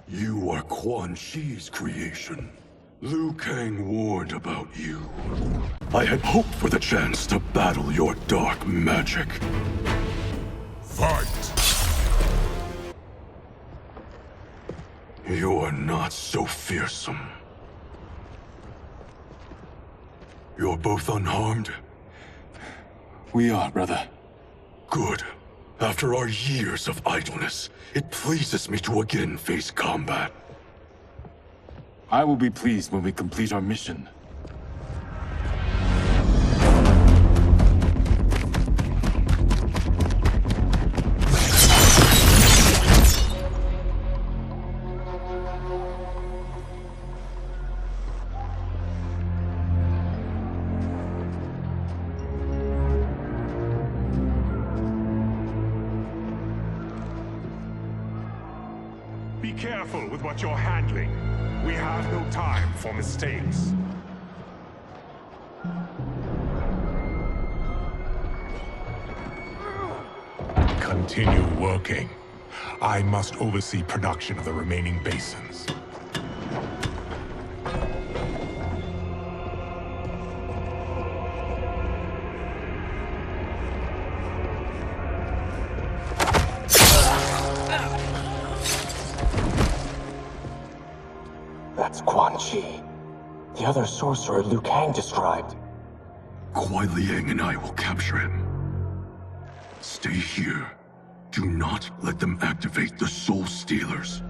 You are Quan Chi's creation. Liu Kang warned about you. I had hoped for the chance to battle your dark magic. Fight! You are not so fearsome. You're both unharmed? We are, brother. Good. After our years of idleness, it pleases me to again face combat. I will be pleased when we complete our mission. Be careful with what you're handling. We have no time for mistakes. Continue working. I must oversee production of the remaining basins. That's Quan Chi. The other sorcerer Liu Kang described. Kuai Liang and I will capture him. Stay here. Do not let them activate the Soul Stealers.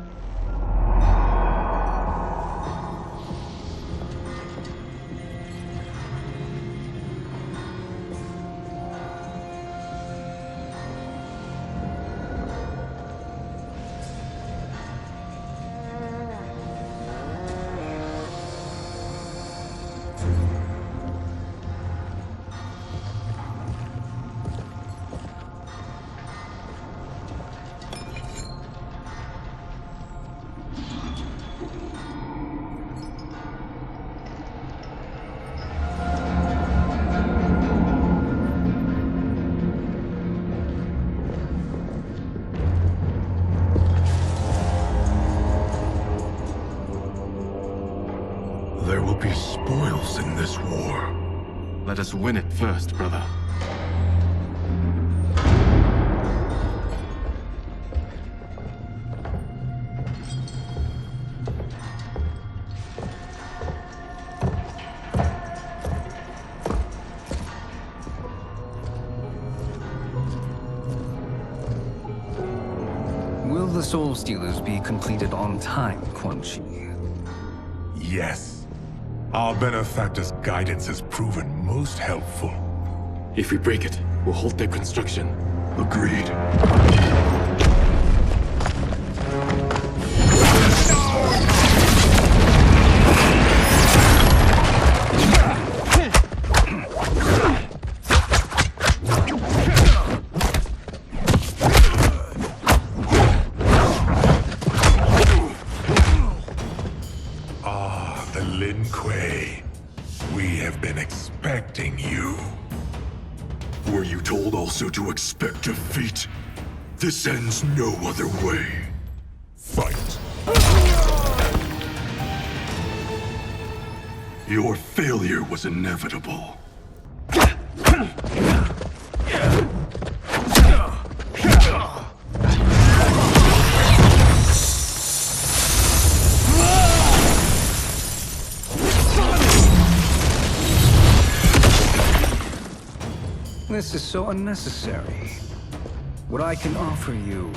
There will be spoils in this war. Let us win it first, brother. Will the Soul Stealers be completed on time, Quan Chi? Yes. Our benefactor's guidance has proven most helpful. If we break it, we'll halt their construction. Agreed. We have been expecting you. Were you told also to expect defeat? This ends no other way. Fight. Your failure was inevitable. This is so unnecessary. What I can offer you,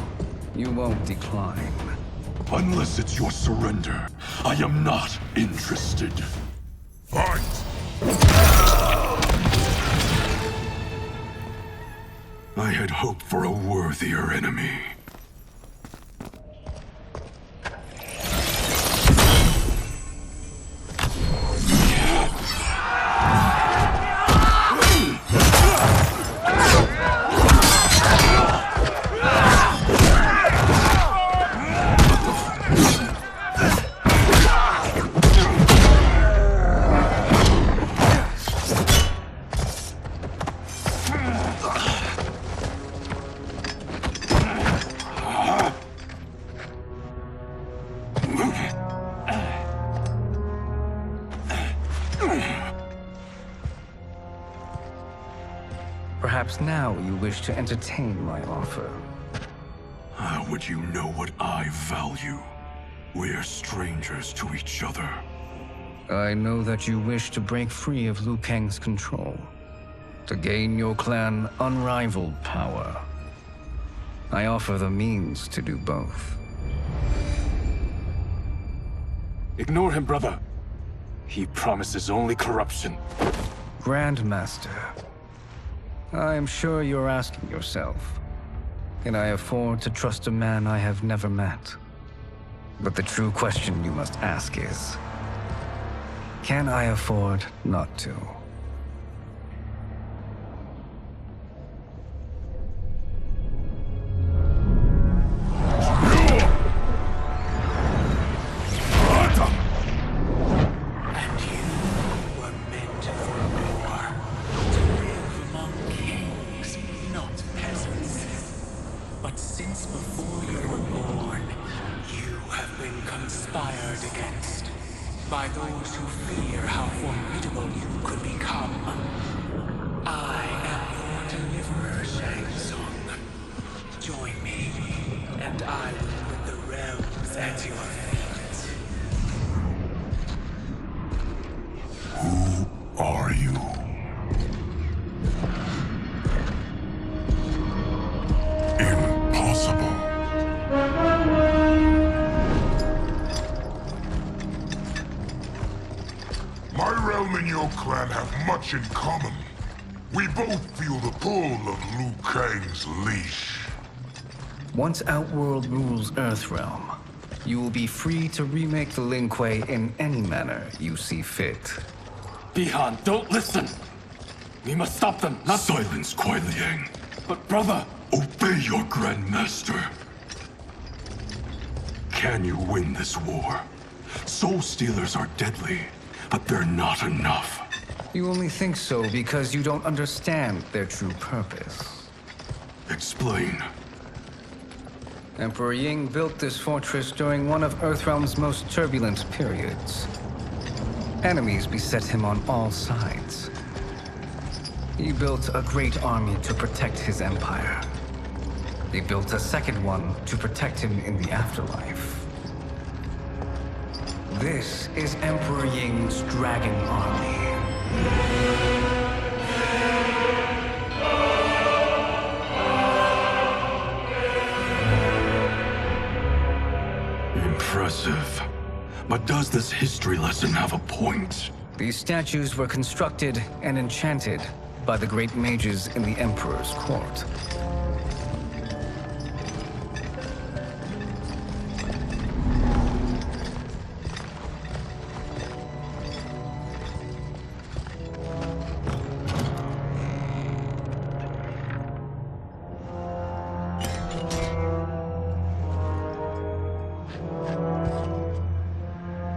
you won't decline. Unless it's your surrender, I am not interested. Fight! I had hoped for a worthier enemy. Perhaps now you wish to entertain my offer. How would you know what I value? We're strangers to each other. I know that you wish to break free of Liu Kang's control, to gain your clan unrivaled power. I offer the means to do both. Ignore him, brother. He promises only corruption. Grandmaster, I am sure you're asking yourself, can I afford to trust a man I have never met? But the true question you must ask is, can I afford not to? By those who fear how formidable you could become. I am your deliverer, Shang Tsung. Join me, and I will put the realms at your feet. Who are you? My realm and your clan have much in common. We both feel the pull of Liu Kang's leash. Once Outworld rules Earthrealm, you will be free to remake the Lin Kuei in any manner you see fit. Bihan, don't listen! We must stop them, not— Silence, Kuai Liang. But brother— Obey your Grandmaster. Can you win this war? Soul Stealers are deadly, but they're not enough. You only think so because you don't understand their true purpose. Explain. Emperor Ying built this fortress during one of Earthrealm's most turbulent periods. Enemies beset him on all sides. He built a great army to protect his empire. He built a second one to protect him in the afterlife. This is Emperor Ying's Dragon Army. Impressive. But does this history lesson have a point? These statues were constructed and enchanted by the great mages in the Emperor's court.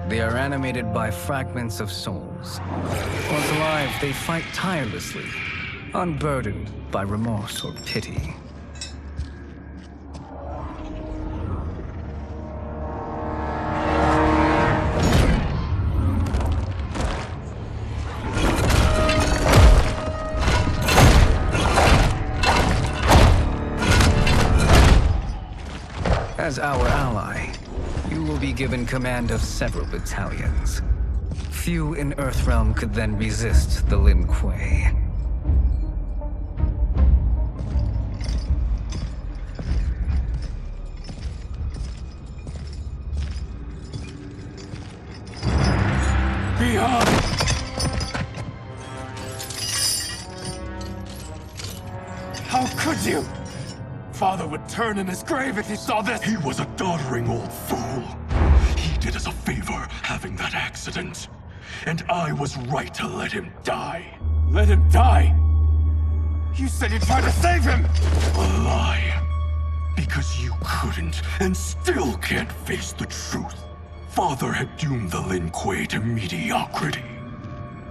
They are animated by fragments of souls. Once alive, they fight tirelessly, unburdened by remorse or pity. As our ally, you will be given command of several battalions. Few in Earthrealm could then resist the Lin Kuei. Behind! How could you? Father would turn in his grave if he saw this! He was a doddering old fool. He did us a favor having that accident. And I was right to let him die. Let him die? You said you tried to save him! A lie. Because you couldn't and still can't face the truth. Father had doomed the Lin Kuei to mediocrity.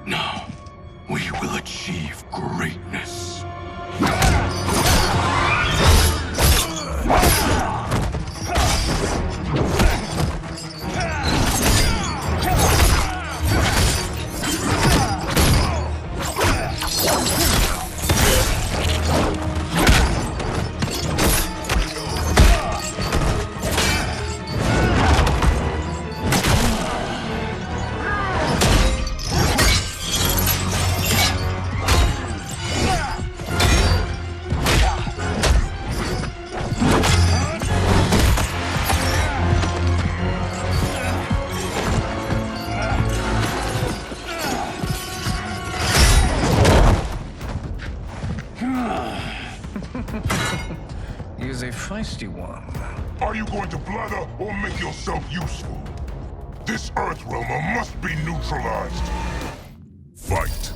Now, we will achieve greatness. He is a feisty one. Are you going to blather or make yourself useful? This Earthrealmer must be neutralized. Fight.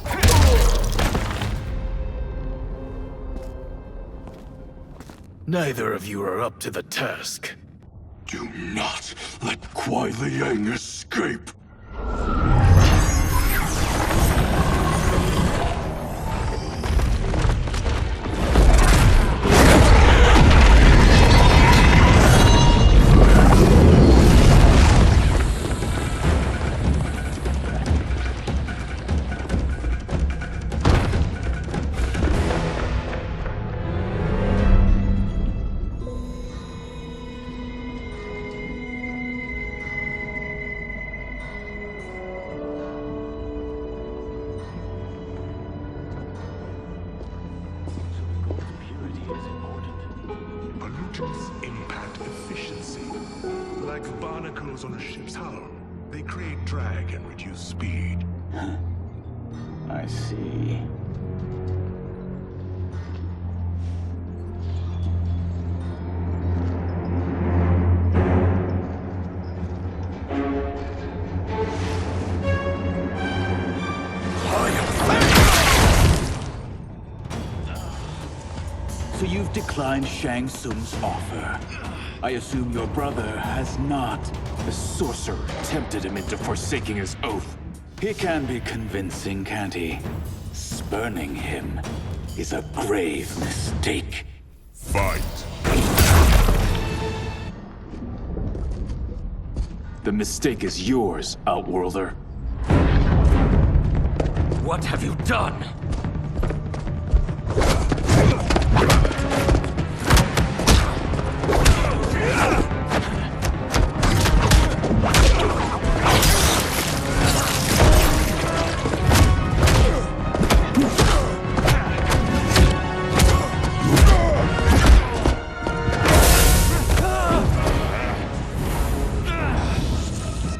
Neither of you are up to the task. Do not let Kuai Liang escape. Pollutants impact efficiency. Like barnacles on a ship's hull, they create drag and reduce speed. I see. So you've declined Shang Tsung's offer. I assume your brother has not. The sorcerer tempted him into forsaking his oath. He can be convincing, can't he? Spurning him is a grave mistake. Fight! The mistake is yours, Outworlder. What have you done?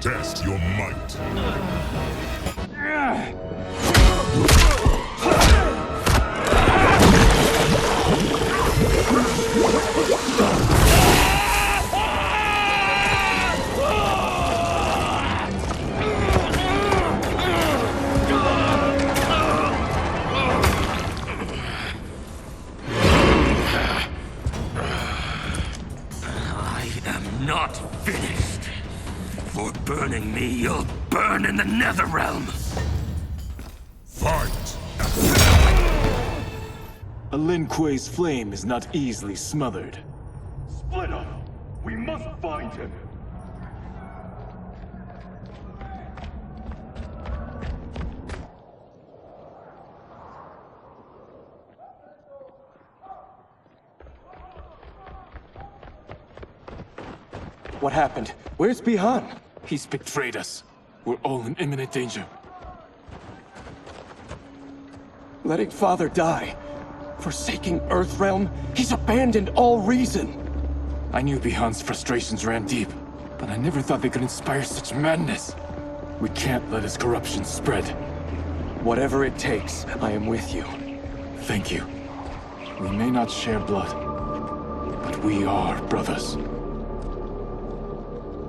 Test your might. I am not finished. For burning me, you'll burn in the Netherrealm! Fight! A Lin Kuei's flame is not easily smothered. Split up! We must find him! What happened? Where's Bihan? He's betrayed us. We're all in imminent danger. Letting Father die. Forsaking Earthrealm. He's abandoned all reason. I knew Bihan's frustrations ran deep, but I never thought they could inspire such madness. We can't let his corruption spread. Whatever it takes, I am with you. Thank you. We may not share blood, but we are brothers.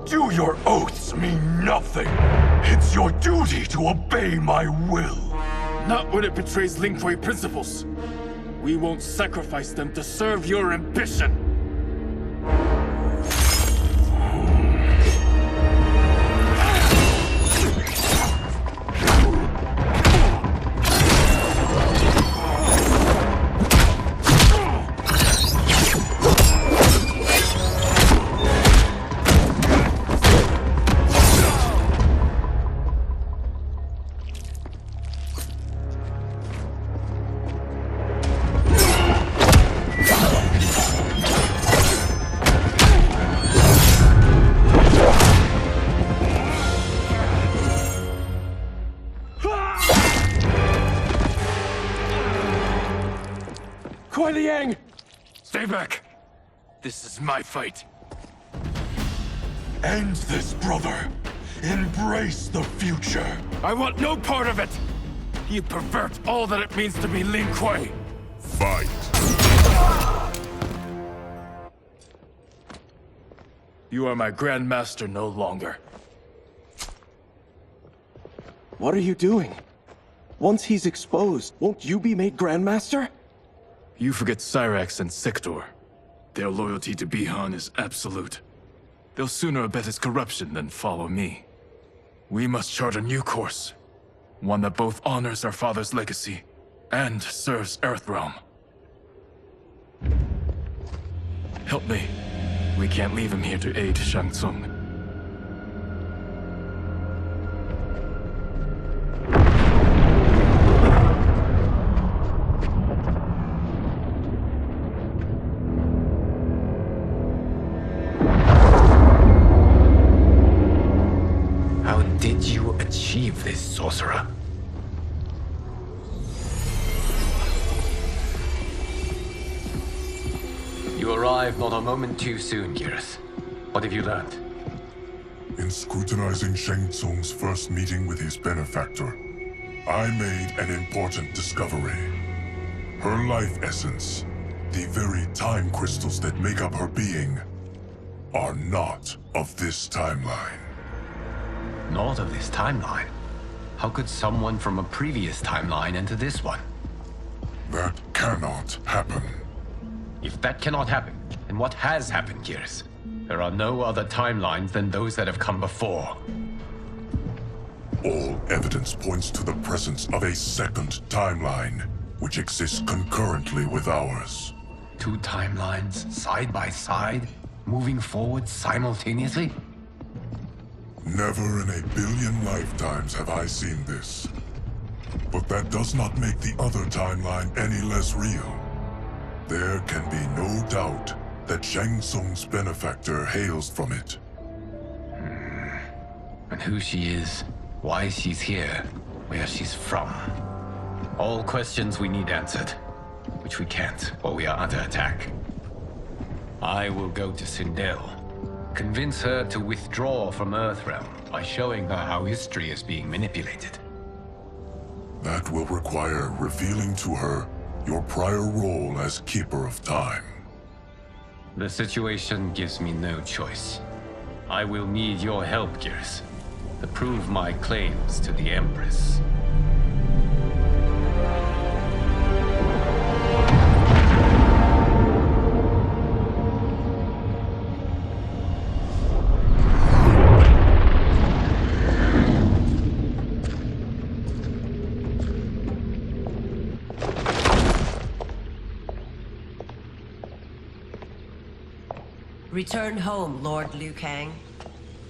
Do your oaths mean nothing? It's your duty to obey my will. Not when it betrays Lin Kuei principles. We won't sacrifice them to serve your ambition. Stay back! This is my fight. End this, brother. Embrace the future. I want no part of it! You pervert all that it means to be Lin Kuei. Fight! You are my Grand Master no longer. What are you doing? Once he's exposed, won't you be made Grandmaster? You forget Cyrax and Sector. Their loyalty to Bihan is absolute. They'll sooner abet his corruption than follow me. We must chart a new course. One that both honors our father's legacy and serves Earthrealm. Help me. We can't leave him here to aid Shang Tsung. How did you achieve this, sorcerer? You arrived not a moment too soon, Gareth. What have you learned? In scrutinizing Shang Tsung's first meeting with his benefactor, I made an important discovery. Her life essence, the very time crystals that make up her being, are not of this timeline. Not of this timeline? How could someone from a previous timeline enter this one? That cannot happen. If that cannot happen, then what has happened, Gears? There are no other timelines than those that have come before. All evidence points to the presence of a second timeline, which exists concurrently with ours. Two timelines, side by side, moving forward simultaneously? Never in a billion lifetimes have I seen this. But that does not make the other timeline any less real. There can be no doubt that Shang Tsung's benefactor hails from it. And who she is, why she's here, where she's from. All questions we need answered, which we can't, or we are under attack. I will go to Sindel, convince her to withdraw from Earthrealm by showing her how history is being manipulated. That will require revealing to her your prior role as Keeper of Time. The situation gives me no choice. I will need your help, Gears, to prove my claims to the Empress. Return home, Lord Liu Kang.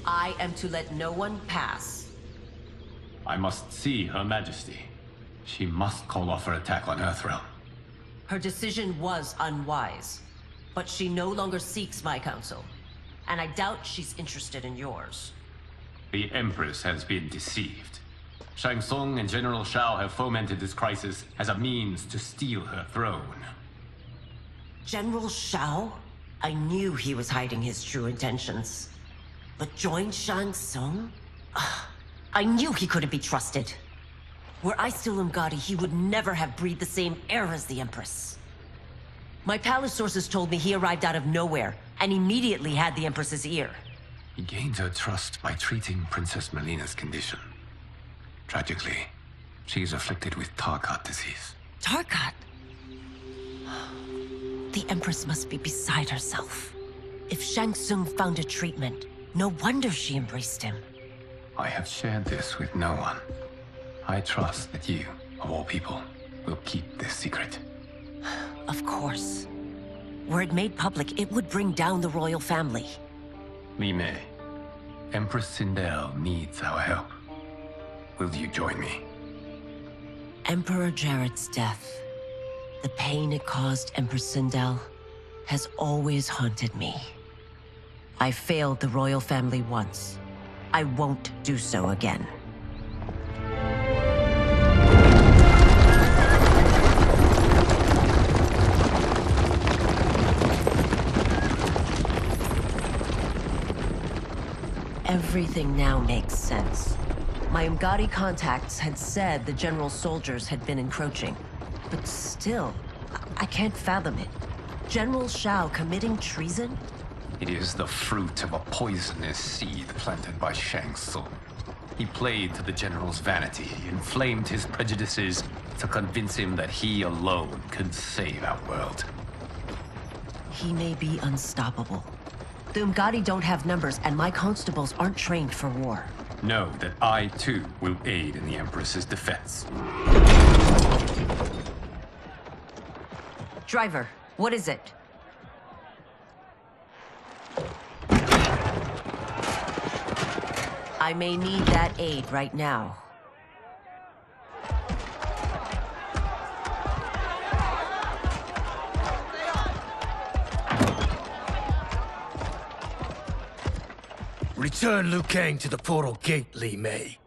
I am to let no one pass. I must see Her Majesty. She must call off her attack on Earthrealm. Her decision was unwise, but she no longer seeks my counsel, and I doubt she's interested in yours. The Empress has been deceived. Shang Tsung and General Shao have fomented this crisis as a means to steal her throne. General Shao? I knew he was hiding his true intentions. But join Shang Tsung? I knew he couldn't be trusted. Were I still Umgadi, he would never have breathed the same air as the Empress. My palace sources told me he arrived out of nowhere, and immediately had the Empress's ear. He gained her trust by treating Princess Melina's condition. Tragically, she is afflicted with Tarkat disease. Tarkat? The Empress must be beside herself. If Shang Tsung found a treatment, no wonder she embraced him. I have shared this with no one. I trust that you, of all people, will keep this secret. Of course. Were it made public, it would bring down the royal family. Li Mei, Empress Sindel needs our help. Will you join me? Emperor Jarrett's death, the pain it caused Empress Sindel, has always haunted me. I failed the royal family once. I won't do so again. Everything now makes sense. My Umgadi contacts had said the general's soldiers had been encroaching. But still, I can't fathom it. General Shao committing treason? It is the fruit of a poisonous seed planted by Shang Tsung. He played to the general's vanity, inflamed his prejudices to convince him that he alone could save our world. He may be unstoppable. The Umgadi don't have numbers, and my constables aren't trained for war. Know that I, too, will aid in the Empress's defense. Driver, what is it? I may need that aid right now. Return Liu Kang to the portal gate, Li Mei.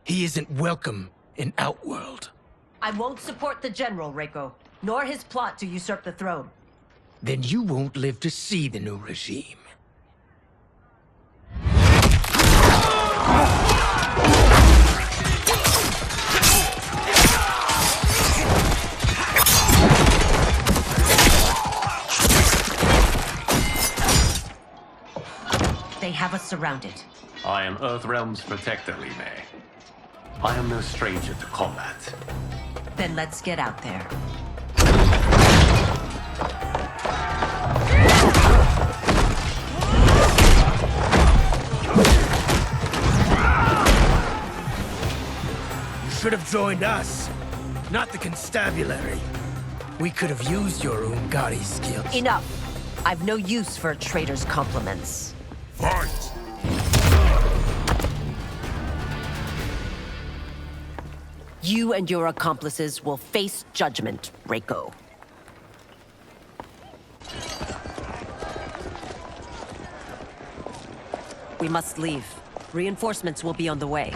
He isn't welcome in Outworld. I won't support the General, Reiko, nor his plot to usurp the throne. Then you won't live to see the new regime. surrounded. I am Earthrealm's protector, Li Mei. I am no stranger to combat. Then let's get out there. You should have joined us, not the constabulary. We could have used your Ungari skills. Enough! I've no use for a traitor's compliments. Fight! You and your accomplices will face judgment, Reiko. We must leave. Reinforcements will be on the way.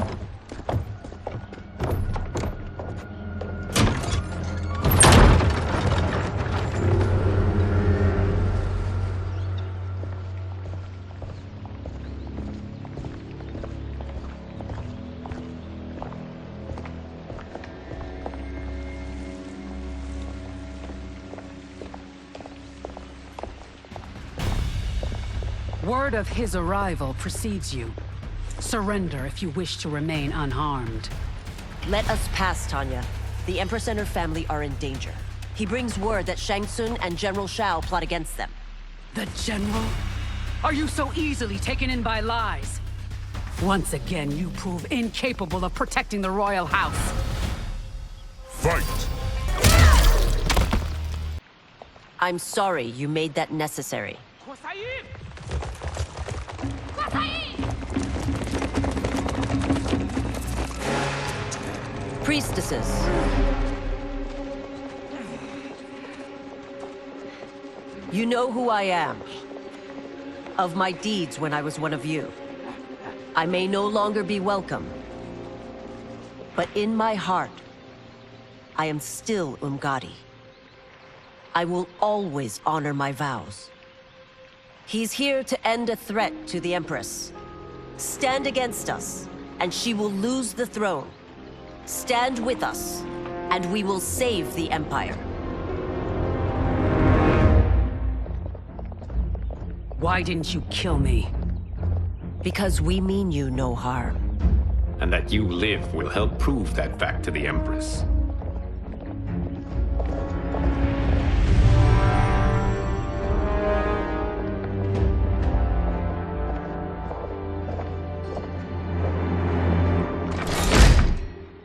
Word of his arrival precedes you. Surrender if you wish to remain unharmed. Let us pass, Tanya. The Empress and her family are in danger. He brings word that Shang Tsung and General Shao plot against them. The General? Are you so easily taken in by lies? Once again, you prove incapable of protecting the royal house. Fight! I'm sorry you made that necessary. Priestesses. You know who I am. Of my deeds when I was one of you. I may no longer be welcome. But in my heart, I am still Ungari. I will always honor my vows. He's here to end a threat to the Empress. Stand against us, and she will lose the throne. Stand with us, and we will save the Empire. Why didn't you kill me? Because we mean you no harm. And that you live will help prove that fact to the Empress.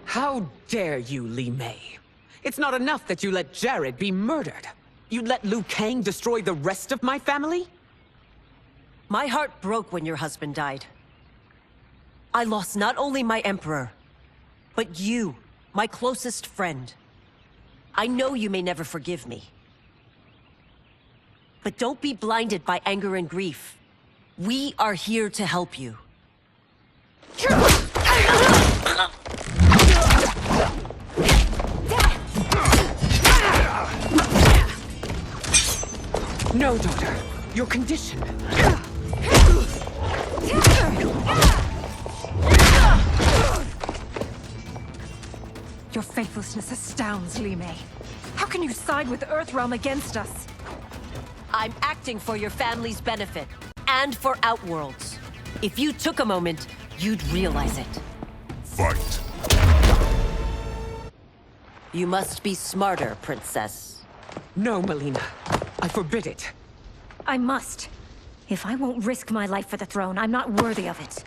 How dare you, Li Mei? It's not enough that you let Jared be murdered. You'd let Liu Kang destroy the rest of my family? My heart broke when your husband died. I lost not only my emperor, but you, my closest friend. I know you may never forgive me. But don't be blinded by anger and grief. We are here to help you. No, daughter. Your condition. Your faithlessness astounds, Li Mei. How can you side with Earthrealm against us? I'm acting for your family's benefit, and for Outworld's. If you took a moment, you'd realize it. Fight! You must be smarter, Princess. No, Melina. I forbid it. I must. If I won't risk my life for the throne, I'm not worthy of it.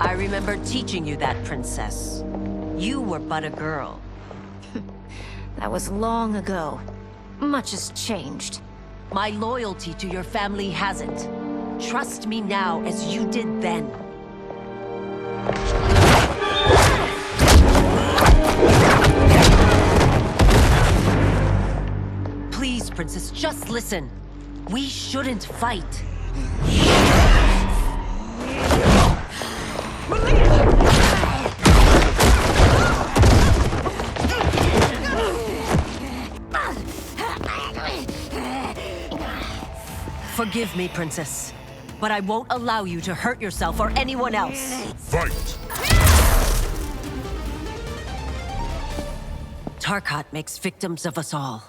I remember teaching you that, Princess. You were but a girl. That was long ago. Much has changed. My loyalty to your family hasn't. Trust me now as you did then. Please, Princess, just listen. We shouldn't fight. Forgive me, Princess, but I won't allow you to hurt yourself or anyone else. Fight! Tarkat makes victims of us all.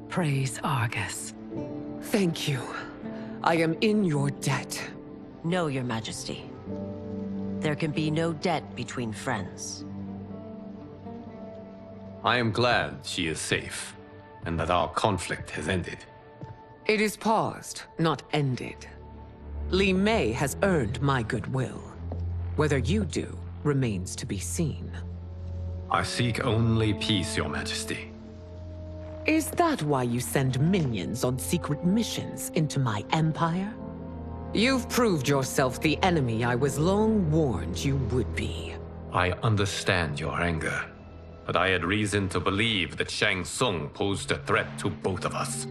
Praise Argus. Thank you. I am in your debt. No, Your Majesty. There can be no debt between friends. I am glad she is safe, and that our conflict has ended. It is paused, not ended. Li Mei has earned my goodwill. Whether you do remains to be seen. I seek only peace, Your Majesty. Is that why you send minions on secret missions into my empire? You've proved yourself the enemy I was long warned you would be. I understand your anger, but I had reason to believe that Shang Tsung posed a threat to both of us.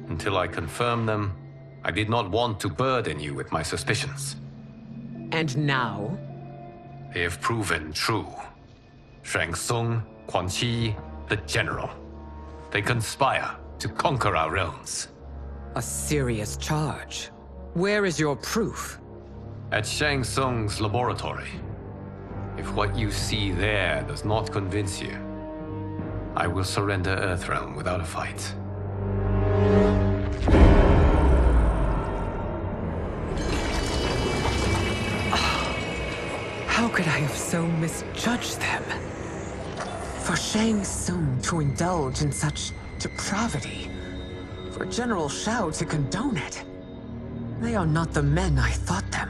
Until I confirmed them, I did not want to burden you with my suspicions. And now? They have proven true. Shang Tsung, Quan Chi, the General. They conspire to conquer our realms. A serious charge. Where is your proof? At Shang Tsung's laboratory. If what you see there does not convince you, I will surrender Earthrealm without a fight. How could I have so misjudged them? For Shang Tsung to indulge in such depravity, for General Shao to condone it, they are not the men I thought them.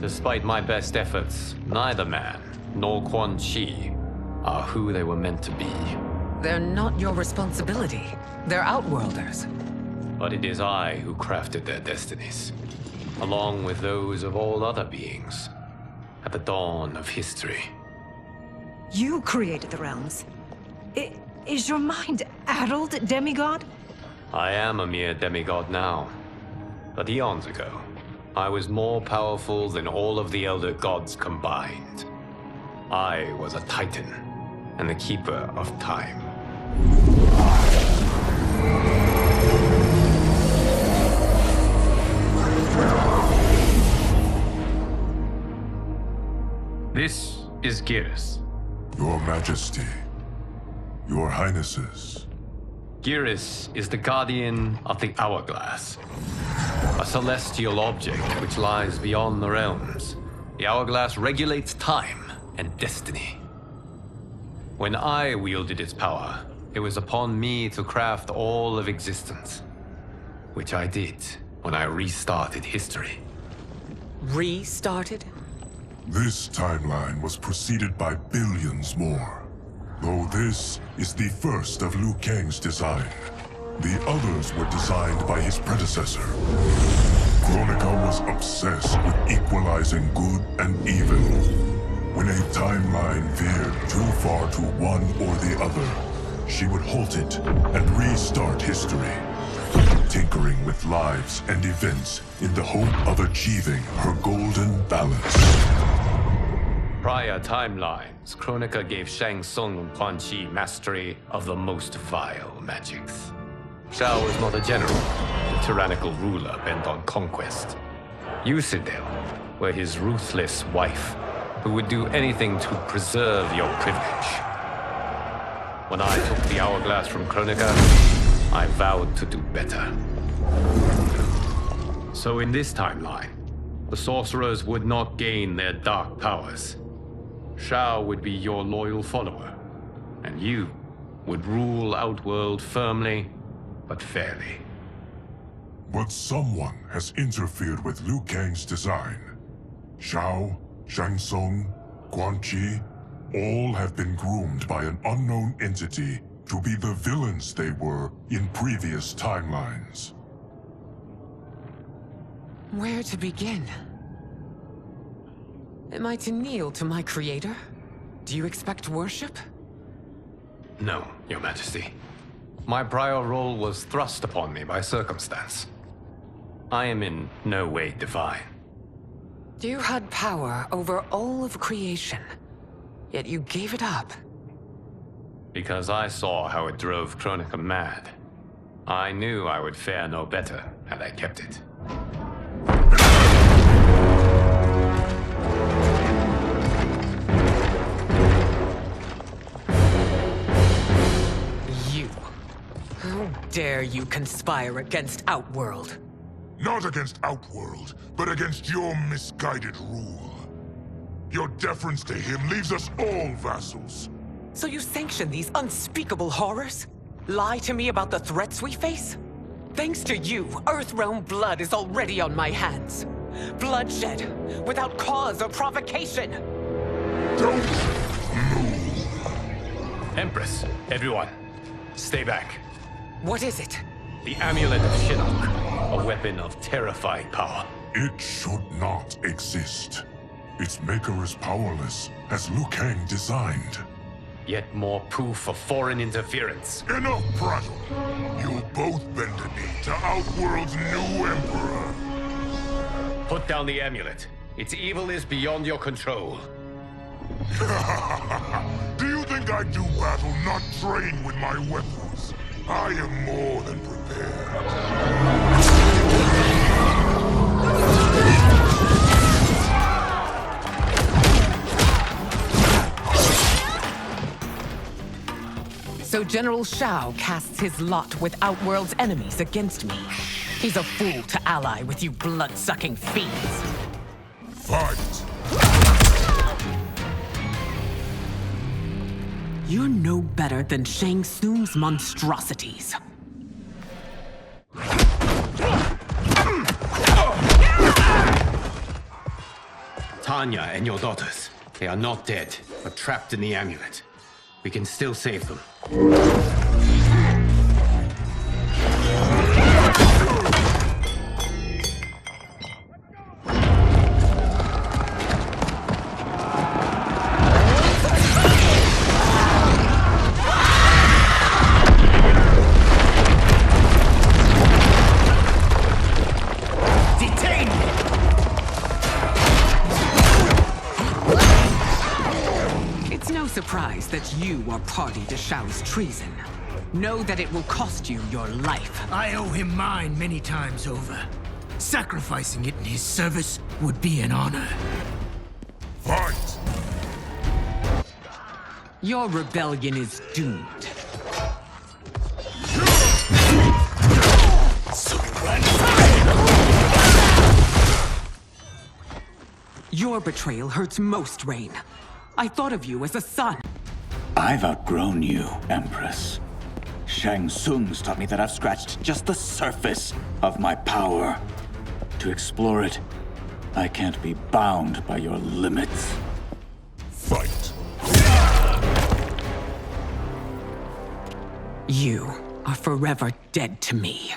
Despite my best efforts, neither man nor Quan Chi are who they were meant to be. They're not your responsibility. They're Outworlders. But it is I who crafted their destinies, along with those of all other beings, at the dawn of history. You created the realms. Is your mind addled, demigod? I am a mere demigod now. But eons ago, I was more powerful than all of the Elder Gods combined. I was a Titan, and the Keeper of Time. This is Geras. Your Majesty. Your Highnesses. Geras is the guardian of the Hourglass. A celestial object which lies beyond the realms. The Hourglass regulates time and destiny. When I wielded its power, it was upon me to craft all of existence. Which I did when I restarted history. Restarted? This timeline was preceded by billions more. Though this is the first of Liu Kang's design. The others were designed by his predecessor. Kronika was obsessed with equalizing good and evil. When a timeline veered too far to one or the other, she would halt it and restart history, tinkering with lives and events in the hope of achieving her golden balance. Prior timelines, Kronika gave Shang Tsung and Quan Chi mastery of the most vile magics. Shao was not a general, a tyrannical ruler bent on conquest. You, Citadel, were his ruthless wife, who would do anything to preserve your privilege. When I took the Hourglass from Kronika, I vowed to do better. So in this timeline, the sorcerers would not gain their dark powers. Shao would be your loyal follower, and you would rule Outworld firmly, but fairly. But someone has interfered with Liu Kang's design. Shao, Shang Tsung, Quan Chi, all have been groomed by an unknown entity to be the villains they were in previous timelines. Where to begin? Am I to kneel to my creator? Do you expect worship? No, Your Majesty. My prior role was thrust upon me by circumstance. I am in no way divine. You had power over all of creation, yet you gave it up. Because I saw how it drove Kronika mad. I knew I would fare no better had I kept it. You. How dare you conspire against Outworld? Not against Outworld, but against your misguided rule. Your deference to him leaves us all vassals. So you sanction these unspeakable horrors? Lie to me about the threats we face? Thanks to you, Earthrealm blood is already on my hands. Bloodshed, without cause or provocation. Don't Empress, everyone, stay back. What is it? The Amulet of Shinnok, a weapon of terrifying power. It should not exist. Its maker is powerless, as Liu Kang designed. Yet more proof of foreign interference. Enough prattle! You'll both bend a knee to Outworld's new emperor. Put down the amulet. Its evil is beyond your control. Do you think I do battle not trained with my weapons? I am more than prepared. So General Shao casts his lot with Outworld's enemies against me. He's a fool to ally with you blood-sucking fiends. Fight! You're no better than Shang Tsung's monstrosities. Tanya and your daughters, they are not dead, but trapped in the amulet. We can still save them. Surprise that you are party to Shao's treason. Know that it will cost you your life. I owe him mine many times over. Sacrificing it in his service would be an honor. Fight! Your rebellion is doomed. Your betrayal hurts most, Rain. I thought of you as a son. I've outgrown you, Empress. Shang Tsung's taught me that I've scratched just the surface of my power. To explore it, I can't be bound by your limits. Fight! You are forever dead to me.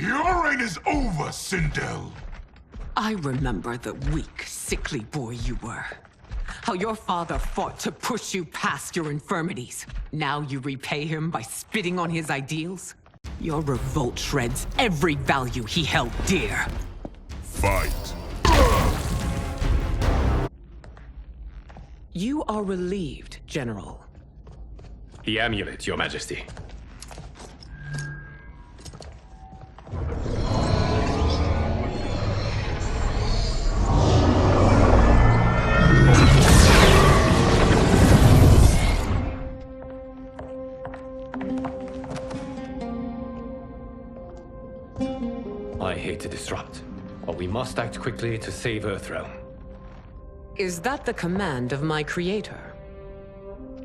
Your reign is over, Sindel! I remember the weak, sickly boy you were. How your father fought to push you past your infirmities. Now you repay him by spitting on his ideals? Your revolt shreds every value he held dear. Fight! You are relieved, General. The amulet, Your Majesty. I hate to disrupt, but we must act quickly to save Earthrealm. Is that the command of my creator?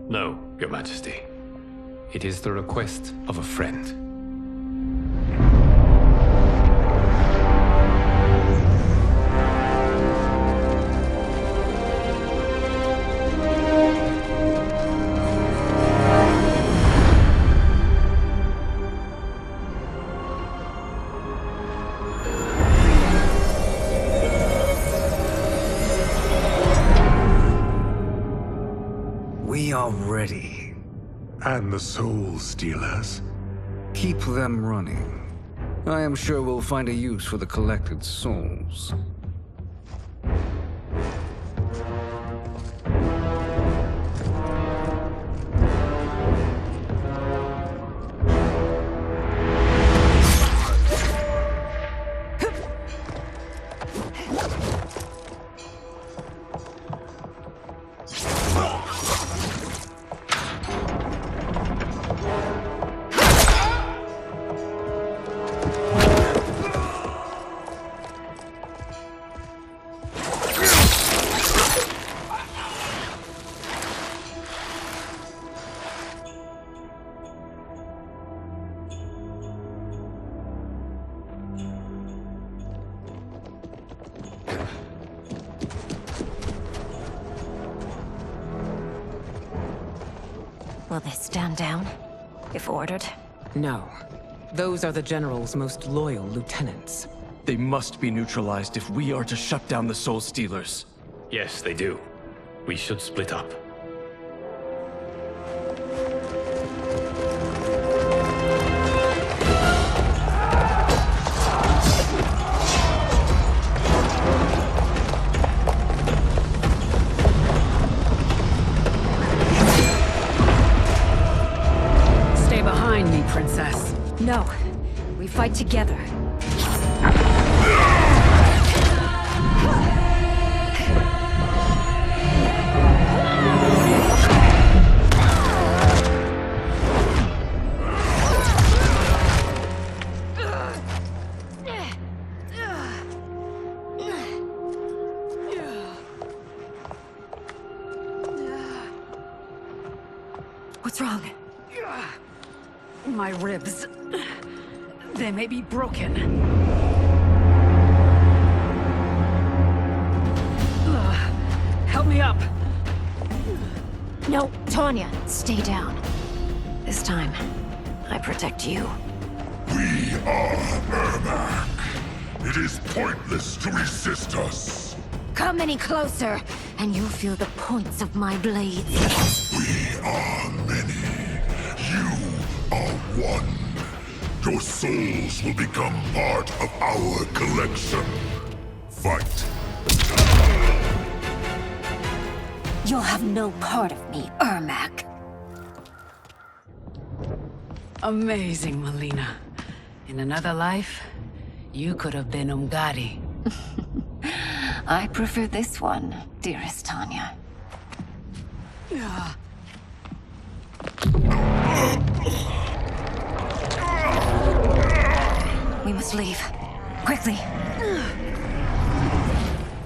No, Your Majesty. It is the request of a friend. And the Soul Stealers? Keep them running. I am sure we'll find a use for the collected souls. Will they stand down, if ordered? No. Those are the General's most loyal lieutenants. They must be neutralized if we are to shut down the Soul Stealers. Yes, they do. We should split up. Princess. No. We fight together. What's wrong? My ribs. They may be broken. Help me up. No, Tanya, stay down. This time, I protect you. We are Ermac. It is pointless to resist us. Come any closer, and you'll feel the points of my blades. We are many. You are one. Your souls will become part of our collection. Fight. You'll have no part of me, Ermac. Amazing, Melina. In another life, you could have been Umgadi. I prefer this one, dearest Tanya. We must leave. Quickly.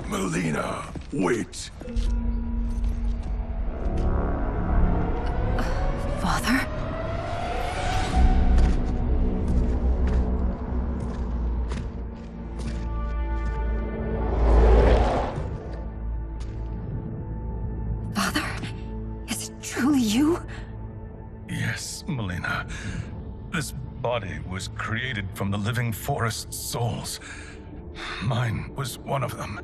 Melina, wait. Father? Father? Is it truly you? Yes, Melina. This body was created from the living forest's souls. Mine was one of them.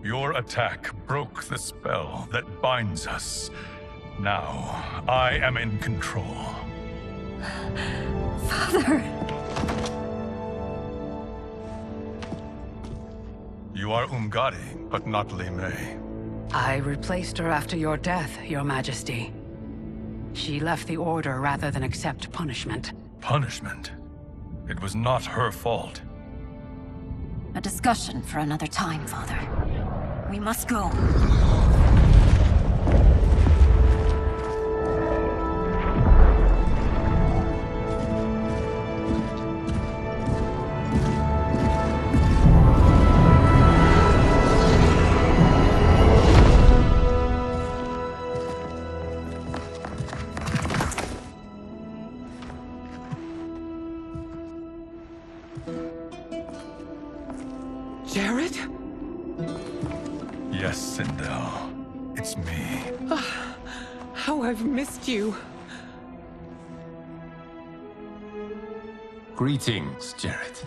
Your attack broke the spell that binds us. Now, I am in control. Father! You are Umgadi, but not Li Mei. I replaced her after your death, Your Majesty. She left the Order rather than accept punishment. Punishment? It was not her fault. A discussion for another time, Father. We must go. Jared? Yes, Sindel. It's me. How I've missed you. Greetings, Jared.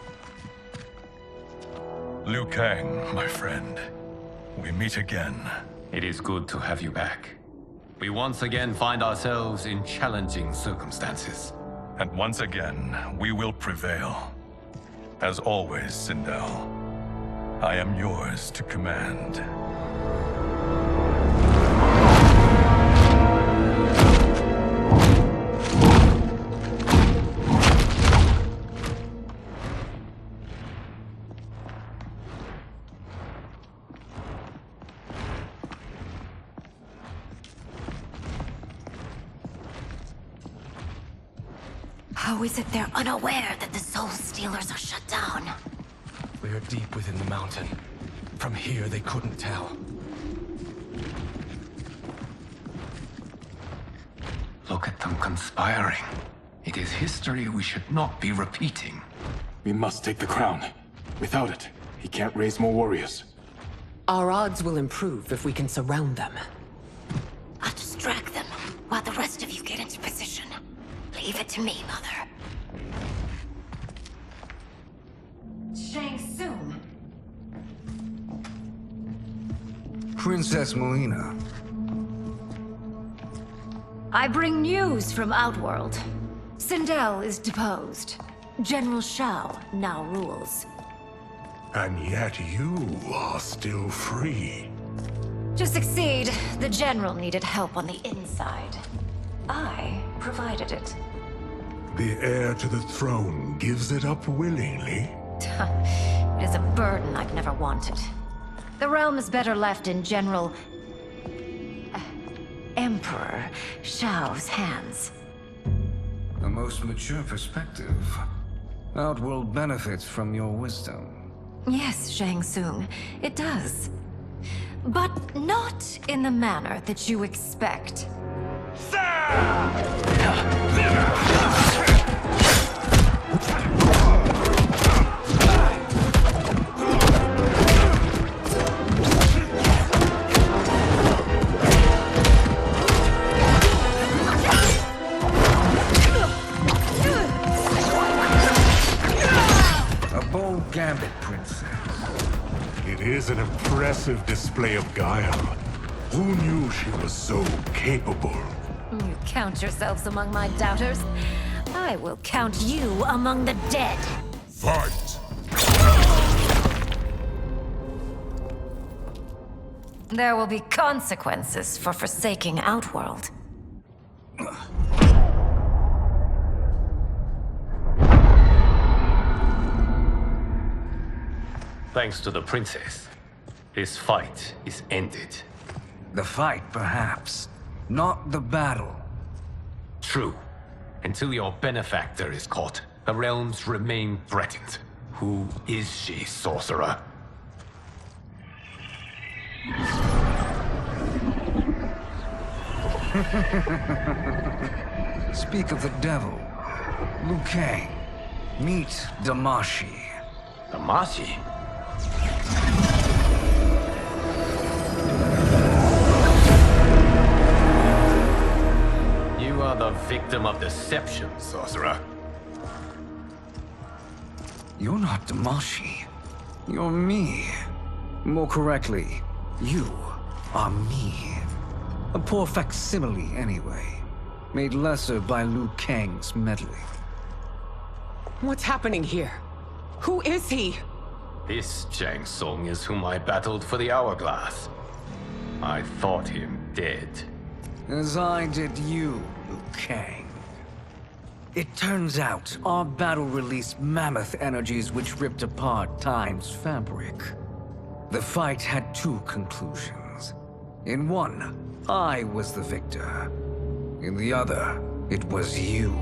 Liu Kang, my friend. We meet again. It is good to have you back. We once again find ourselves in challenging circumstances. And once again, we will prevail. As always, Sindel, I am yours to command. How is it they're unaware that the Soul Stealers are shut down? We're deep within the mountain. From here, they couldn't tell. Look at them conspiring. It is history we should not be repeating. We must take the crown. Without it, he can't raise more warriors. Our odds will improve if we can surround them. I'll distract them while the rest of you get into position. Leave it to me, Mother. Shang Tsung. Princess Melina. I bring news from Outworld. Sindel is deposed. General Shao now rules. And yet you are still free. To succeed, the General needed help on the inside. I provided it. The heir to the throne gives it up willingly. It is a burden I've never wanted. The realm is better left in General... Emperor Shao's hands. A most mature perspective. Outworld benefits from your wisdom. Yes, Shang Tsung, it does. But not in the manner that you expect. A bold gambit, Princess. It is an impressive display of guile. Who knew she was so capable? You count yourselves among my doubters. I will count you among the dead. Fight! There will be consequences for forsaking Outworld. Thanks to the princess, this fight is ended. The fight, perhaps. Not the battle. True. Until your benefactor is caught, the realms remain threatened. Who is she, sorcerer? Speak of the devil. Liu Kang. Meet Damashi. Damashi? You are the victim of deception, sorcerer. You're not Damashi. You're me. More correctly, you are me. A poor facsimile, anyway. Made lesser by Liu Kang's meddling. What's happening here? Who is he? This Shang Tsung is whom I battled for the Hourglass. I thought him dead. As I did you, Liu Kang. It turns out our battle released mammoth energies which ripped apart time's fabric. The fight had two conclusions. In one, I was the victor. In the other, it was you.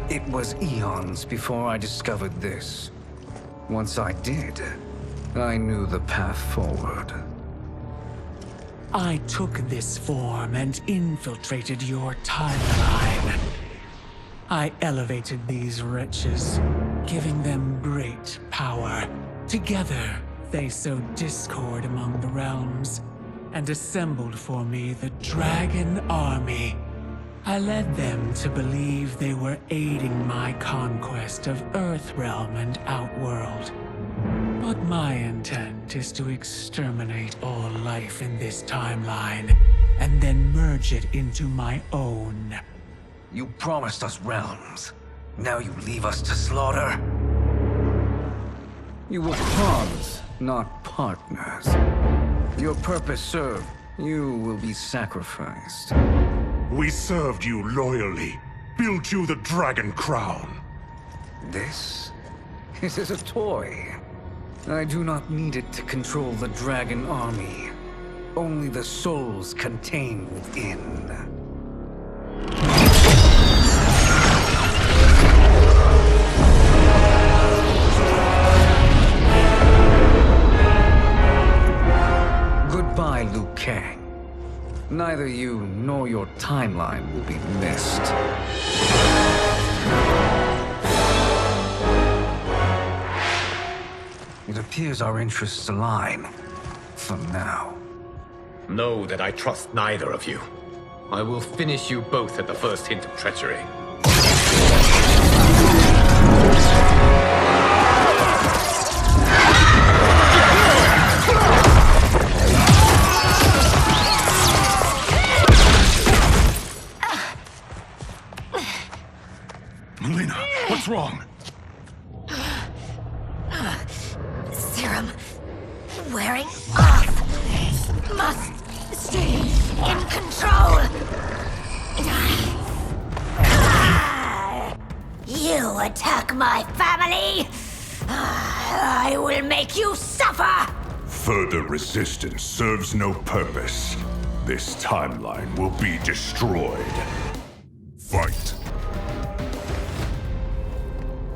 It was eons before I discovered this. Once I did, I knew the path forward. I took this form and infiltrated your timeline. I elevated these wretches, giving them great power. Together, they sowed discord among the realms, and assembled for me the Dragon Army. I led them to believe they were aiding my conquest of Earthrealm and Outworld. But my intent is to exterminate all life in this timeline, and then merge it into my own. You promised us realms. Now you leave us to slaughter? You were pawns, not partners. Your purpose served. You will be sacrificed. We served you loyally, built you the Dragon Crown. This is a toy. I do not need it to control the Dragon Army. Only the souls contained within. Goodbye, Liu Kang. Neither you nor your timeline will be missed. It appears our interests align. For now. Know that I trust neither of you. I will finish you both at the first hint of treachery. Melina, what's wrong? Serum wearing off. Must stay in control. You attack my family. I will make you suffer. Further resistance serves no purpose. This timeline will be destroyed. Fight.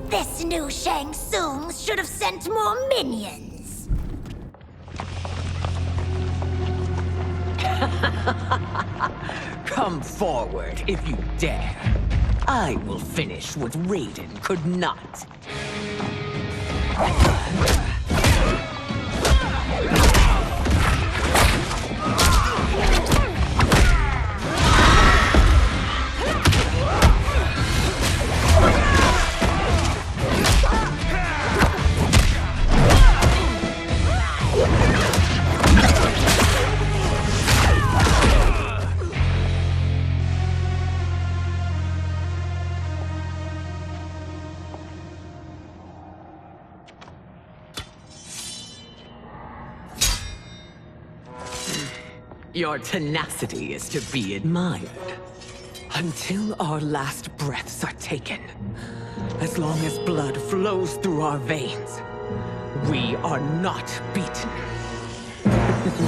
This new Shang Tsung should have sent more minions. Come forward if you dare. I will finish what Raiden could not. Your tenacity is to be admired. Until our last breaths are taken, as long as blood flows through our veins, we are not beaten.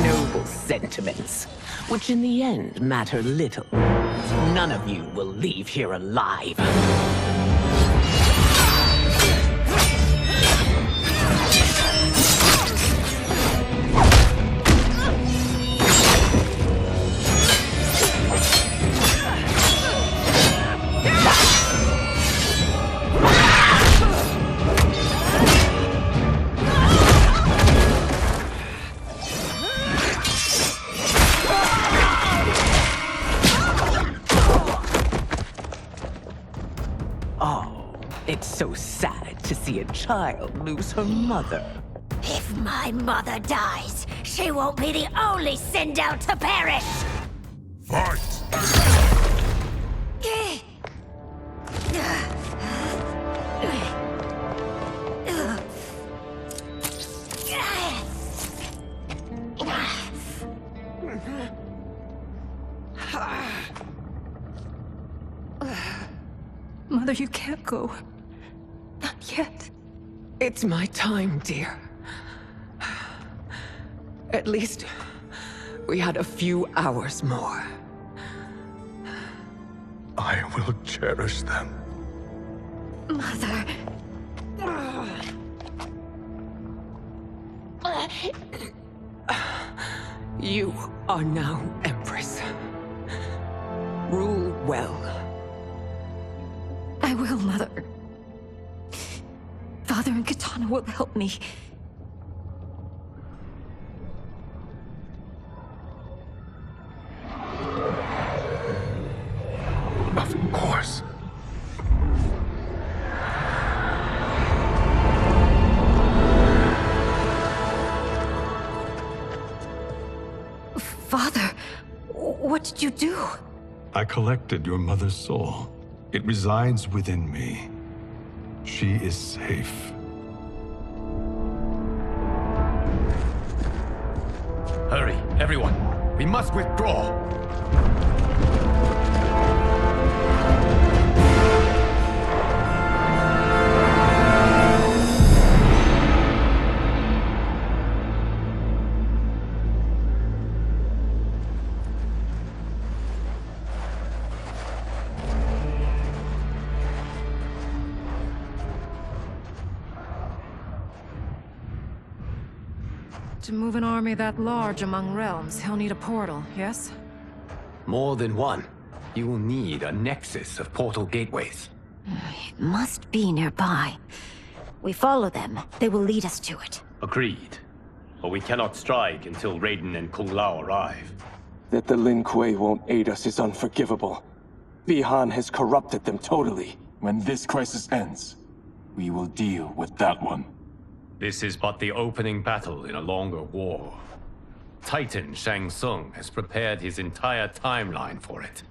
Noble sentiments, which in the end matter little. None of you will leave here alive. It's so sad to see a child lose her mother. If my mother dies, she won't be the only send out to perish. Fight! Mother, you can't go. Not yet. It's my time, dear. At least we had a few hours more. I will cherish them. Mother. You are now Empress. Rule well. I will, Mother. Father and Katana will help me. Of course. Father, did you do? I collected your mother's soul. It resides within me. She is safe. Hurry, everyone. We must withdraw. To move an army that large among realms, he'll need a portal, yes? More than one. You will need a nexus of portal gateways. It must be nearby. We follow them. They will lead us to it. Agreed. But we cannot strike until Raiden and Kung Lao arrive. That the Lin Kuei won't aid us is unforgivable. Bihan has corrupted them totally. When this crisis ends, we will deal with that one. This is but the opening battle in a longer war. Titan Shang Tsung has prepared his entire timeline for it.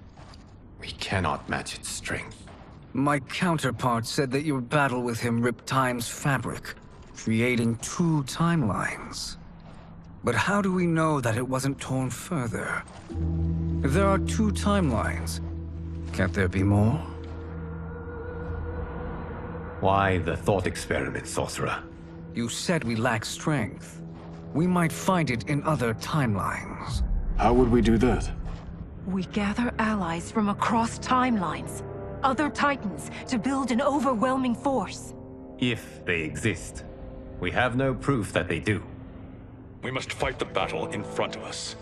We cannot match its strength. My counterpart said that your battle with him ripped time's fabric, creating 2 timelines. But how do we know that it wasn't torn further? If there are 2 timelines, can't there be more? Why the thought experiment, sorcerer? You said we lack strength. We might find it in other timelines. How would we do that? We gather allies from across timelines, other titans, to build an overwhelming force. If they exist. We have no proof that they do. We must fight the battle in front of us.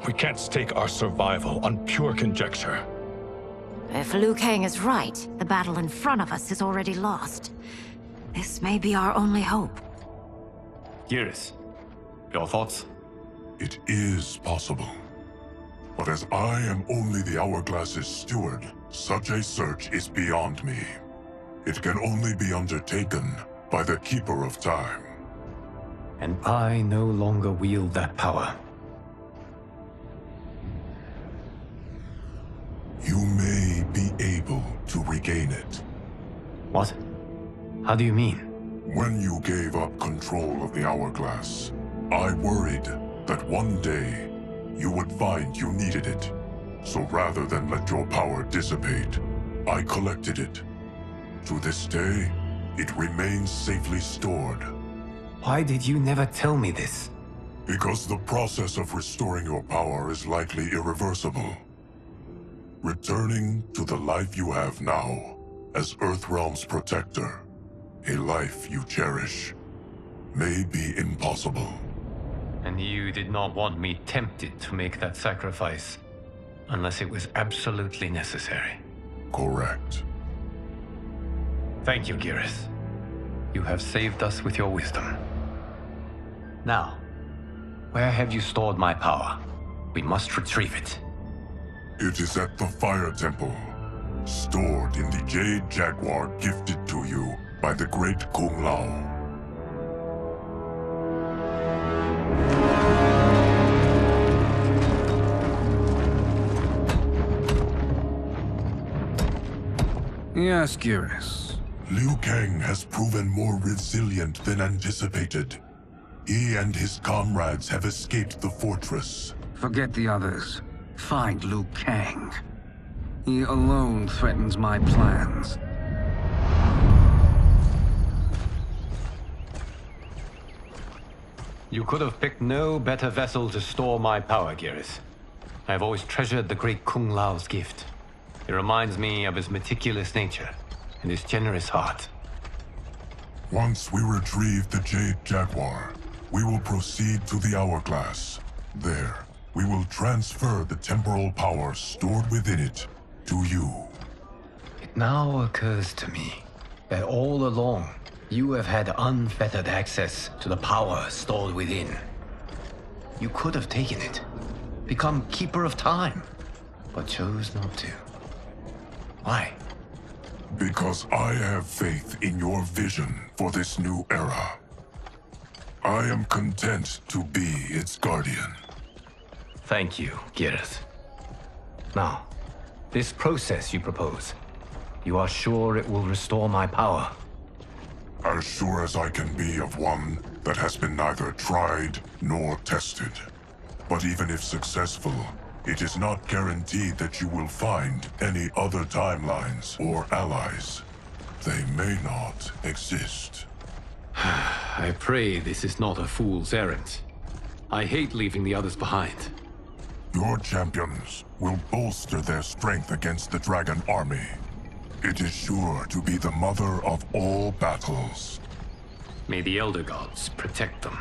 We can't stake our survival on pure conjecture. If Liu Kang is right, the battle in front of us is already lost. This may be our only hope. Geras, your thoughts? It is possible. But as I am only the Hourglass's steward, such a search is beyond me. It can only be undertaken by the Keeper of Time. And I no longer wield that power. You may be able to regain it. What? How do you mean? When you gave up control of the Hourglass, I worried that one day you would find you needed it. So rather than let your power dissipate, I collected it. To this day, it remains safely stored. Why did you never tell me this? Because the process of restoring your power is likely irreversible. Returning to the life you have now, as Earthrealm's protector, a life you cherish, may be impossible. And you did not want me tempted to make that sacrifice, unless it was absolutely necessary. Correct. Thank you, Geras. You have saved us with your wisdom. Now, where have you stored my power? We must retrieve it. It is at the Fire Temple, stored in the Jade Jaguar gifted to you by the great Kung Lao. Yes, Geras. Liu Kang has proven more resilient than anticipated. He and his comrades have escaped the fortress. Forget the others. Find Liu Kang. He alone threatens my plans. You could have picked no better vessel to store my power, Geras. I have always treasured the great Kung Lao's gift. It reminds me of his meticulous nature and his generous heart. Once we retrieve the Jade Jaguar, we will proceed to the Hourglass. There, we will transfer the temporal power stored within it to you. It now occurs to me that all along, you have had unfettered access to the power stored within. You could have taken it, become Keeper of Time, but chose not to. Why? Because I have faith in your vision for this new era. I am content to be its guardian. Thank you, Geras. Now, this process you propose, you are sure it will restore my power? As sure as I can be of one that has been neither tried nor tested. But even if successful, it is not guaranteed that you will find any other timelines or allies. They may not exist. I pray this is not a fool's errand. I hate leaving the others behind. Your champions will bolster their strength against the Dragon Army. It is sure to be the mother of all battles. May the Elder Gods protect them.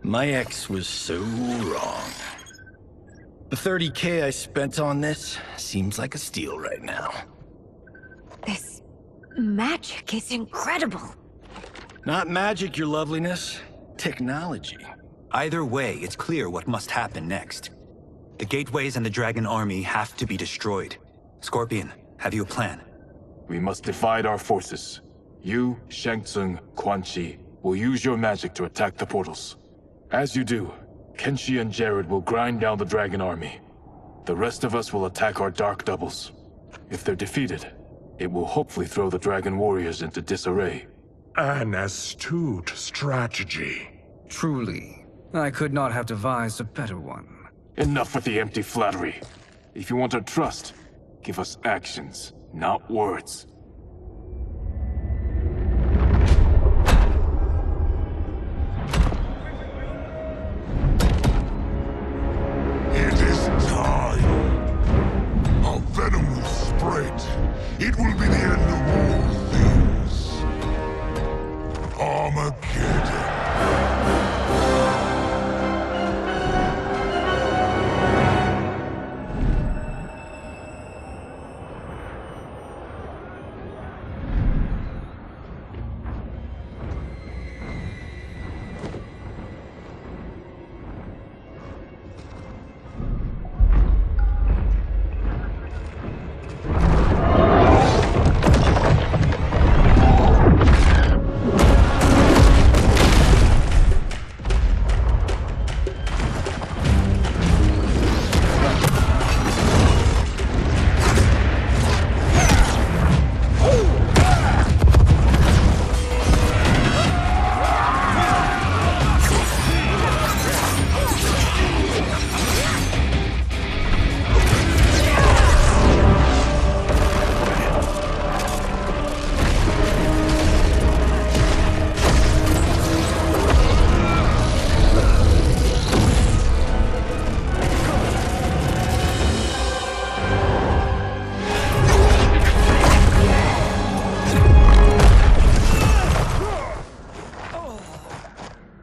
My ex was so wrong. The 30K I spent on this seems like a steal right now. This magic is incredible. Not magic, your loveliness. Technology. Either way, it's clear what must happen next. The gateways and the Dragon Army have to be destroyed. Scorpion, have you a plan? We must divide our forces. You, Shang Tsung, Quan Chi, will use your magic to attack the portals. As you do, Kenshi and Jared will grind down the Dragon Army. The rest of us will attack our Dark Doubles. If they're defeated, it will hopefully throw the Dragon Warriors into disarray. An astute strategy. Truly, I could not have devised a better one. Enough with the empty flattery. If you want our trust, give us actions, not words. It is time. Our venom will spread. It will be the end of all things. Armageddon.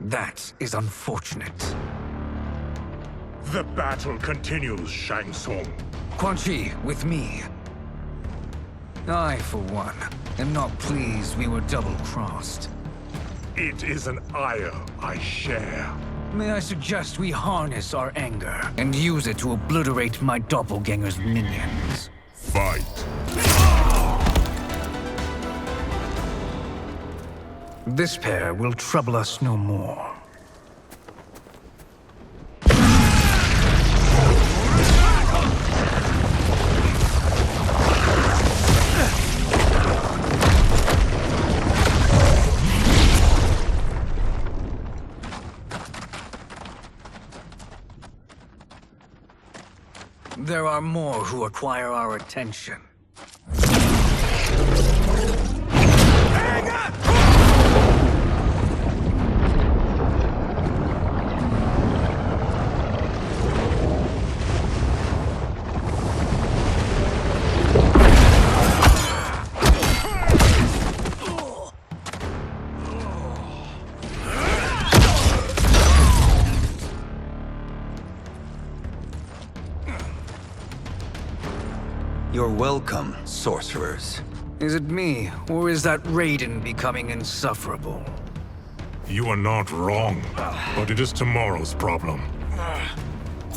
That is unfortunate. The battle continues, Shang Tsung. Quan Chi, with me. I, for one, am not pleased we were double-crossed. It is an ire I share. May I suggest we harness our anger and use it to obliterate my doppelganger's minions? Fight. This pair will trouble us no more. There are more who require our attention. You're welcome, sorcerers. Is it me, or is that Raiden becoming insufferable? You are not wrong, but it is tomorrow's problem.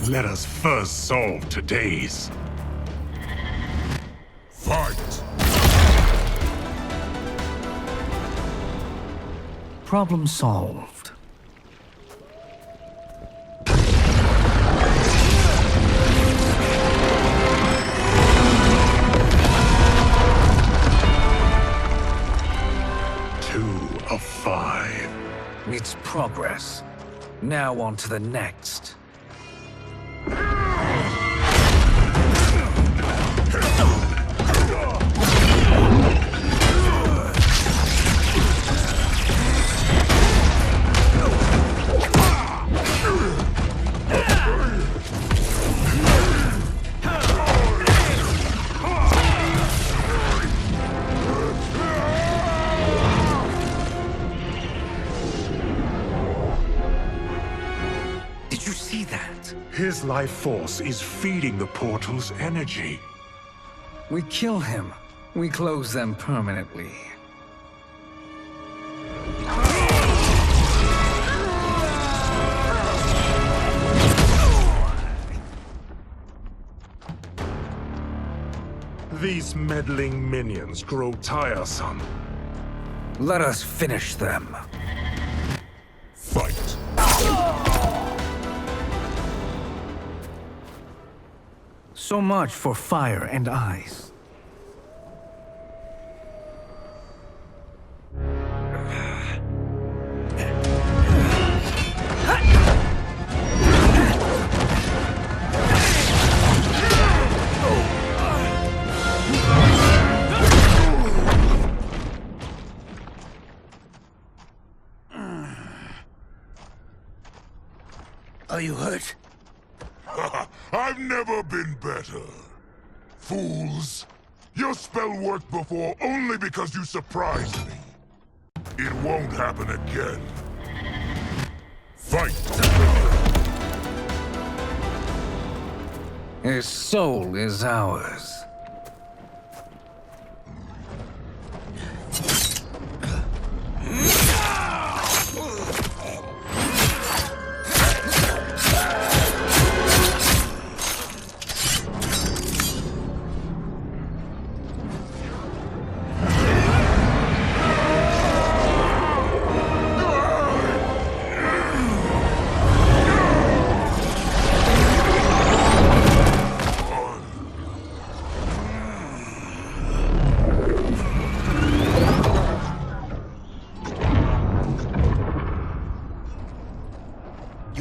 Let us first solve today's. Fight! Problem solved. Of 5. It's progress. Now on to the next. His life force is feeding the portal's energy. We kill him. We close them permanently. These meddling minions grow tiresome. Let us finish them. Fight. So much for fire and ice. Are you hurt? I've never been better. Fools! Your spell worked before only because you surprised me. It won't happen again. Fight! His soul is ours.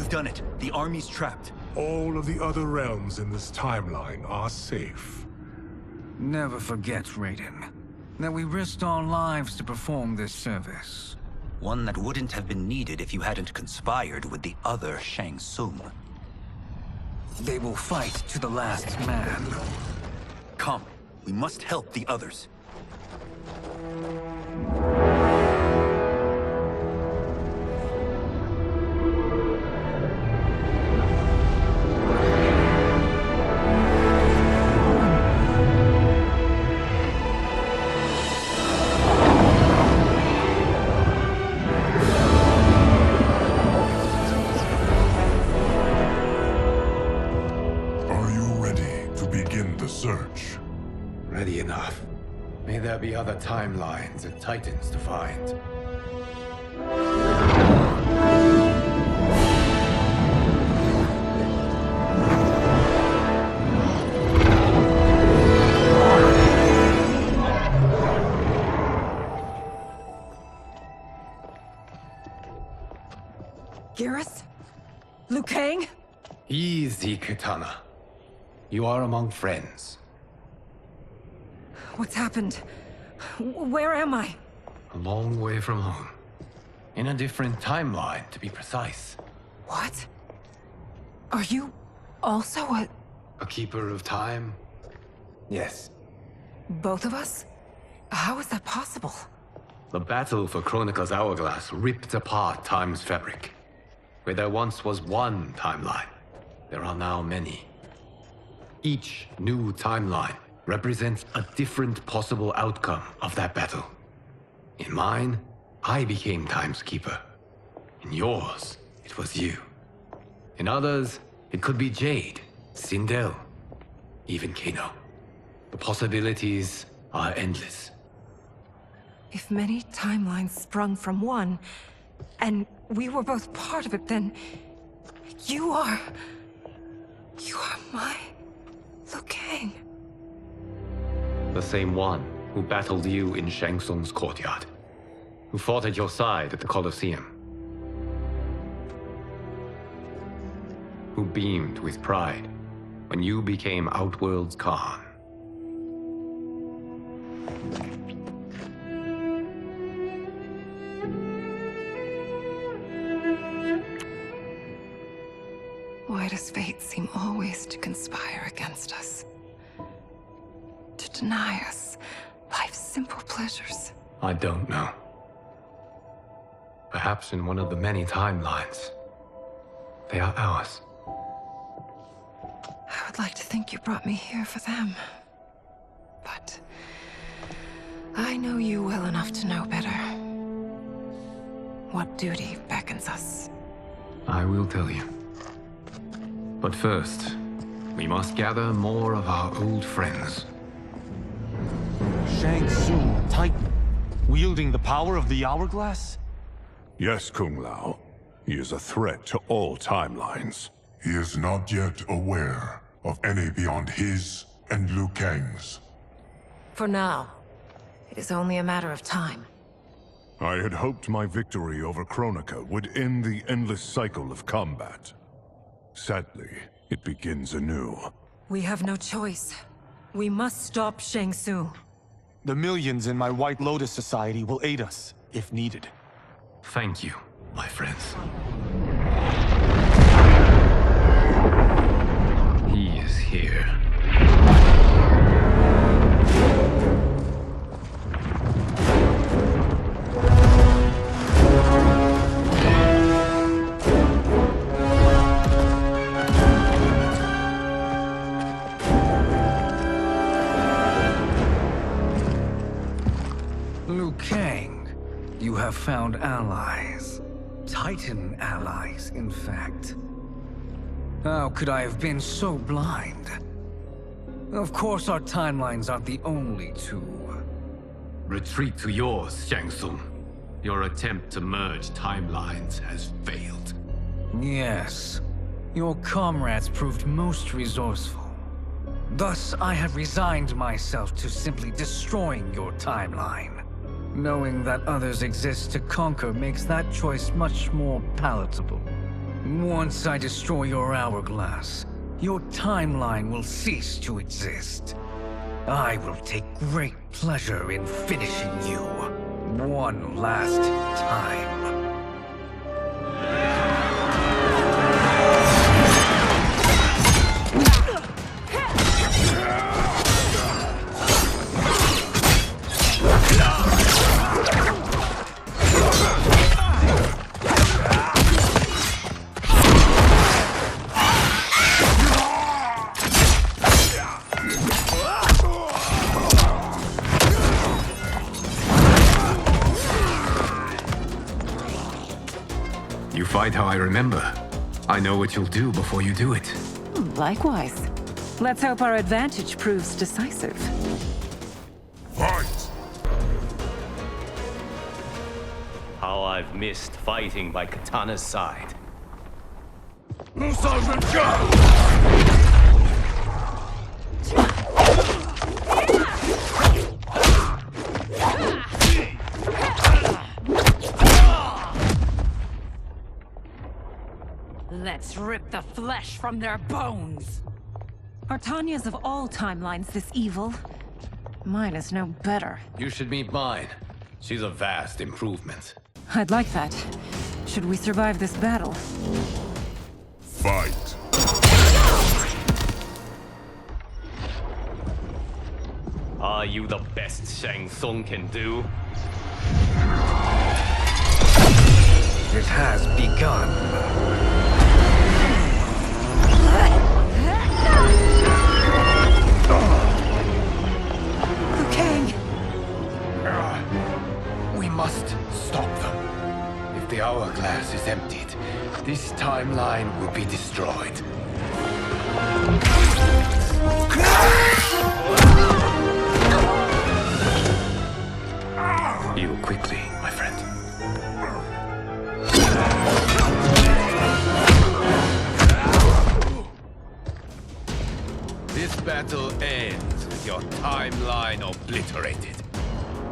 Done it. The army's trapped. All of the other realms in this timeline are safe. Never forget, Raiden, that we risked our lives to perform this service. One that wouldn't have been needed if you hadn't conspired with the other Shang Tsung. They will fight to the last man. Come, we must help the others. Search. Ready enough. May there be other timelines and titans to find. Garrus? Liu Kang? Easy, Kitana. You are among friends. What's happened? Where am I? A long way from home. In a different timeline, to be precise. What? Are you also a keeper of time? Yes. both of us? How is that possible? The battle for Chronica's hourglass ripped apart time's fabric. Where there once was one timeline, there are now many. Each new timeline represents a different possible outcome of that battle. In mine, I became Time's Keeper. In yours, it was you. In others, it could be Jade, Sindel, even Kano. The possibilities are endless. If many timelines sprung from one, and we were both part of it, then you are my Liu Kang. The same one who battled you in Shang Tsung's courtyard. Who fought at your side at the Colosseum. Who beamed with pride when you became Outworld's Khan. Why does fate seem always to conspire against us? To deny us life's simple pleasures? I don't know. Perhaps in one of the many timelines, they are ours. I would like to think you brought me here for them. But I know you well enough to know better. What duty beckons us? I will tell you. But first, we must gather more of our old friends. Shang Tsung, Titan, wielding the power of the hourglass? Yes, Kung Lao. He is a threat to all timelines. He is not yet aware of any beyond his and Liu Kang's. For now, it is only a matter of time. I had hoped my victory over Chronica would end the endless cycle of combat. Sadly, it begins anew. We have no choice. We must stop Shang Tsung. The millions in my White Lotus Society will aid us, if needed. Thank you, my friends. He is here. Liu Kang, you have found allies. Titan allies, in fact. How could I have been so blind? Of course our timelines aren't the only two. Retreat to yours, Shang Tsung. Your attempt to merge timelines has failed. Yes. Your comrades proved most resourceful. Thus, I have resigned myself to simply destroying your timeline. Knowing that others exist to conquer makes that choice much more palatable. Once I destroy your hourglass, your timeline will cease to exist. I will take great pleasure in finishing you one last time. You fight how I remember. I know what you'll do before you do it. Likewise. Let's hope our advantage proves decisive. Fight! How I've missed fighting by Katana's side. Let's rip the flesh from their bones. Are Tanya's of all timelines this evil? Mine is no better. You should meet mine. She's a vast improvement. I'd like that. Should we survive this battle? Fight! Are you the best Shang Tsung can do? It has begun. Liu Kang! We must stop them. If the hourglass is emptied, this timeline will be destroyed. Heal quickly, my friend. This battle ends with your timeline obliterated.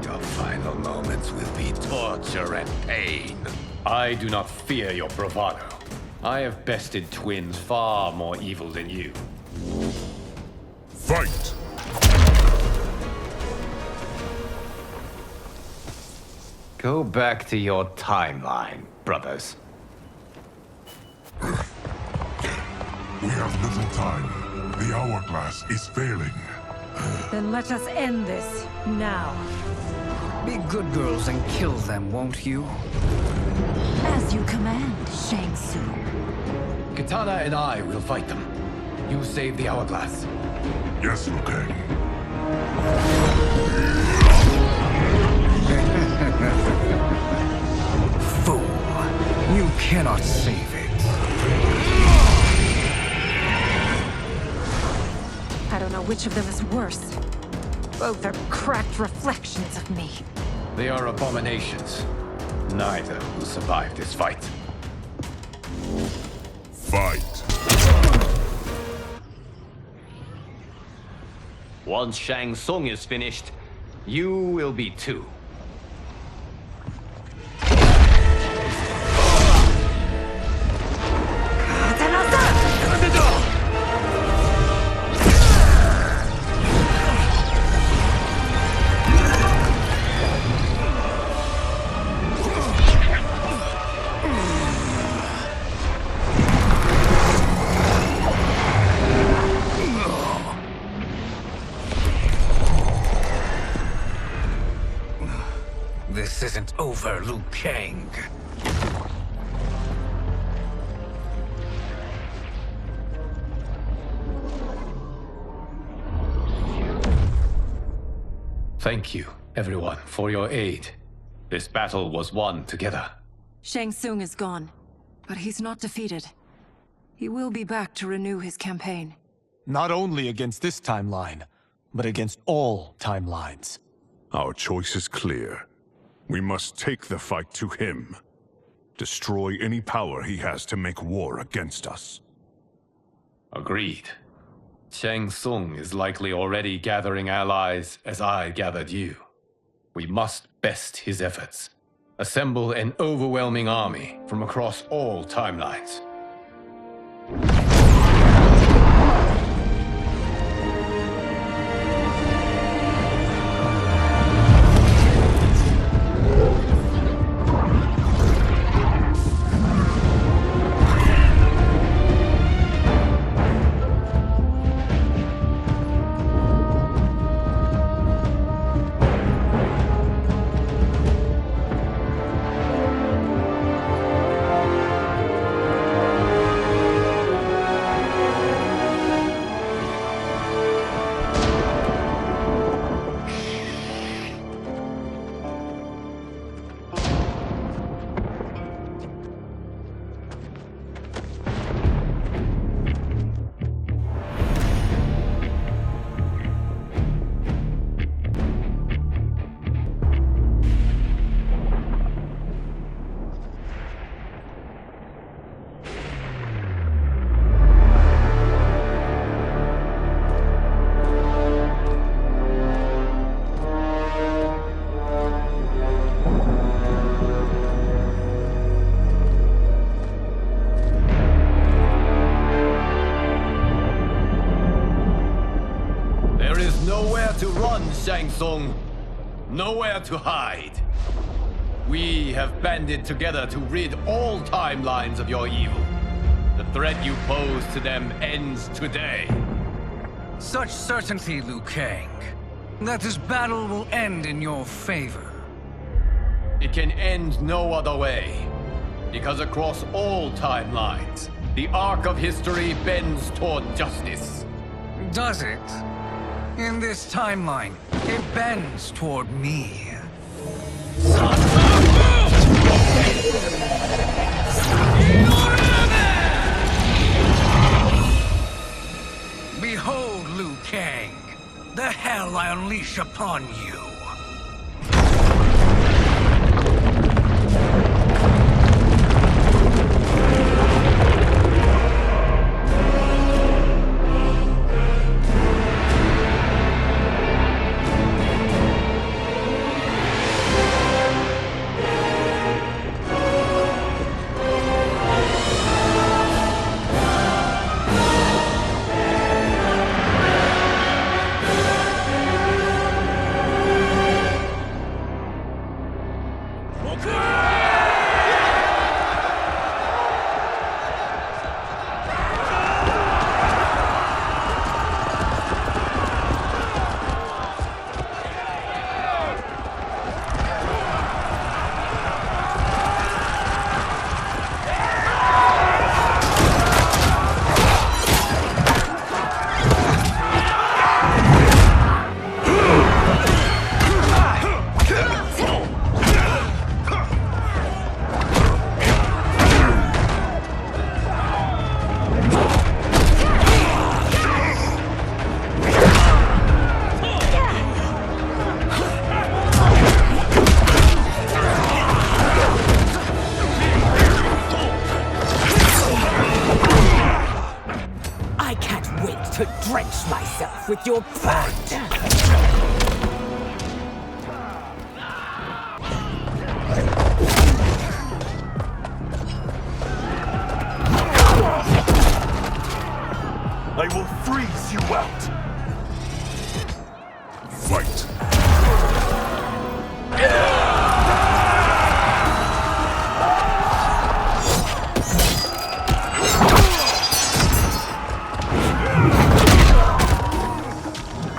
Your final moments will be torture and pain. I do not fear your bravado. I have bested twins far more evil than you. Fight! Go back to your timeline, brothers. We have little time. The hourglass is failing. Then let us end this, now. Be good girls and kill them, won't you? As you command, Shang Tsung. Katana and I will fight them. You save the hourglass. Yes, Liu Kang. Fool. You cannot save it. I don't know which of them is worse. Both are cracked reflections of me. They are abominations. Neither will survive this fight. Fight! Once Shang Tsung is finished, you will be too. This isn't over, Liu Kang. Thank you, everyone, for your aid. This battle was won together. Shang Tsung is gone, but he's not defeated. He will be back to renew his campaign. Not only against this timeline, but against all timelines. Our choice is clear. We must take the fight to him. Destroy any power he has to make war against us. Agreed. Shang Tsung is likely already gathering allies as I gathered you. We must best his efforts. Assemble an overwhelming army from across all timelines. to run, Shang Tsung. Nowhere to hide. We have banded together to rid all timelines of your evil. The threat you pose to them ends today. Such certainty, Liu Kang, that this battle will end in your favor. It can end no other way. Because across all timelines, the arc of history bends toward justice. Does it? In this timeline, it bends toward me. Behold, Liu Kang, the hell I unleash upon you. With your blood. I will freeze you out. Fight.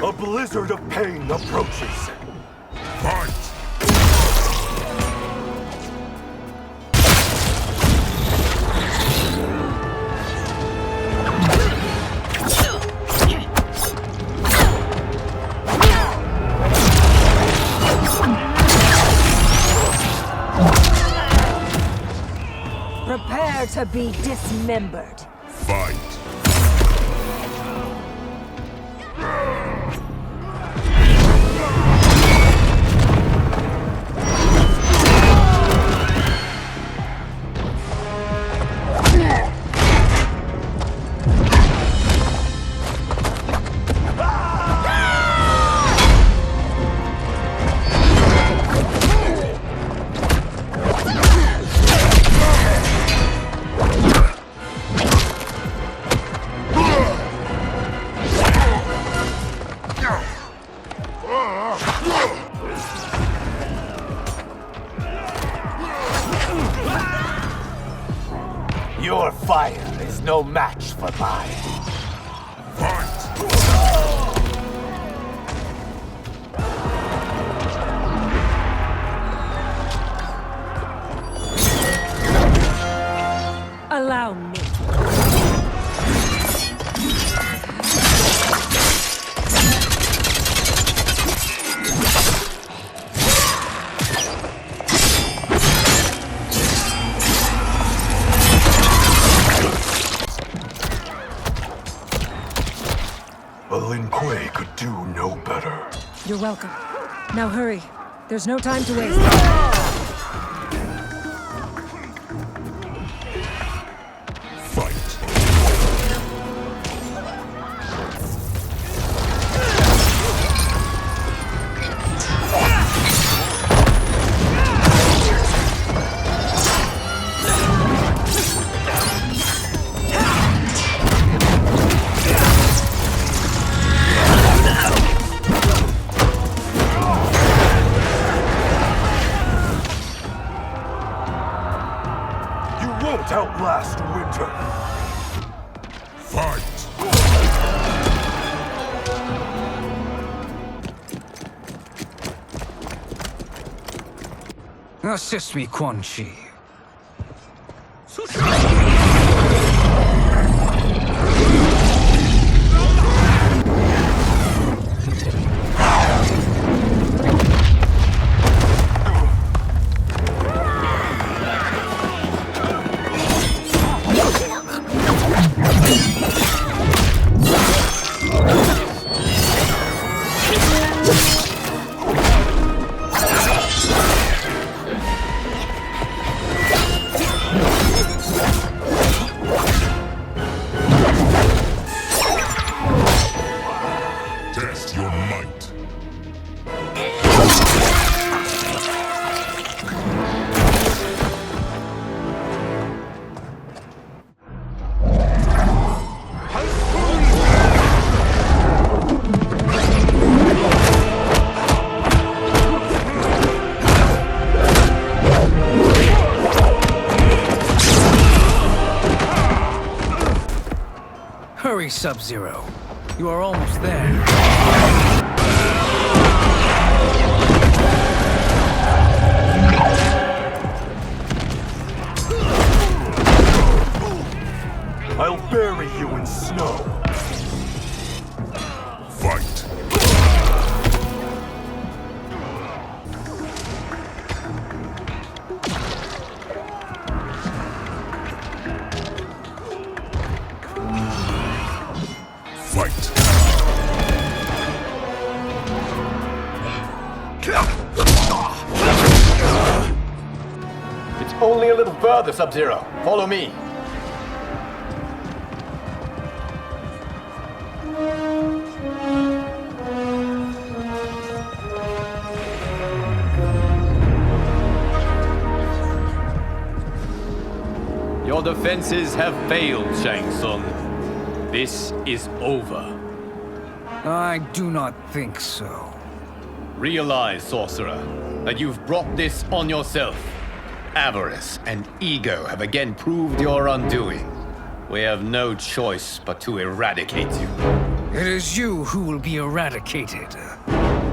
A blizzard of pain approaches. Fight! Prepare to be dismembered. Fight! Your fire is no match for mine. Allow me. Lin Kuei could do no better. You're welcome. Now hurry. There's no time to waste. Assist me, Quan Chi. Test your might. Hurry, Sub-Zero. You are almost there. I'll bury you in snow. Fight. Fight. It's only a little further, Sub-Zero. Follow me. Your defenses have failed, Shang Tsung. This is over. I do not think so. Realize, sorcerer, that you've brought this on yourself. Avarice and ego have again proved your undoing. We have no choice but to eradicate you. It is you who will be eradicated.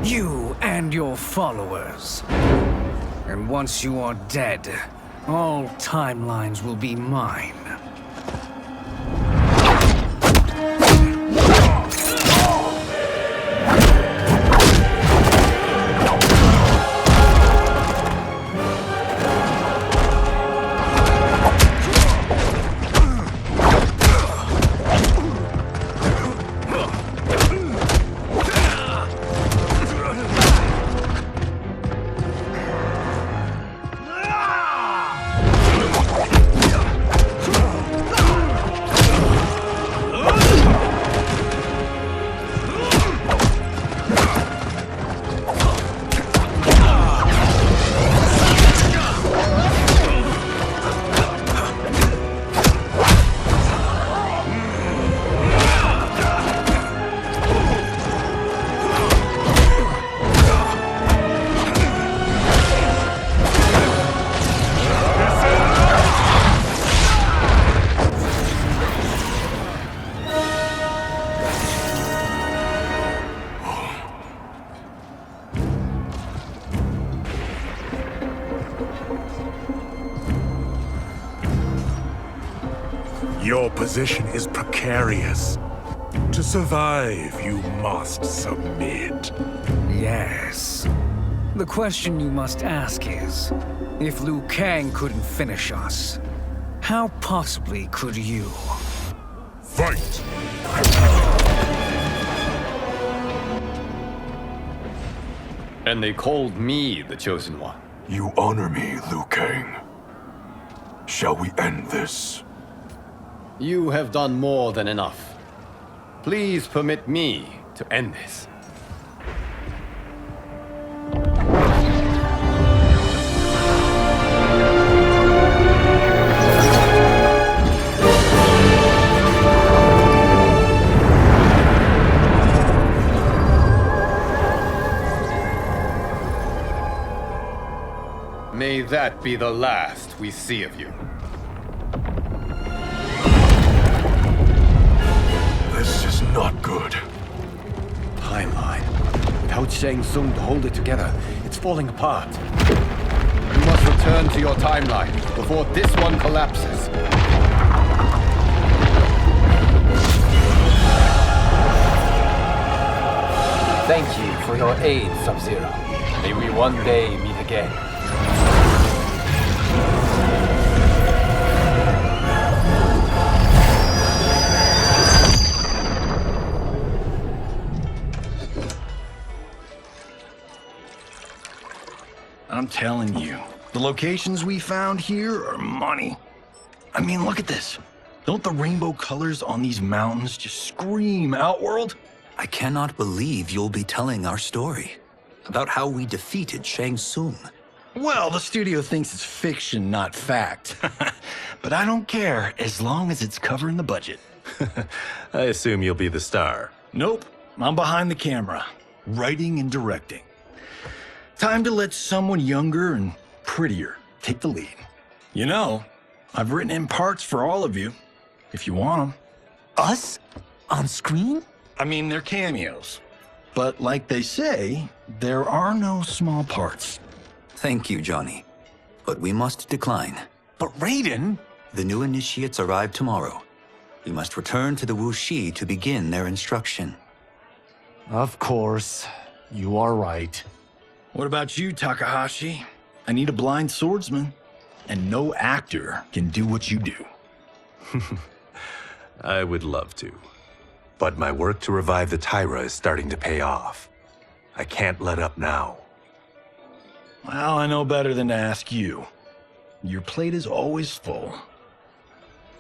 You and your followers. And once you are dead, all timelines will be mine. Your position is precarious. To survive, you must submit. Yes. The question you must ask is, if Liu Kang couldn't finish us, how possibly could you? Fight! And they called me the Chosen One. You honor me, Liu Kang. Shall we end this? You have done more than enough. Please permit me to end this. May that be the last we see of you. This is not good. Timeline. Without Shang Tsung to hold it together, it's falling apart. You must return to your timeline before this one collapses. Thank you for your aid, Sub-Zero. May we one day meet again. I'm telling you, the locations we found here are money. I mean, look at this. Don't the rainbow colors on these mountains just scream Outworld? I cannot believe you'll be telling our story about how we defeated Shang Tsung. Well, the studio thinks it's fiction, not fact. But I don't care, as long as it's covering the budget. I assume you'll be the star. Nope, I'm behind the camera, writing and directing. Time to let someone younger and prettier take the lead. You know, I've written in parts for all of you, if you want them. Us? On screen? I mean, they're cameos. But like they say, there are no small parts. Thank you, Johnny. But we must decline. But Raiden? The new initiates arrive tomorrow. We must return to the Wuxi to begin their instruction. Of course. You are right. What about you, Takahashi? I need a blind swordsman. And no actor can do what you do. I would love to. But my work to revive the Tyra is starting to pay off. I can't let up now. Well, I know better than to ask you. Your plate is always full.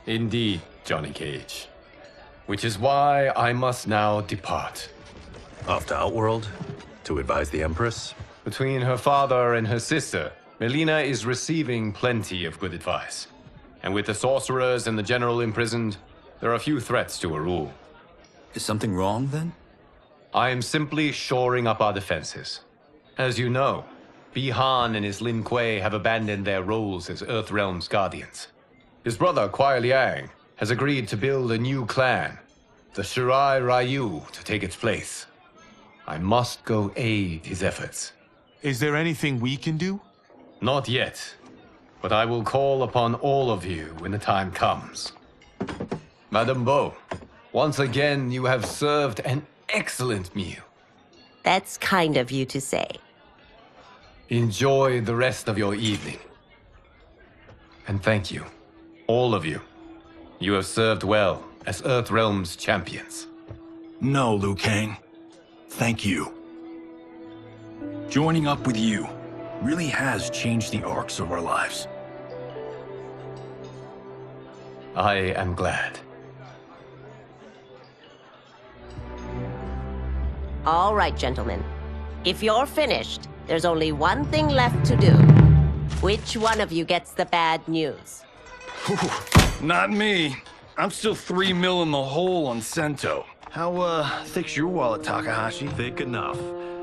Indeed, Johnny Cage. Which is why I must now depart. Off to Outworld? To advise the Empress? Between her father and her sister, Melina is receiving plenty of good advice. And with the sorcerers and the general imprisoned, there are few threats to her rule. Is something wrong, then? I am simply shoring up our defenses. As you know, Bi-Han and his Lin Kuei have abandoned their roles as Earthrealm's guardians. His brother, Kuai Liang, has agreed to build a new clan, the Shirai Ryu, to take its place. I must go aid his efforts. Is there anything we can do? Not yet, but I will call upon all of you when the time comes. Madame Bo, once again you have served an excellent meal. That's kind of you to say. Enjoy the rest of your evening. And thank you, all of you. You have served well as Earthrealm's champions. No, Liu Kang. Thank you. Joining up with you really has changed the arcs of our lives. I am glad. All right, gentlemen. If you're finished, there's only one thing left to do. Which one of you gets the bad news? Not me. I'm still 3 mil in the hole on Sento. How, thick's your wallet, Takahashi? Thick enough.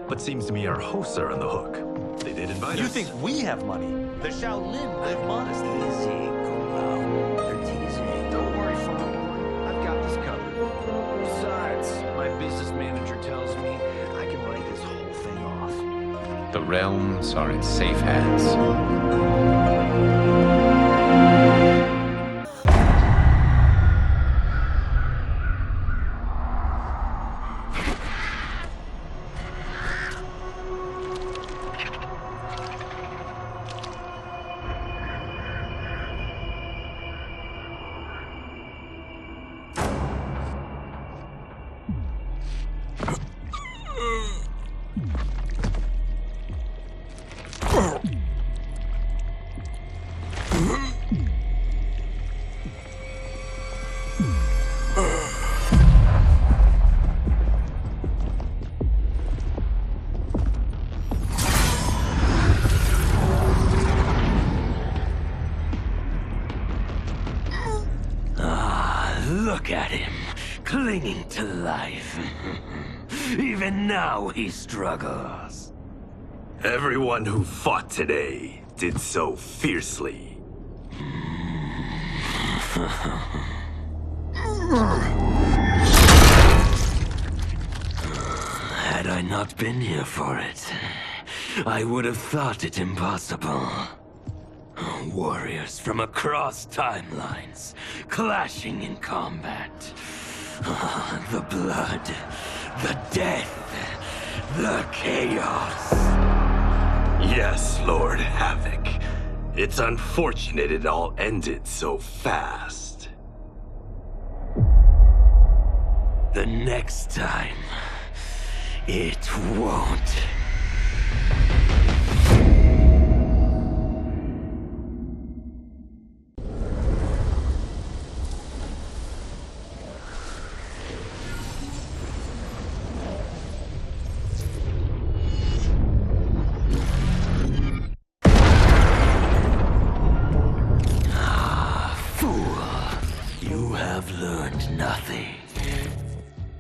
But seems to me our hosts are on the hook. They did invite us. You think we have money? The Shaolin live modestly. Easy, Kung-Lao. They're teasing. Don't worry, Fong. I've got this covered. Besides, my business manager tells me I can write this whole thing off. The realms are in safe hands. Look at him, clinging to life. Even now he struggles. Everyone who fought today did so fiercely. Had I not been here for it, I would have thought it impossible. Warriors from across timelines, clashing in combat. The blood, the death, the chaos. Yes, Lord Havoc. It's unfortunate it all ended so fast. The next time, it won't.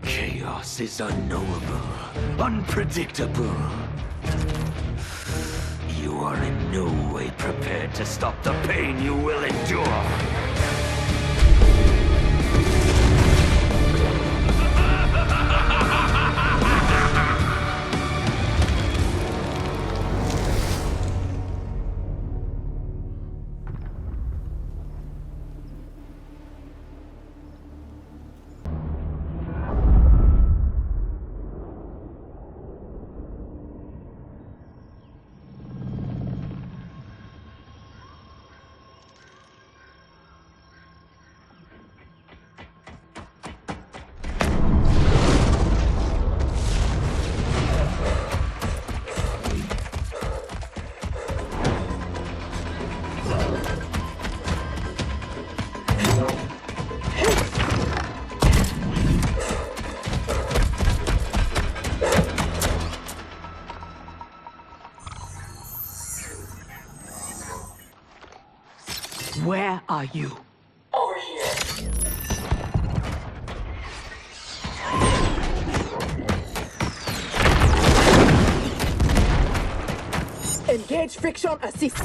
Chaos is unknowable, unpredictable. You are in no way prepared to stop the pain you will endure. Where are you? Over here. Engage friction assist.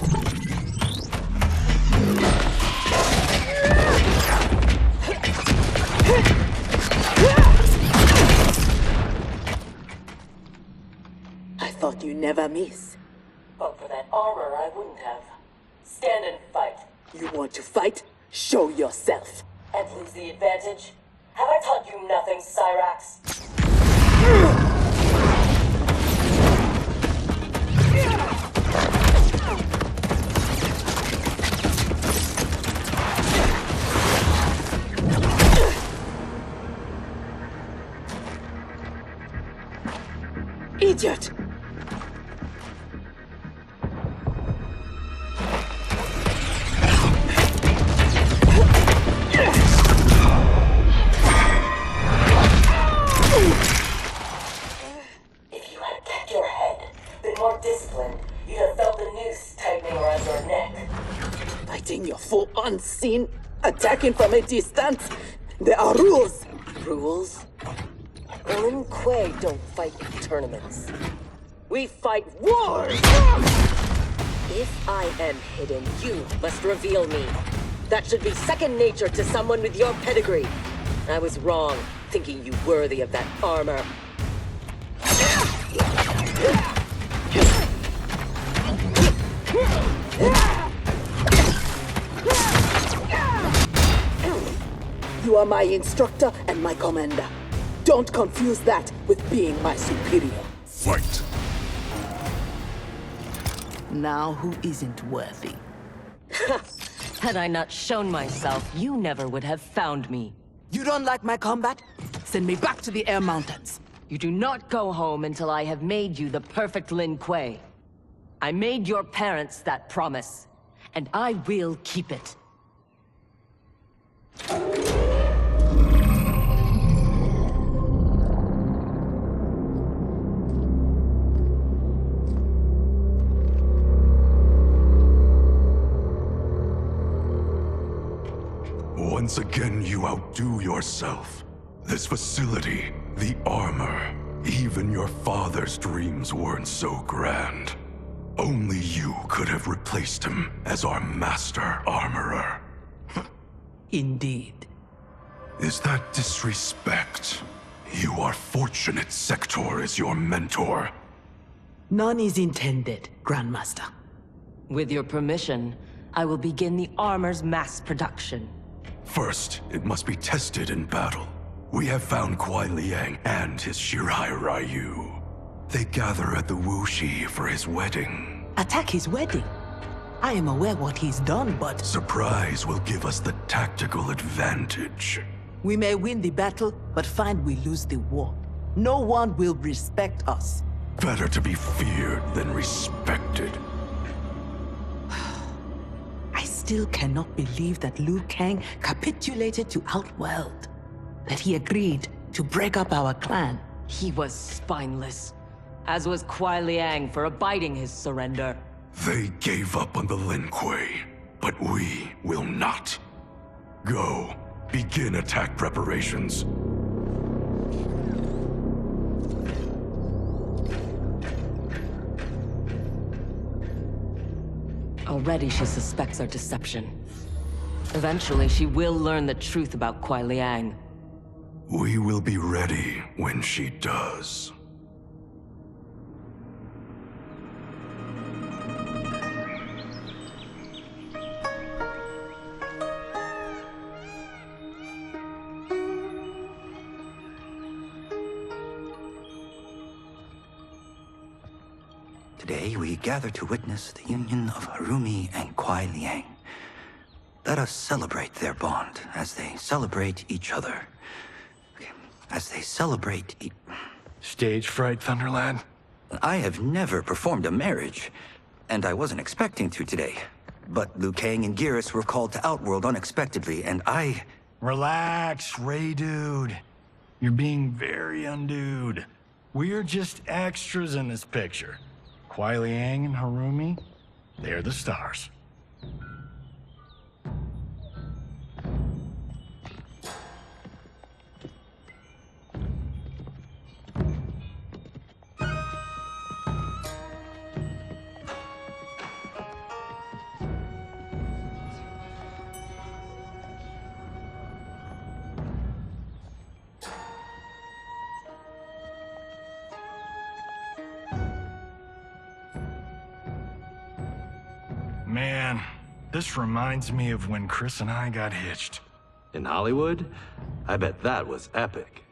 I thought you never miss. But for that armor, I wouldn't have. Stand and fight. You want to fight? Show yourself. And lose the advantage? Have I taught you nothing, Cyrax? Idiot! If you had kept your head, been more disciplined, you'd have felt the noose tightening around your neck. Fighting your foe unseen, attacking from a distance. There are rules. Rules? Lin Kuei don't fight in tournaments. We fight wars! If I am hidden, you must reveal me. That should be second nature to someone with your pedigree. I was wrong, thinking you worthy of that armor. You are my instructor and my commander. Don't confuse that with being my superior. Fight! Now who isn't worthy? Had I not shown myself, you never would have found me. You don't like my combat? Send me back to the Air Mountains. You do not go home until I have made you the perfect Lin Kuei. I made your parents that promise, and I will keep it. Once again, you outdo yourself. This facility, the armor, even your father's dreams weren't so grand. Only you could have replaced him as our master armorer. Indeed. Is that disrespect? You are fortunate Sector is your mentor. None is intended, Grandmaster. With your permission, I will begin the armor's mass production. First, it must be tested in battle. We have found Kuai Liang and his Shirai Ryu. They gather at the Wuxi for his wedding. Attack his wedding? I am aware what he's done, but... Surprise will give us the tactical advantage. We may win the battle, but find we lose the war. No one will respect us. Better to be feared than respected. I still cannot believe that Liu Kang capitulated to Outworld. That he agreed to break up our clan. He was spineless, as was Kuai Liang for abiding his surrender. They gave up on the Lin Kuei, but we will not. Go, begin attack preparations. Already she suspects our deception. Eventually, she will learn the truth about Kuai Liang. We will be ready when she does. Today we gather to witness the union of Harumi and Kuai Liang. Let us celebrate their bond as they celebrate each other. As they celebrate Stage fright, Thunderlad? I have never performed a marriage, and I wasn't expecting to today. But Liu Kang and Geras were called to Outworld unexpectedly, and I... Relax, Ray dude. You're being very undude. We're just extras in this picture. Kuai Liang and Harumi, they're the stars. Man, this reminds me of when Chris and I got hitched. In Hollywood? I bet that was epic.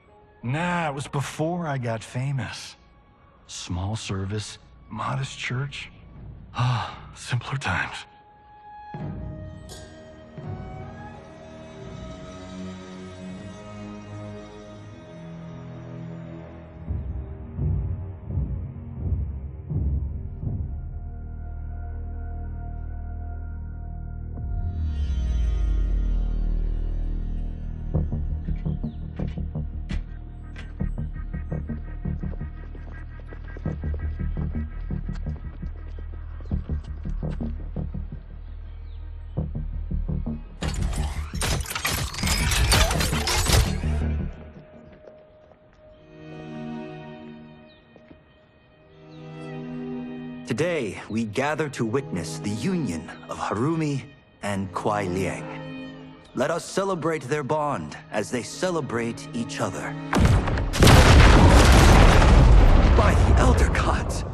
Nah, it was before I got famous. Small service, modest church. Ah, simpler times. Today, we gather to witness the union of Harumi and Kuai Liang. Let us celebrate their bond as they celebrate each other. By the Elder Gods!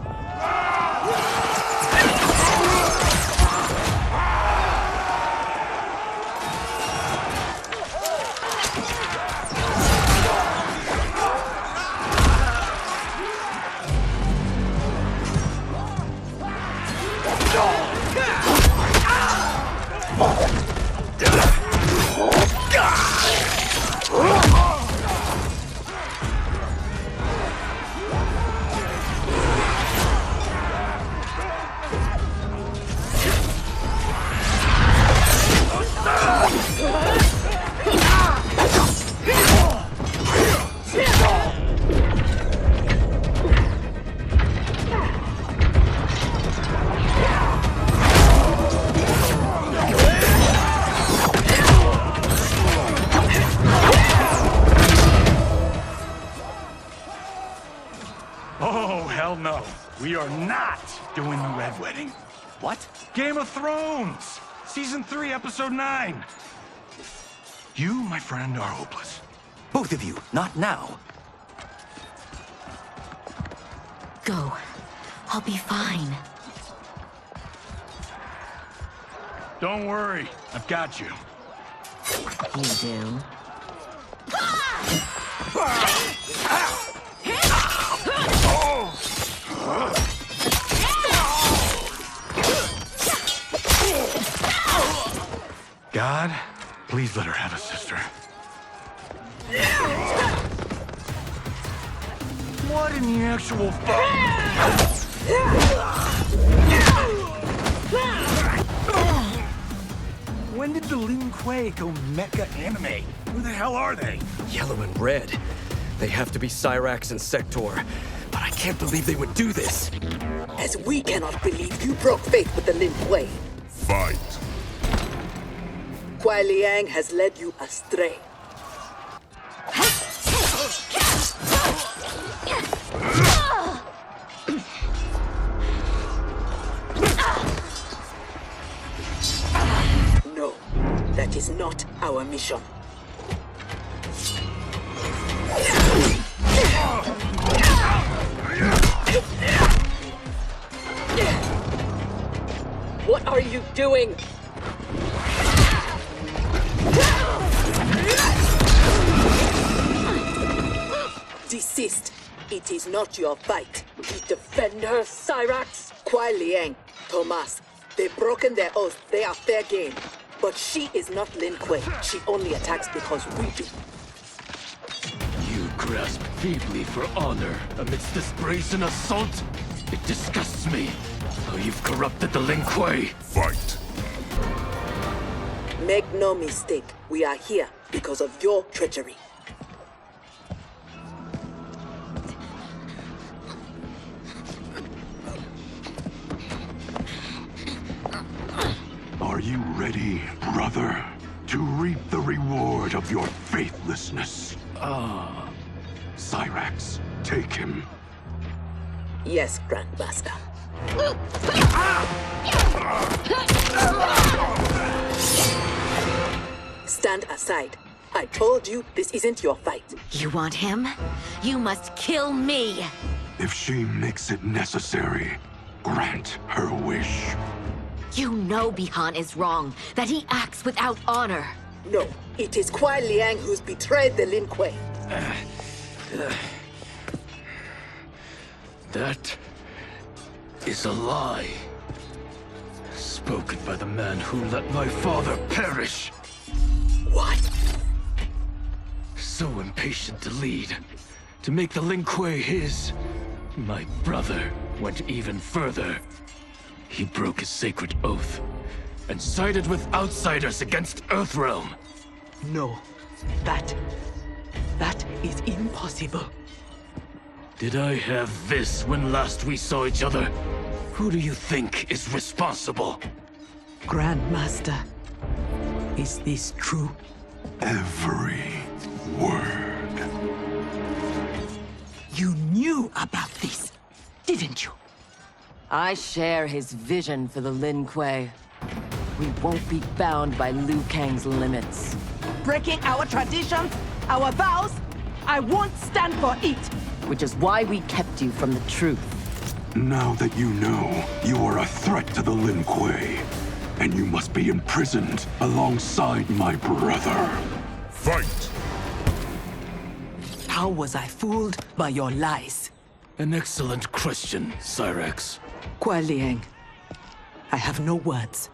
We are not doing the Red Wedding. What? Game of Thrones! Season 3, Episode 9. You, my friend, are hopeless. Both of you, not now. Go. I'll be fine. Don't worry, I've got you. You do? God, please let her have a sister. What in the actual fuck? When did the Lin Kuei go mecha anime? Who the hell are they? Yellow and red. They have to be Cyrax and Sector. But I can't believe they would do this. As we cannot believe you broke faith with the Lin Kuei. Fight. Kuai Liang has led you astray. No, that is not our mission. What are you doing? Desist. It is not your fight. Defend her, Cyrax. Kuai Liang, Thomas. They've broken their oath. They are fair game. But she is not Lin Kuei. She only attacks because we do. You grasp feebly for honor amidst this brazen assault? It disgusts me how you've corrupted the Lin Kuei. Fight. Make no mistake. We are here because of your treachery. Are you ready, brother, to reap the reward of your faithlessness? Cyrax, take him. Yes, Grandmaster. Stand aside. I told you this isn't your fight. You want him? You must kill me! If she makes it necessary, grant her wish. You know Bihan is wrong, that he acts without honor. No, it is Kuai Liang who's betrayed the Lin Kuei. That is a lie. Spoken by the man who let my father perish. What? So impatient to lead, to make the Lin Kuei his. My brother went even further. He broke his sacred oath and sided with outsiders against Earthrealm. No, that is impossible. Did I have this when last we saw each other? Who do you think is responsible? Grandmaster, is this true? Every word. You knew about this, didn't you? I share his vision for the Lin Kuei. We won't be bound by Liu Kang's limits. Breaking our traditions, our vows, I won't stand for it. Which is why we kept you from the truth. Now that you know, you are a threat to the Lin Kuei, and you must be imprisoned alongside my brother. Fight! How was I fooled by your lies? An excellent question, Cyrax. Kuai Liang, I have no words.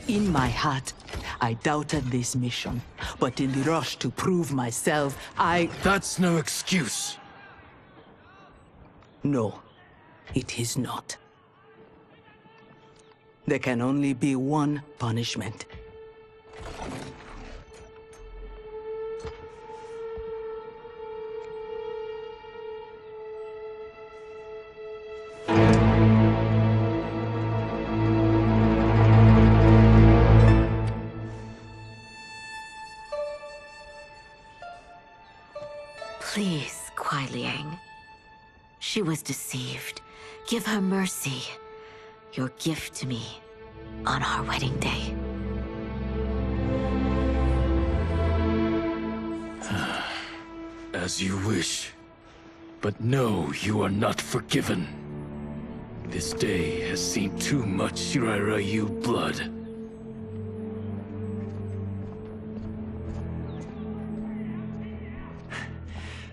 In my heart, I doubted this mission, but in the rush to prove myself, That's no excuse. No, it is not. There can only be one punishment. Please, Kuai Liang. She was deceived. Give her mercy. Your gift to me on our wedding day. As you wish. But no, you are not forgiven. This day has seen too much Shirai Ryu blood.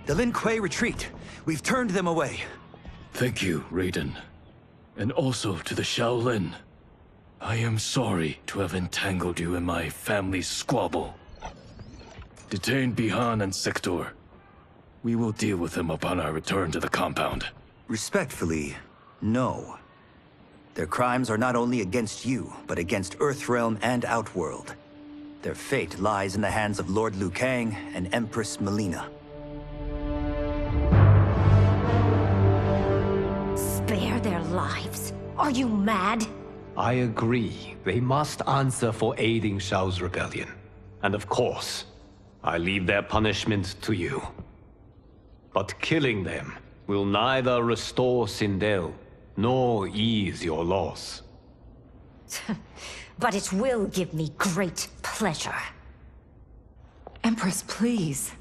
The Lin Kuei retreat. We've turned them away. Thank you, Raiden. And also to the Shaolin. I am sorry to have entangled you in my family's squabble. Detain Bihan and Sector. We will deal with them upon our return to the compound. Respectfully, no. Their crimes are not only against you, but against Earthrealm and Outworld. Their fate lies in the hands of Lord Liu Kang and Empress Melina. Spare their lives? Are you mad? I agree. They must answer for aiding Shao's rebellion. And of course, I leave their punishment to you. But killing them will neither restore Sindel, nor ease your loss. But it will give me great pleasure. Empress, please.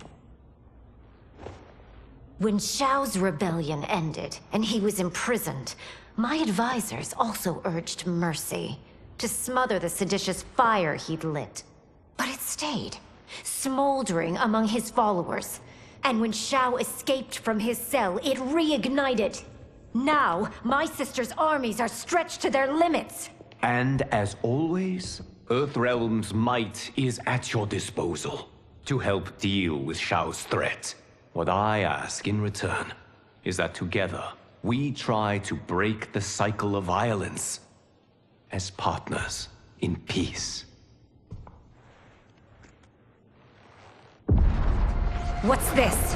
When Shao's rebellion ended, and he was imprisoned, my advisors also urged mercy, to smother the seditious fire he'd lit. But it stayed, smoldering among his followers. And when Shao escaped from his cell, it reignited. Now, my sister's armies are stretched to their limits. And as always, Earthrealm's might is at your disposal to help deal with Shao's threat. What I ask in return is that together, we try to break the cycle of violence as partners in peace. What's this?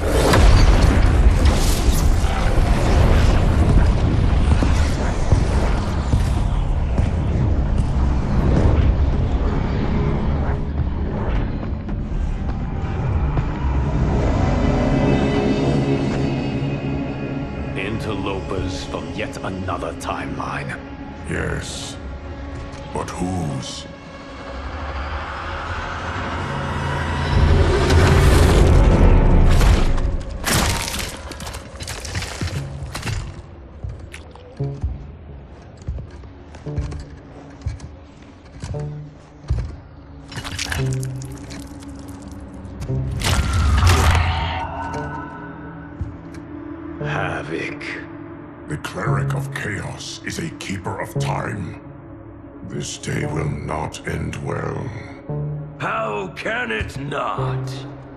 Interlopers from yet another timeline. Yes. But whose? Havoc. The cleric of chaos is a keeper of time. This day will not end well. How can it not?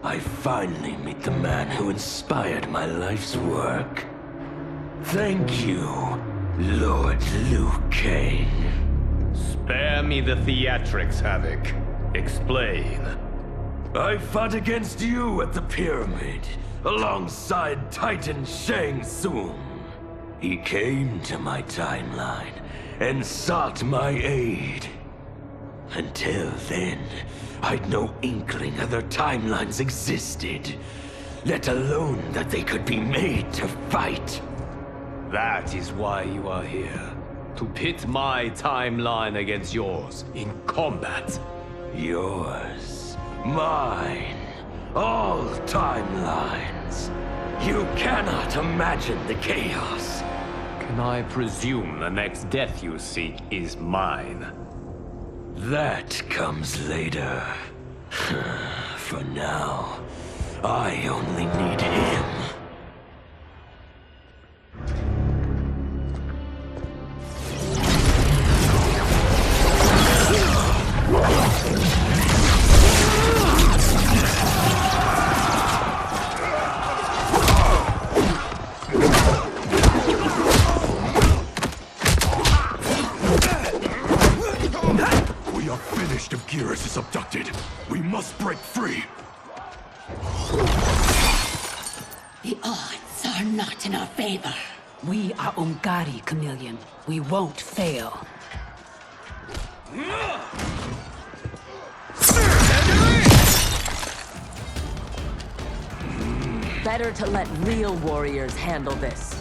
I finally meet the man who inspired my life's work. Thank you, Lord Liu Kang. Spare me the theatrics, Havoc. Explain. I fought against you at the pyramid, alongside Titan Shang Tsung. He came to my timeline and sought my aid. Until then, I'd no inkling other timelines existed, let alone that they could be made to fight. That is why you are here. To pit my timeline against yours in combat. Yours, mine, all timelines. You cannot imagine the chaos. Can I presume the next death you seek is mine? That comes later. For now, I only need him. Geras is abducted. We must break free. The odds are not in our favor. We are Ungari, Chameleon. We won't fail. Better to let real warriors handle this.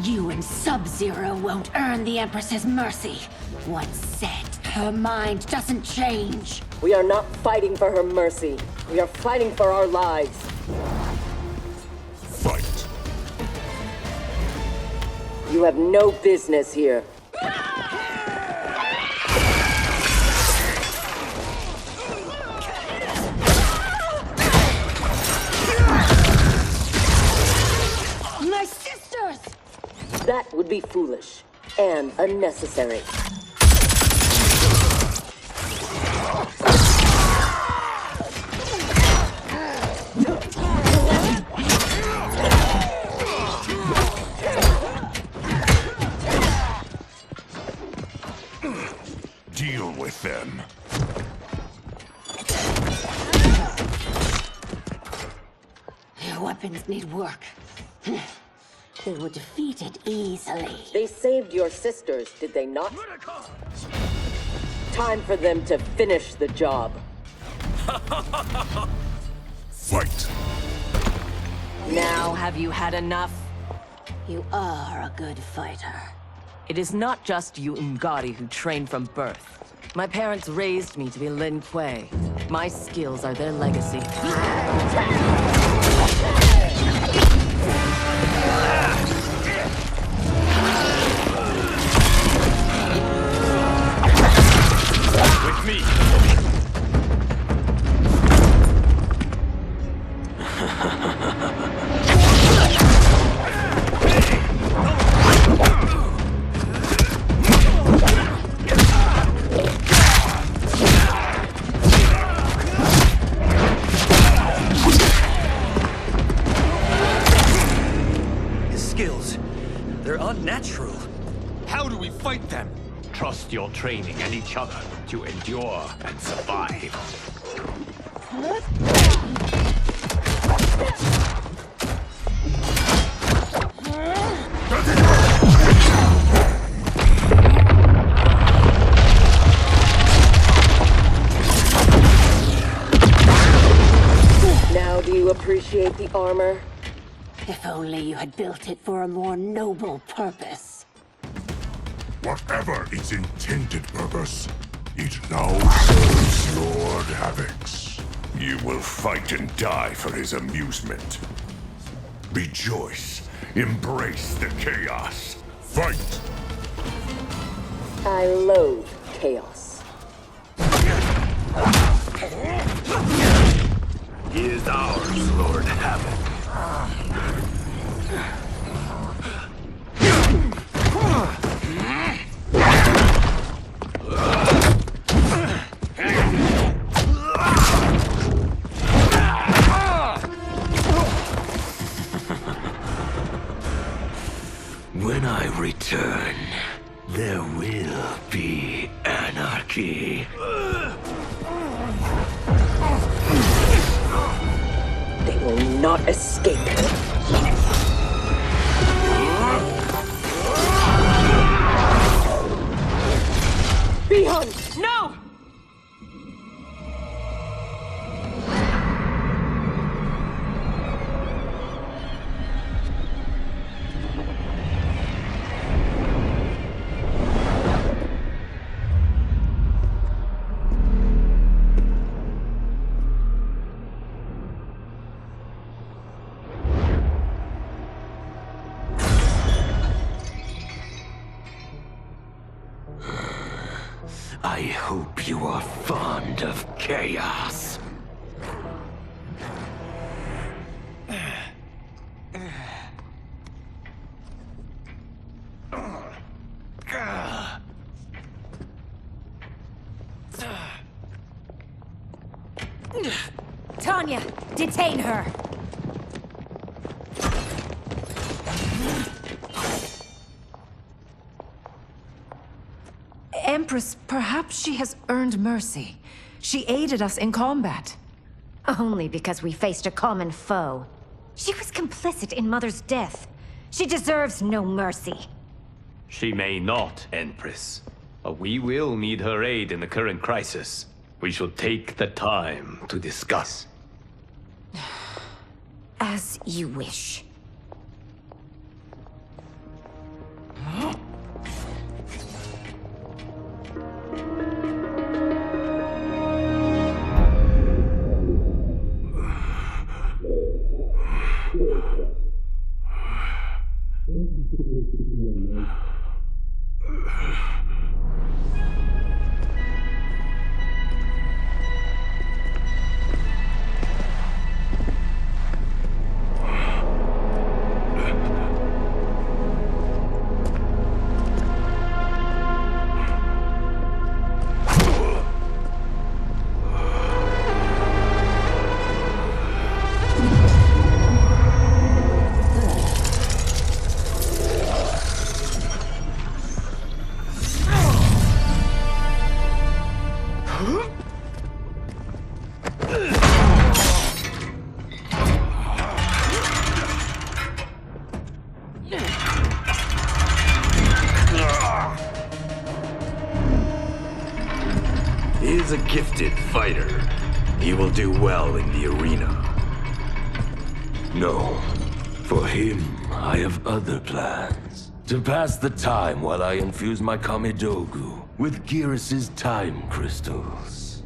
You and And Sub-Zero won't earn the Empress's mercy. Once set, her mind doesn't change. We are not fighting for her mercy. We are fighting for our lives. Fight. You have no business here. My sisters! That would be foolish and unnecessary. Deal with them. Your weapons need work. They were defeated easily. They saved your sisters, did they not? Time for them to finish the job. Fight. Now have you had enough? You are a good fighter. It is not just you Ungari who trained from birth. My parents raised me to be Lin Kuei. My skills are their legacy. With me. Unnatural. How do we fight them? Trust your training and each other to endure and survive. Now do you appreciate the armor? If only you had built it for a more noble purpose. Whatever its intended purpose, it now serves Lord Havoc's. You will fight and die for his amusement. Rejoice. Embrace the chaos. Fight! I loathe chaos. He is ours, Lord Havoc. When I return, there will be anarchy. They will not escape. Behind! No! I hope you are fond of chaos. Tanya, detain her! Empress, perhaps she has earned mercy. She aided us in combat. Only because we faced a common foe. She was complicit in Mother's death. She deserves no mercy. She may not, Empress. But we will need her aid in the current crisis. We shall take the time to discuss. As you wish. is a gifted fighter. He will do well in the arena. No. For him, I have other plans. To pass the time while I infuse my Kamidogu with Gearus' time crystals.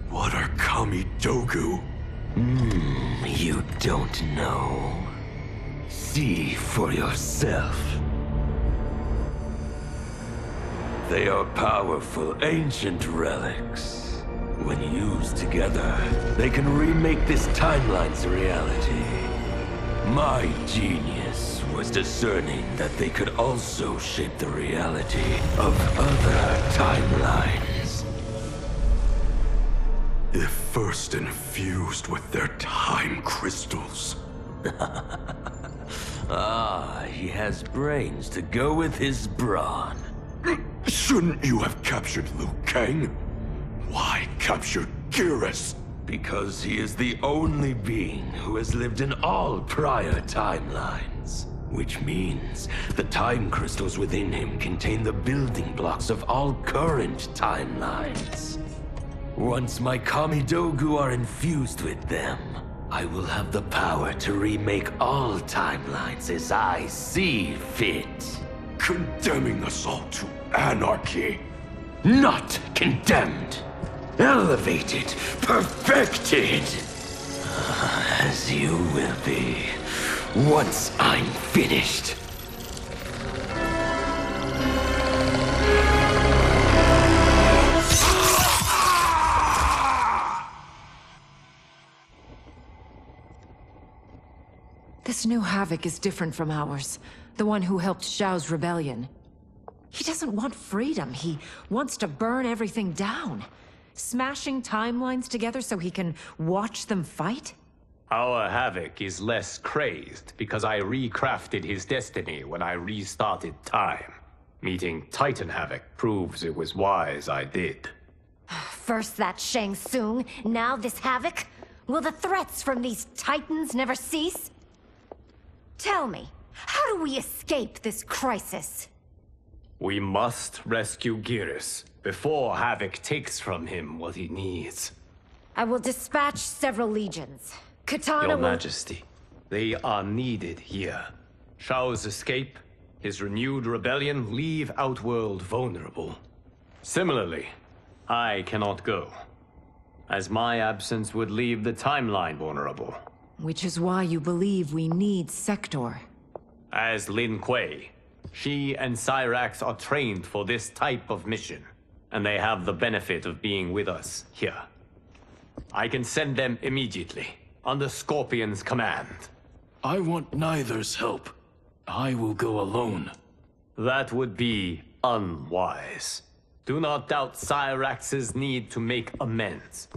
What are Kamidogu? You don't know. See for yourself. They are powerful, ancient relics. When used together, they can remake this timeline's reality. My genius was discerning that they could also shape the reality of other timelines. If first infused with their time crystals. He has brains to go with his brawn. Shouldn't you have captured Liu Kang? Why capture Gearus? Because he is the only being who has lived in all prior timelines. Which means the time crystals within him contain the building blocks of all current timelines. Once my Kamidogu are infused with them, I will have the power to remake all timelines as I see fit. Condemning us all to anarchy. Not condemned. Elevated, perfected. As you will be, once I'm finished. This new Havoc is different from ours. The one who helped Xiao's rebellion. He doesn't want freedom. He wants to burn everything down. Smashing timelines together so he can watch them fight? Our Havoc is less crazed because I recrafted his destiny when I restarted time. Meeting Titan Havoc proves it was wise I did. First that Shang Tsung, now this Havoc? Will the threats from these Titans never cease? Tell me, how do we escape this crisis? We must rescue Gearus before Havoc takes from him what he needs. I will dispatch several legions. Katana Your will... Majesty, they are needed here. Shao's escape, his renewed rebellion leave Outworld vulnerable. Similarly, I cannot go, as my absence would leave the timeline vulnerable. Which is why you believe we need Sector. As Lin Kuei, she and Cyrax are trained for this type of mission, and they have the benefit of being with us here. I can send them immediately, under Scorpion's command. I want neither's help. I will go alone. That would be unwise. Do not doubt Cyrax's need to make amends.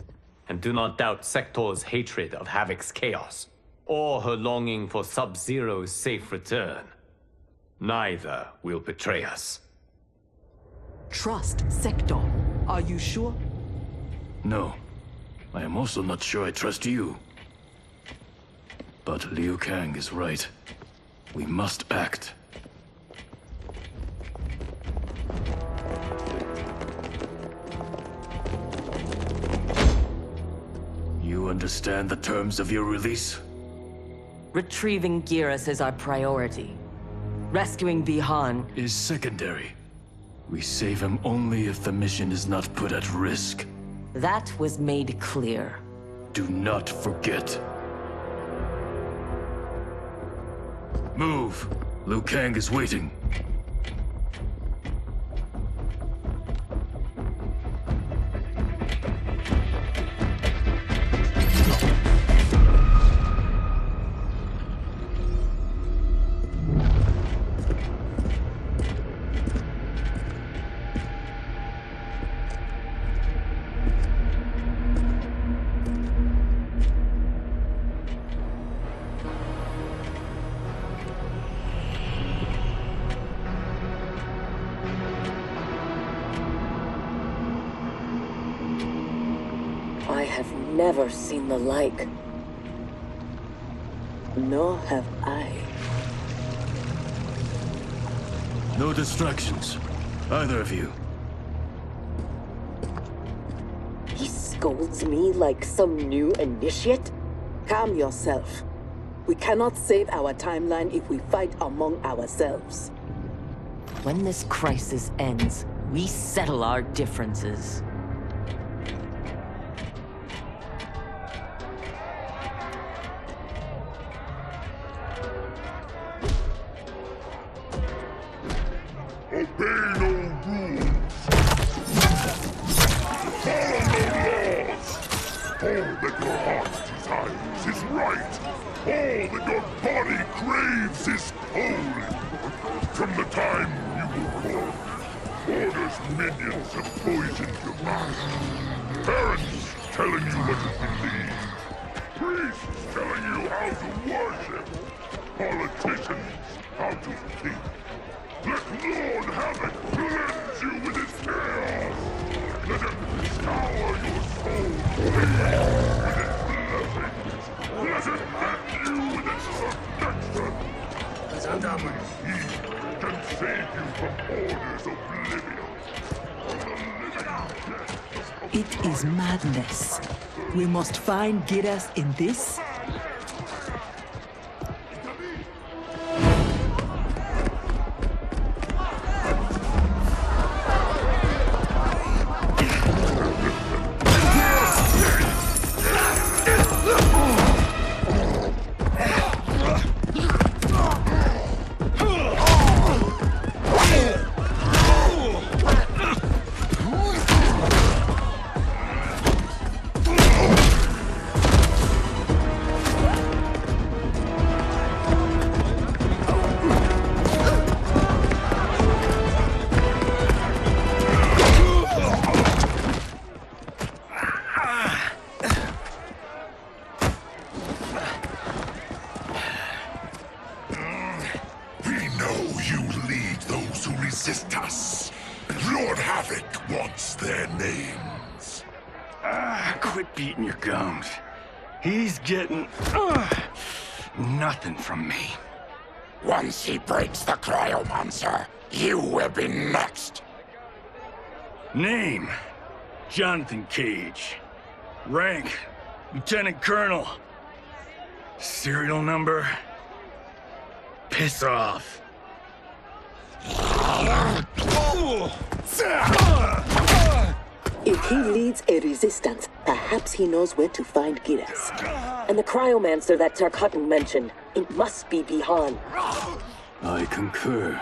And do not doubt Sector's hatred of Havoc's chaos, or her longing for Sub-Zero's safe return. Neither will betray us. Trust Sector. Are you sure? No. I am also not sure I trust you. But Liu Kang is right. We must act. You understand the terms of your release? Retrieving Gearus is our priority. Rescuing Bihan is secondary. We save him only if the mission is not put at risk. That was made clear. Do not forget. Move! Liu Kang is waiting. I have never seen the like. Nor have I. No distractions. Either of you. scolds me like some new initiate? Calm yourself. We cannot save our timeline if we fight among ourselves. When this crisis ends, we settle our differences. Obey no rules. Follow no laws. All that your heart desires is right. All that your body craves is holy. From the time you were born, Order's minions have poisoned your mind. Parents telling you what to believe. Priests telling you how to worship. Politicians how to think. Let Lord Havoc cleanse you with his chaos! Let him scour your soul with its blessings! Let him hand you with its protection! Only he can save you from Order's oblivion! It is madness. We must find Giras in this. Lord Havoc wants their names. Quit beating your gums. He's getting nothing from me. Once he breaks the cryomancer, you will be next. Name: Jonathan Cage. Rank: Lieutenant Colonel. Serial number: piss off. If he leads a resistance, perhaps he knows where to find Giras. And the cryomancer that Tarkatan mentioned, it must be Bihan. I concur.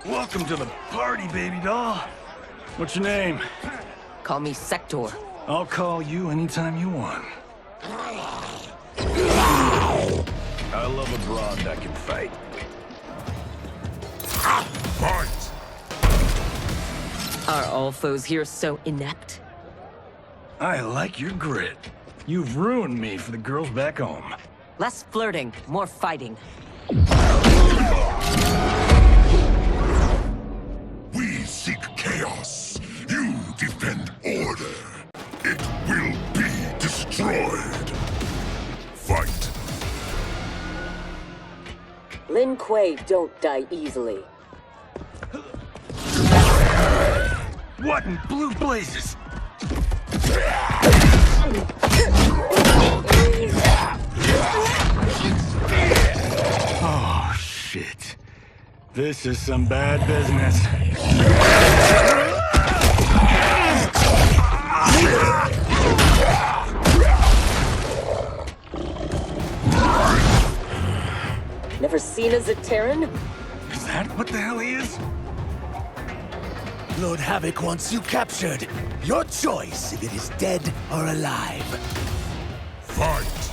Welcome to the party, baby doll. What's your name? Call me Sector. I'll call you anytime you want. I love a broad that can fight. Fight! Are all foes here so inept? I like your grit. You've ruined me for the girls back home. Less flirting, more fighting. We seek chaos. You defend order. It will be destroyed. Fight. Lin Kuei don't die easily. What in blue blazes? Oh, shit. This is some bad business. Never seen a Zaterran? Is that what the hell he is? Lord Havoc wants you captured. Your choice if it is dead or alive. Fight!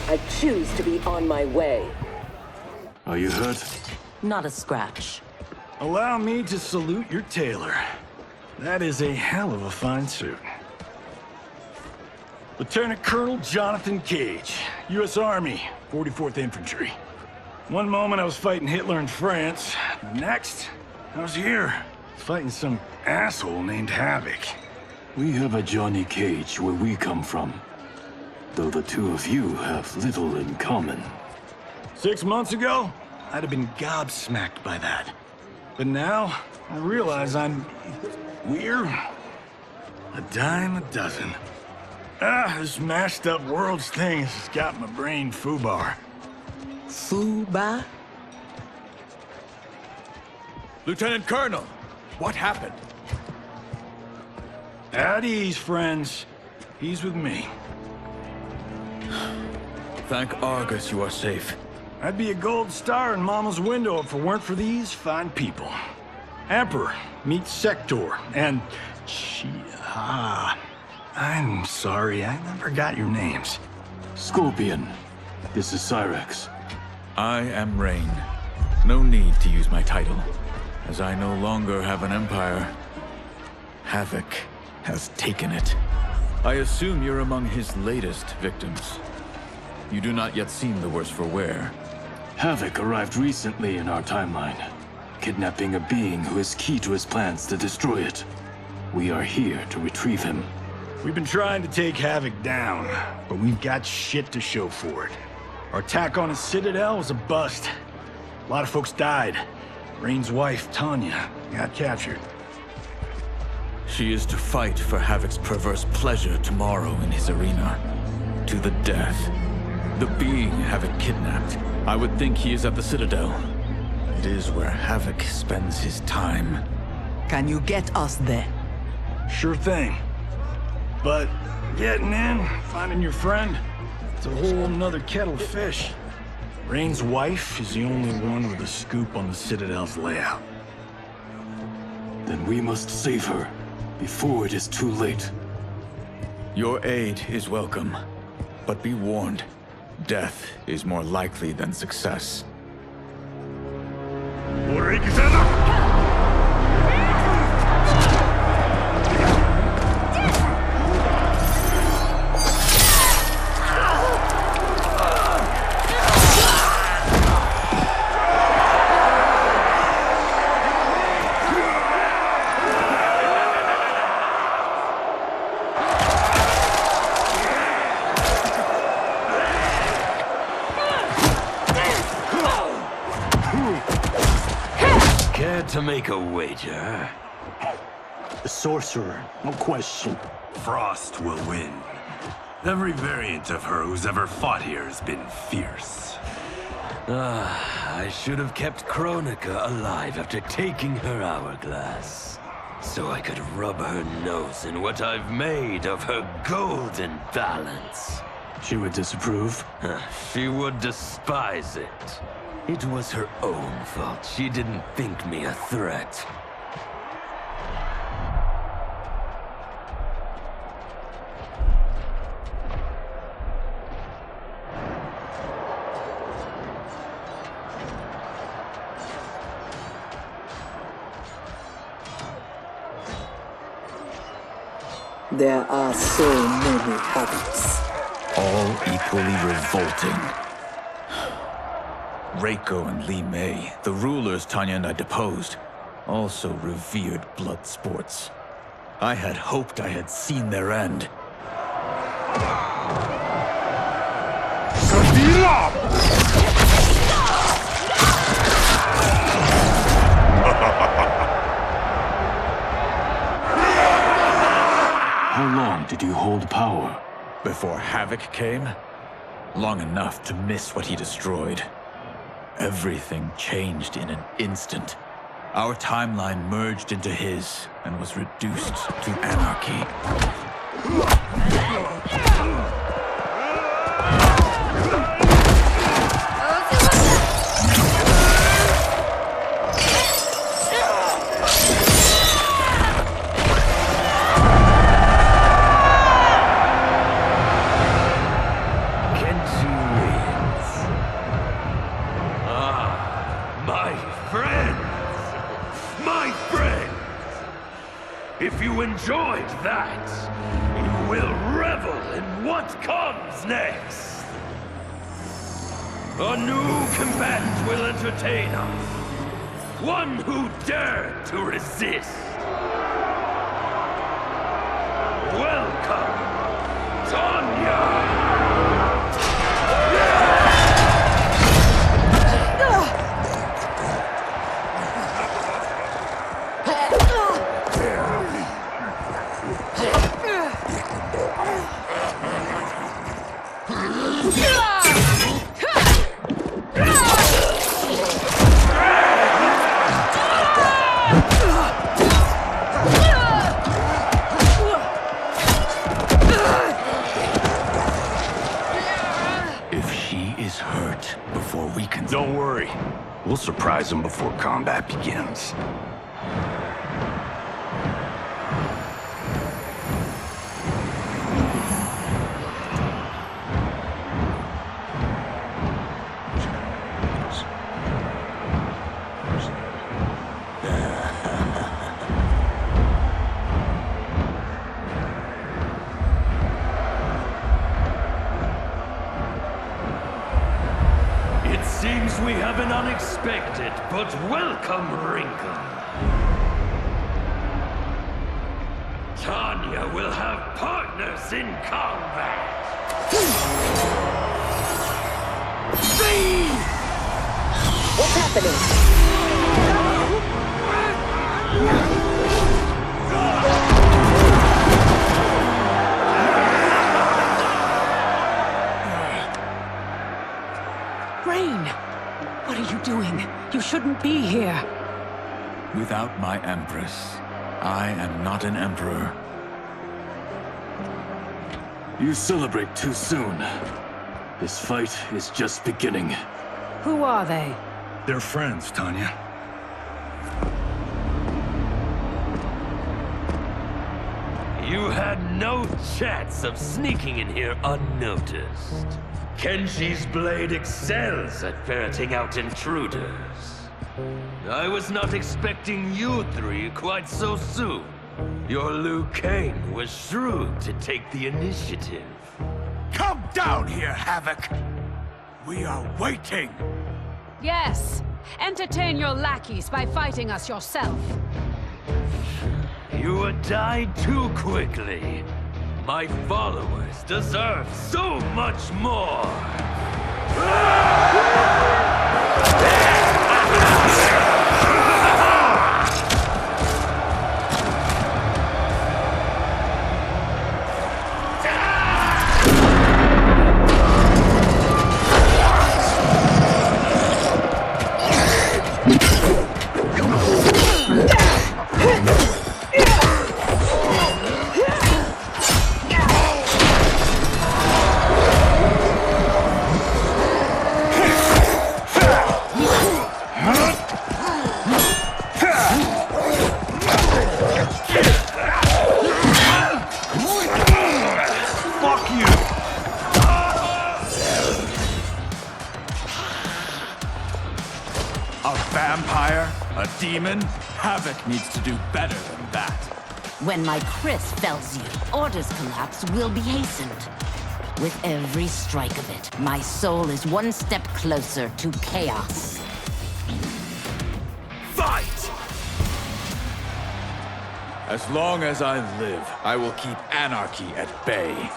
I choose to be on my way. Are you hurt? Not a scratch. Allow me to salute your tailor. That is a hell of a fine suit. Lieutenant Colonel Jonathan Cage, U.S. Army, 44th Infantry. One moment I was fighting Hitler in France. The next, I was here, fighting some asshole named Havoc. We have a Johnny Cage where we come from, though the two of you have little in common. 6 months ago, I'd have been gobsmacked by that. But now, I realize I'm weird. A dime a dozen. This mashed up worlds thing has got my brain foobar. Foobar? Lieutenant Colonel, what happened? At ease, friends. He's with me. Thank Argus you are safe. I'd be a gold star in Mama's window if it weren't for these fine people. Emperor, meet Sector, and... I'm sorry, I never got your names. Scorpion, this is Cyrax. I am Rain. No need to use my title, as I no longer have an empire. Havoc has taken it. I assume you're among his latest victims. You do not yet seem the worse for wear. Havoc arrived recently in our timeline, kidnapping a being who is key to his plans to destroy it. We are here to retrieve him. We've been trying to take Havoc down, but we've got shit to show for it. Our attack on his citadel was a bust. A lot of folks died. Rain's wife, Tanya, got captured. She is to fight for Havoc's perverse pleasure tomorrow in his arena. To the death. The being Havoc kidnapped. I would think he is at the Citadel. It is where Havoc spends his time. Can you get us there? Sure thing. But getting in, finding your friend, it's a whole nother kettle of fish. Rain's wife is the only one with a scoop on the Citadel's layout. Then we must save her before it is too late. Your aid is welcome, but be warned. Death is more likely than success. To make a wager? The sorcerer, no question. Frost will win. Every variant of her who's ever fought here has been fierce. I should have kept Kronika alive after taking her hourglass. So I could rub her nose in what I've made of her golden balance. She would disapprove? She would despise it. It was her own fault. She didn't think me a threat. There are so many Havocs. All equally revolting. Reiko and Li Mei, the rulers Tanya and I deposed, also revered blood sports. I had hoped I had seen their end. How long did you hold power? Before Havoc came? Long enough to miss what he destroyed. Everything changed in an instant. Our timeline merged into his and was reduced to anarchy. If you enjoyed that, you will revel in what comes next. A new combatant will entertain us. one who dared to resist. Welcome, Tanya! Don't worry. We'll surprise him before combat begins. Seems we have an unexpected but welcome wrinkle. Tanya will have partners in combat. What's happening? What are you doing? You shouldn't be here. Without my Empress, I am not an Emperor. You celebrate too soon. This fight is just beginning. Who are they? They're friends, Tanya. You had no chance of sneaking in here unnoticed. Kenshi's blade excels at ferreting out intruders. I was not expecting you three quite so soon. Your Liu Kang was shrewd to take the initiative. Come down here, Havoc! We are waiting! Yes. Entertain your lackeys by fighting us yourself. You would die too quickly. My followers deserve so much more! A demon? Havoc needs to do better than that. When my Chris fells you, Order's collapse will be hastened. With every strike of it, my soul is one step closer to chaos. Fight! As long as I live, I will keep anarchy at bay.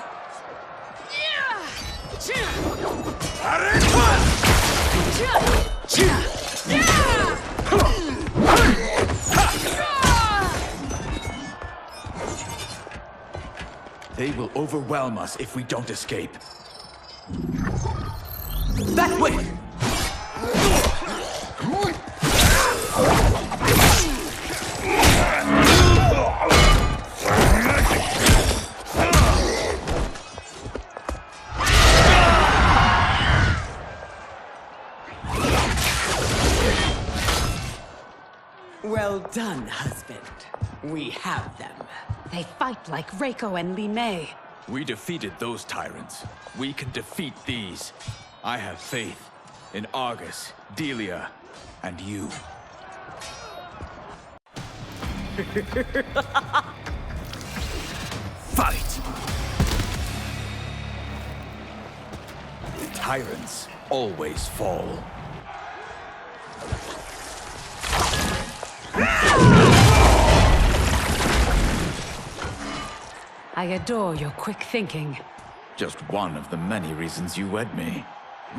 They will overwhelm us if we don't escape. That way! Well done, husband. We have them. They fight like Reiko and Li Mei. We defeated those tyrants. We can defeat these. I have faith in Argus, Delia, and you. Fight! Tyrants always fall. I adore your quick thinking. Just one of the many reasons you wed me.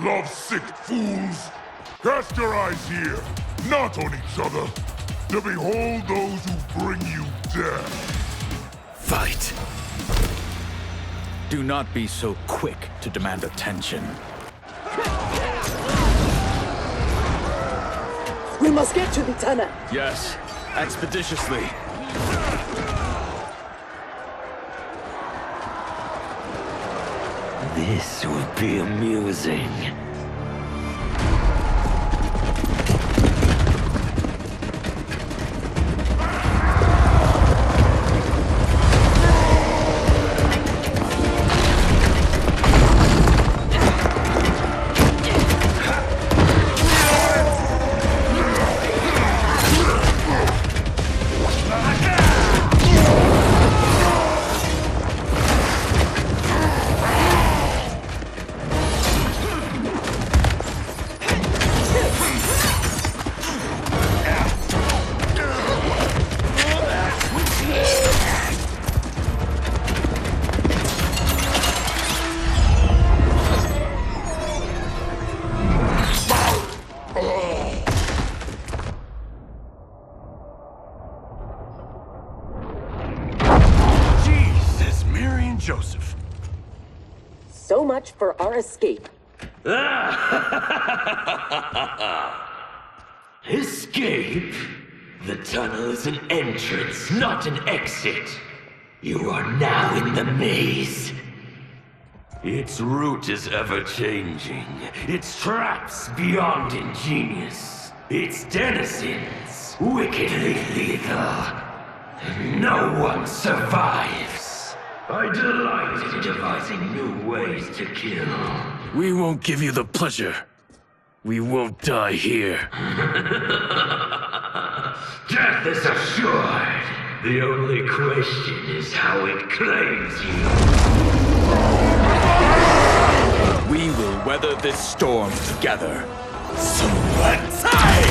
Love-sick fools! Cast your eyes here, not on each other, to behold those who bring you death. Fight! Do not be so quick to demand attention. We must get to the tunnel. Yes, expeditiously. This will be amusing. Joseph. So much for our escape. Escape? The tunnel is an entrance, not an exit. You are now in the maze. Its route is ever-changing. Its traps beyond ingenious. Its denizens wickedly lethal. No one survives. I delight in devising new ways to kill. We won't give you the pleasure. We won't die here. Death is assured. The only question is how it claims you. We will weather this storm together. Sumatai!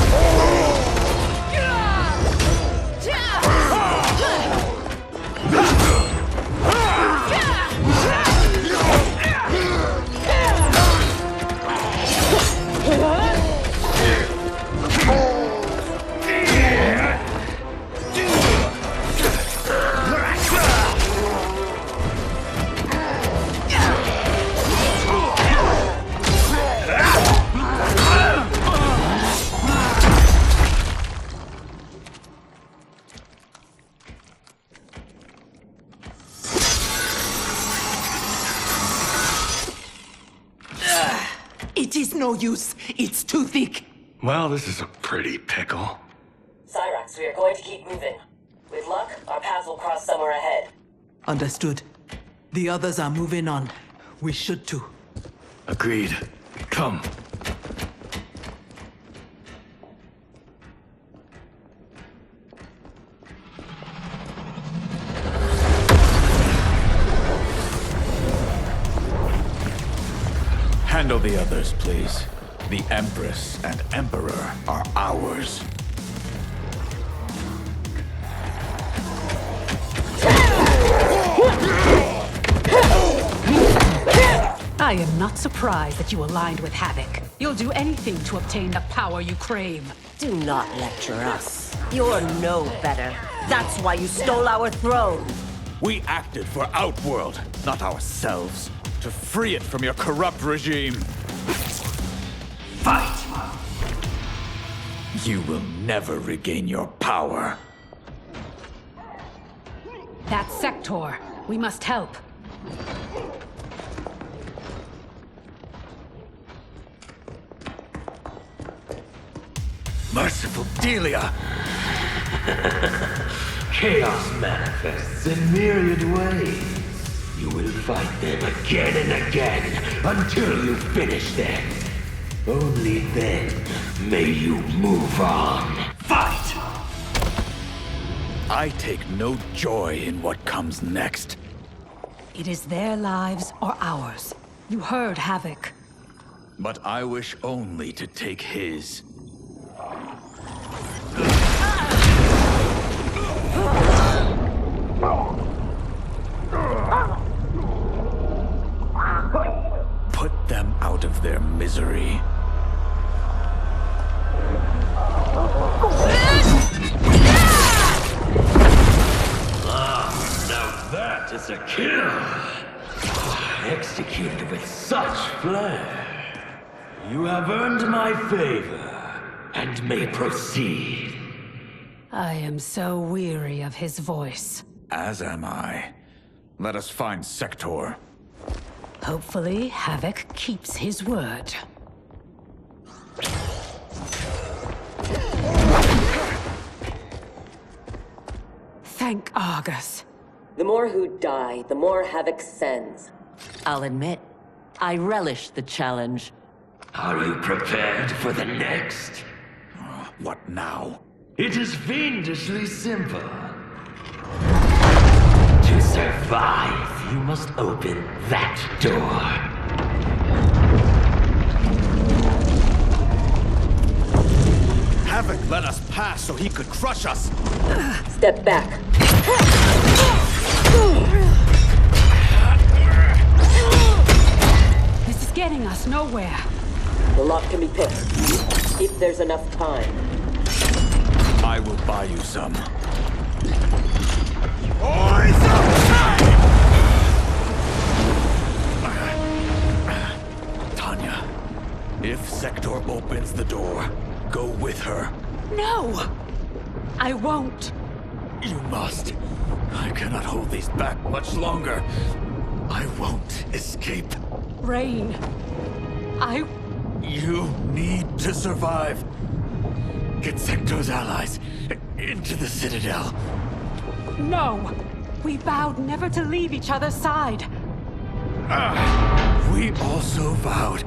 It is no use. It's too thick. Well, this is a pretty pickle. Cyrax, we are going to keep moving. With luck, our paths will cross somewhere ahead. Understood. The others are moving on. We should too. Agreed. Come. Handle the others, please. The Empress and Emperor are ours. I am not surprised that you aligned with Havoc. You'll do anything to obtain the power you crave. Do not lecture us. You're no better. That's why you stole our throne. We acted for Outworld, not ourselves. To free it from your corrupt regime. Fight! You will never regain your power. That sector. We must help. Merciful Delia! Chaos manifests in myriad ways. You will fight them again and again until you finish them. Only then may you move on. Fight! I take no joy in what comes next. It is their lives or ours. You heard Havoc. But I wish only to take his. out of their misery. Now that is a kill! Executed with such flair. You have earned my favor, and may proceed. I am so weary of his voice. As am I. Let us find Sector. Hopefully, Havoc keeps his word. Thank Argus. The more who die, the more Havoc sends. I'll admit, I relish the challenge. Are you prepared for the next? What now? It is fiendishly simple. To survive, you must open that door. Havoc let us pass so he could crush us! Step back. This is getting us nowhere. The lock can be picked, if there's enough time. I will buy you some. Tanya, if Sector opens the door, go with her. No! I won't. You must. I cannot hold these back much longer. I won't escape. Rain. You need to survive. Get Sector's allies into the Citadel. No! We vowed never to leave each other's side. We also vowed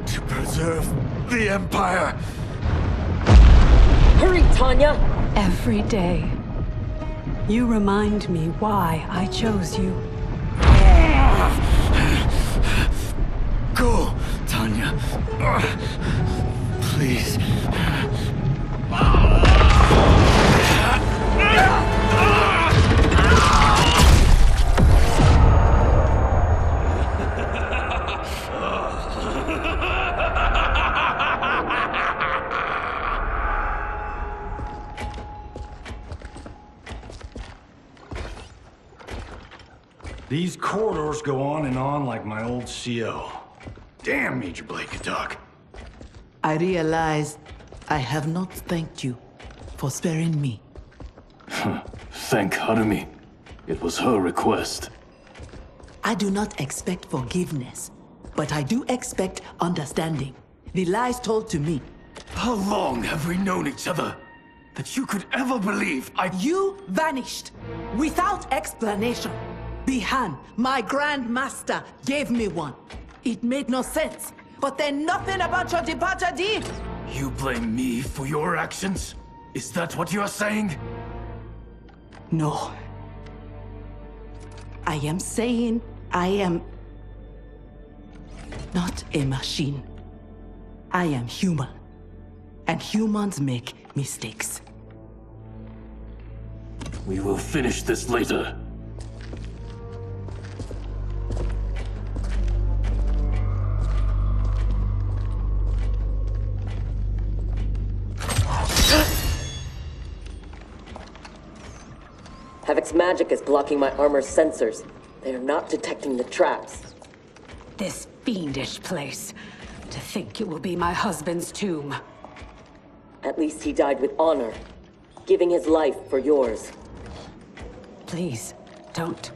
to preserve the Empire. Hurry, Tanya! Every day, you remind me why I chose you. Go, Tanya. Please. These corridors go on and on like my old CO. Damn, Major Blake could talk. I realize I have not thanked you for sparing me. Thank Harumi. It was her request. I do not expect forgiveness, but I do expect understanding. The lies told to me. How long have we known each other that you could ever believe You vanished without explanation. Bihan, my Grand Master, gave me one. It made no sense, but then nothing about your departure did. You blame me for your actions? Is that what you're saying? No. I am saying I am not a machine. I am human, and humans make mistakes. We will finish this later. Havoc's magic is blocking my armor's sensors. They are not detecting the traps. This fiendish place. To think it will be my husband's tomb. At least he died with honor, giving his life for yours. Please, don't.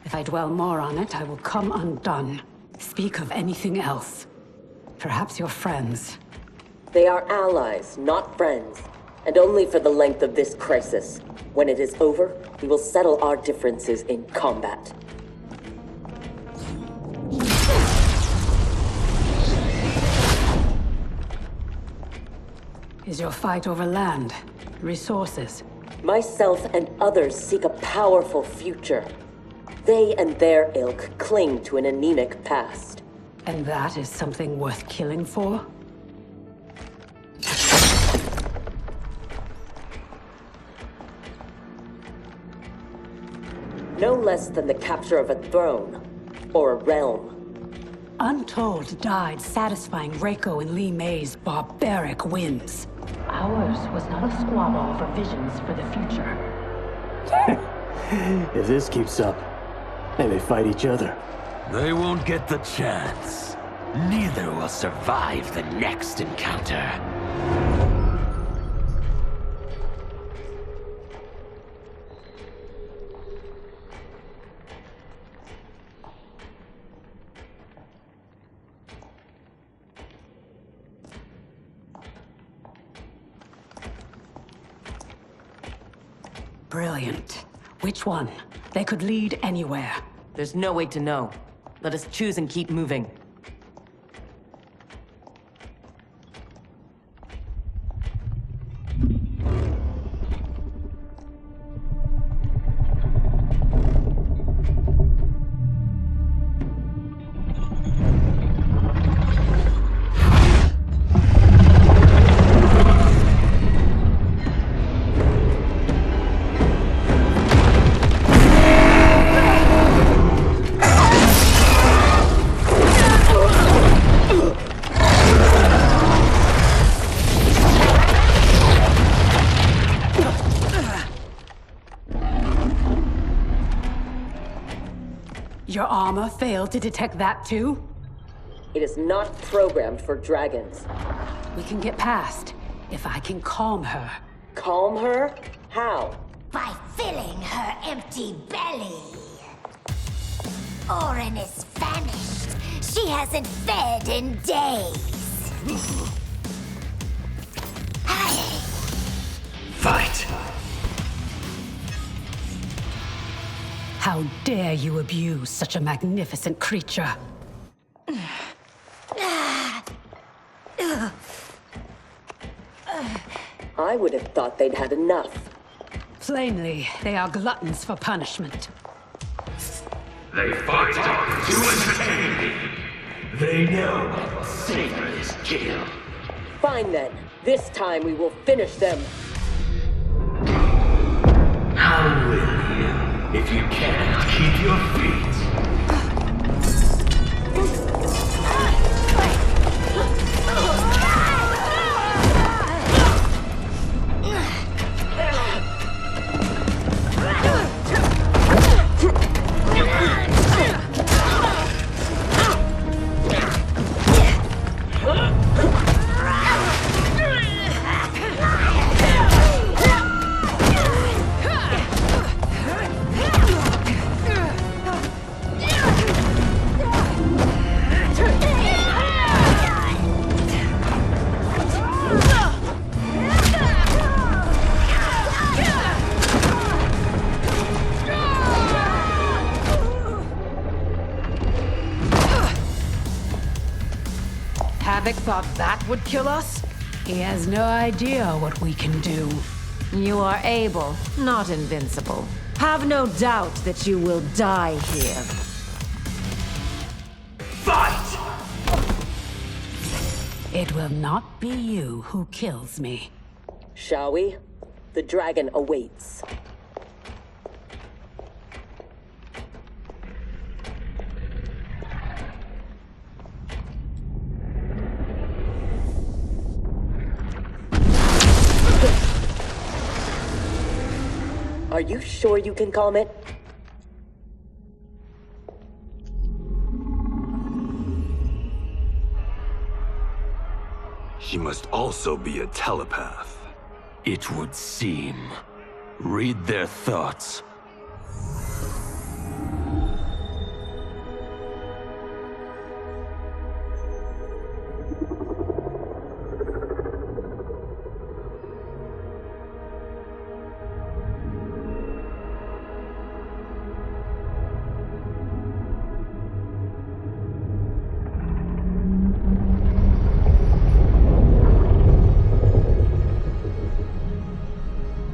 If I dwell more on it, I will come undone. Speak of anything else. Perhaps your friends. They are allies, not friends. And only for the length of this crisis. When it is over, we will settle our differences in combat. Is your fight over land? Resources? Myself and others seek a powerful future. They and their ilk cling to an anemic past. And that is something worth killing for? No less than the capture of a throne, or a realm. untold died satisfying Reiko and Li Mei's barbaric whims. Ours was not a squabble over visions for the future. If this keeps up, they may fight each other. They won't get the chance. Neither will survive the next encounter. Brilliant. Which one? They could lead anywhere. There's no way to know. Let us choose and keep moving. Your armor failed to detect that too? It is not programmed for dragons. We can get past, if I can calm her. Calm her? How? By filling her empty belly. Orin is famished. She hasn't fed in days. Fight! How dare you abuse such a magnificent creature? I would have thought they'd had enough. Plainly, they are gluttons for punishment. They fight to entertain me. They know savor is kill. Fine then. This time we will finish them. How will you, if you cannot keep your feet? Havoc thought that would kill us? He has no idea what we can do. You are able, not invincible. Have no doubt that you will die here. Fight! It will not be you who kills me. Shall we? The dragon awaits. Are you sure you can calm it? She must also be a telepath. It would seem. Read their thoughts.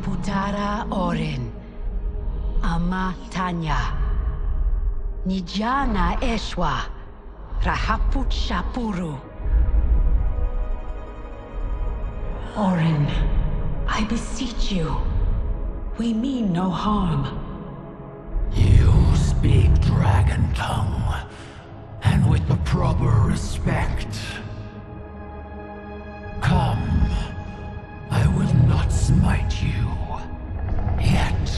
Putara Orin, Ama Tanya, Nijana Eshwa, Rahaput Shapuru. Orin, I beseech you, we mean no harm. You speak dragon tongue, and with the proper respect. Come, I will not smite you. Yet.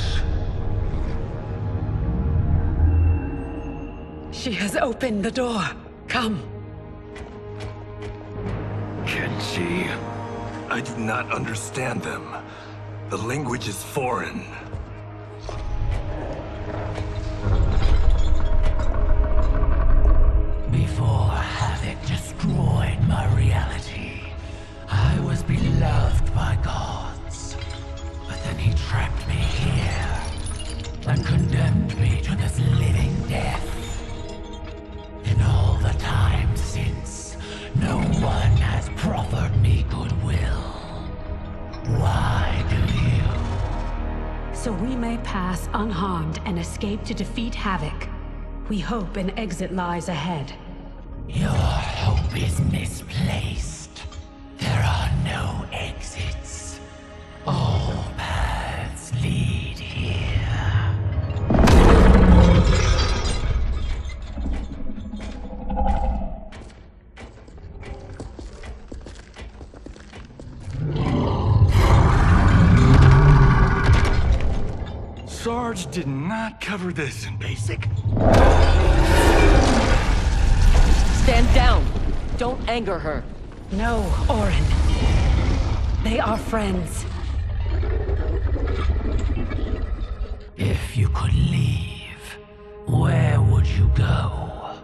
She has opened the door. Come. Kenshi, I do not understand them. The language is foreign. Before Havoc destroyed my reality, I was beloved by gods. But then he trapped me here and condemned me to this living death. In all the time since, no one has proffered me goodwill. Why do you? So we may pass unharmed and escape to defeat Havoc. We hope an exit lies ahead. Your hope is misplaced. There are no exits. All paths lead here. Sarge did not cover this in basic. Stand down. Don't anger her. No, Orin. They are friends. If you could leave, where would you go?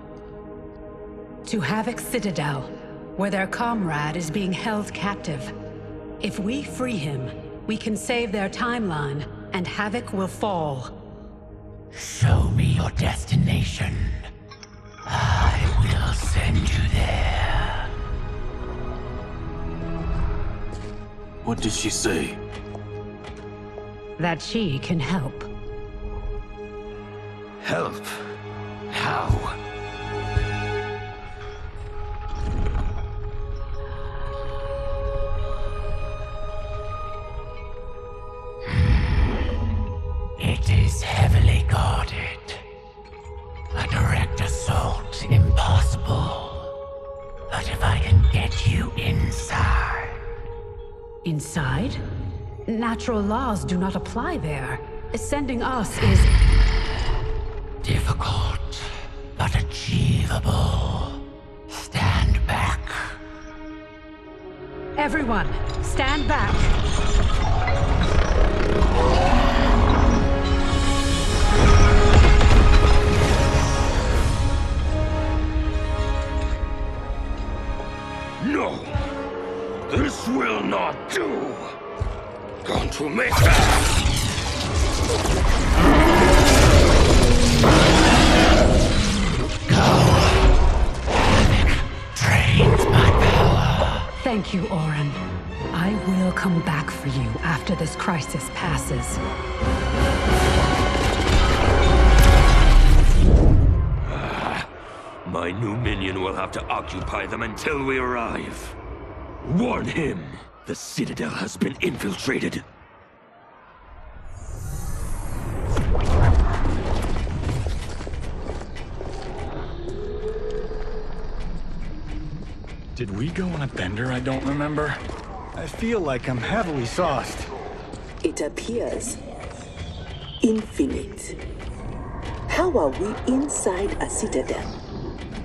To Havoc's Citadel, where their comrade is being held captive. If we free him, we can save their timeline, and Havoc will fall. Show me your destination. I will send you there. What did she say? That she can help. Help? How? It is heavily guarded. A direct assault impossible. But if I can get you inside... Inside? Natural laws do not apply there. Sending us is... difficult, but achievable. Stand back. Everyone, stand back. No! This will not do! Going to make that! Drains my power. Thank you, Orin. I will come back for you after this crisis passes. My new minion will have to occupy them until we arrive. Warn him! The Citadel has been infiltrated. Did we go on a bender I don't remember? I feel like I'm heavily sauced. It appears infinite. How are we inside a citadel?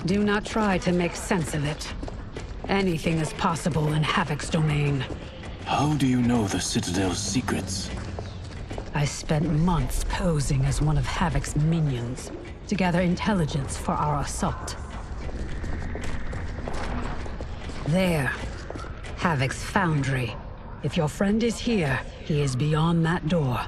Do not try to make sense of it. Anything is possible in Havoc's domain. How do you know the Citadel's secrets? I spent months posing as one of Havoc's minions to gather intelligence for our assault. There. Havoc's foundry. If your friend is here, he is beyond that door.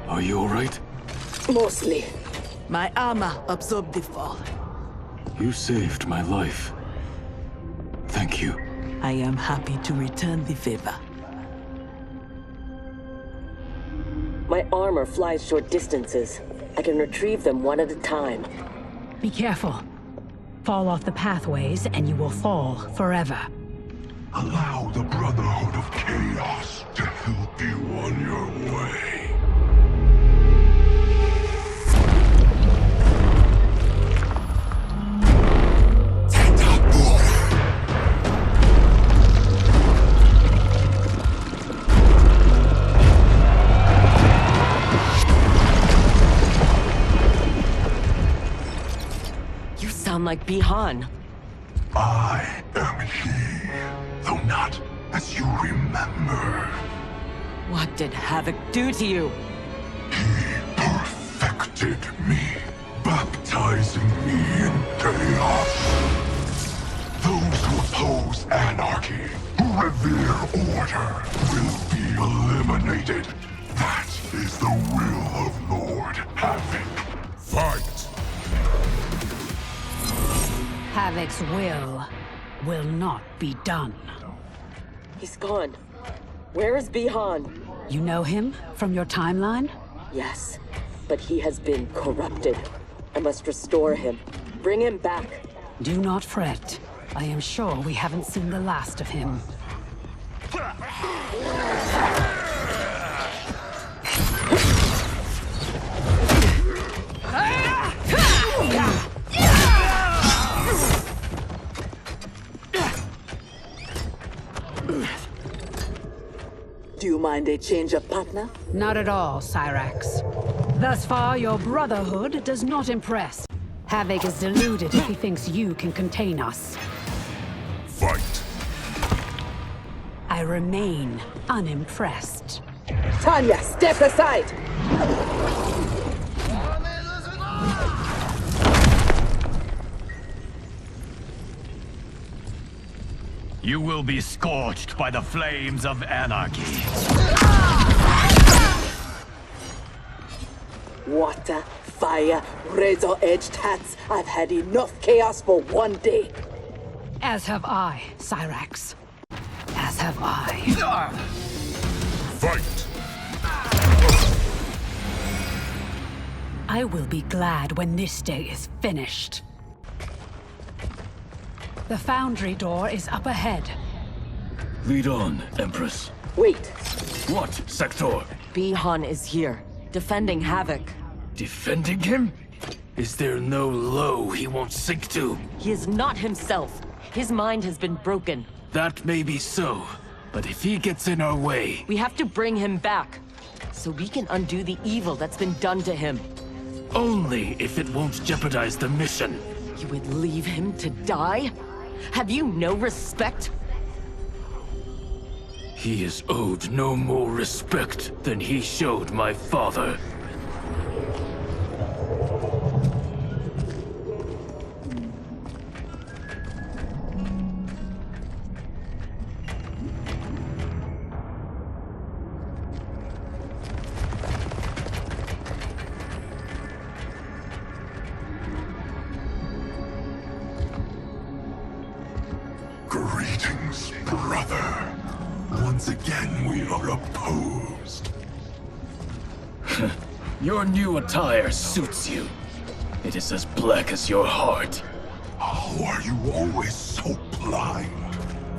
Are you alright? Mostly. My armor absorbed the fall. You saved my life. Thank you. I am happy to return the favor. My armor flies short distances. I can retrieve them one at a time. Be careful. Fall off the pathways and you will fall forever. Allow the Brotherhood of Chaos to help you on your way. You sound like Bihan. I am he, though not as you remember. What did Havoc do to you? Perfected me, baptizing me in chaos. Those who oppose anarchy, who revere order, will be eliminated. That is the will of Lord Havoc. Fight! Havoc's will not be done. He's gone. Where is Bihan? You know him from your timeline? Yes, but he has been corrupted. I must restore him. Bring him back. Do not fret. I am sure we haven't seen the last of him. Do you mind a change of partner? Not at all, Cyrax. Thus far, your Brotherhood does not impress. Havoc is deluded if he thinks you can contain us. Fight! I remain unimpressed. Tanya, step aside! You will be scorched by the flames of anarchy. Water, fire, razor-edged hats. I've had enough chaos for one day. As have I, Cyrax. As have I. Fight! I will be glad when this day is finished. The foundry door is up ahead. Lead on, Empress. Wait. What, Sector? Bihan is here, defending Havoc. Defending him? Is there no low he won't sink to? He is not himself. His mind has been broken. That may be so, but if he gets in our way... We have to bring him back, so we can undo the evil that's been done to him. Only if it won't jeopardize the mission. You would leave him to die? Have you no respect? He is owed no more respect than he showed my father. Greetings, brother. Once again, we are opposed. Your new attire suits you. It is as black as your heart. How are you always so blind?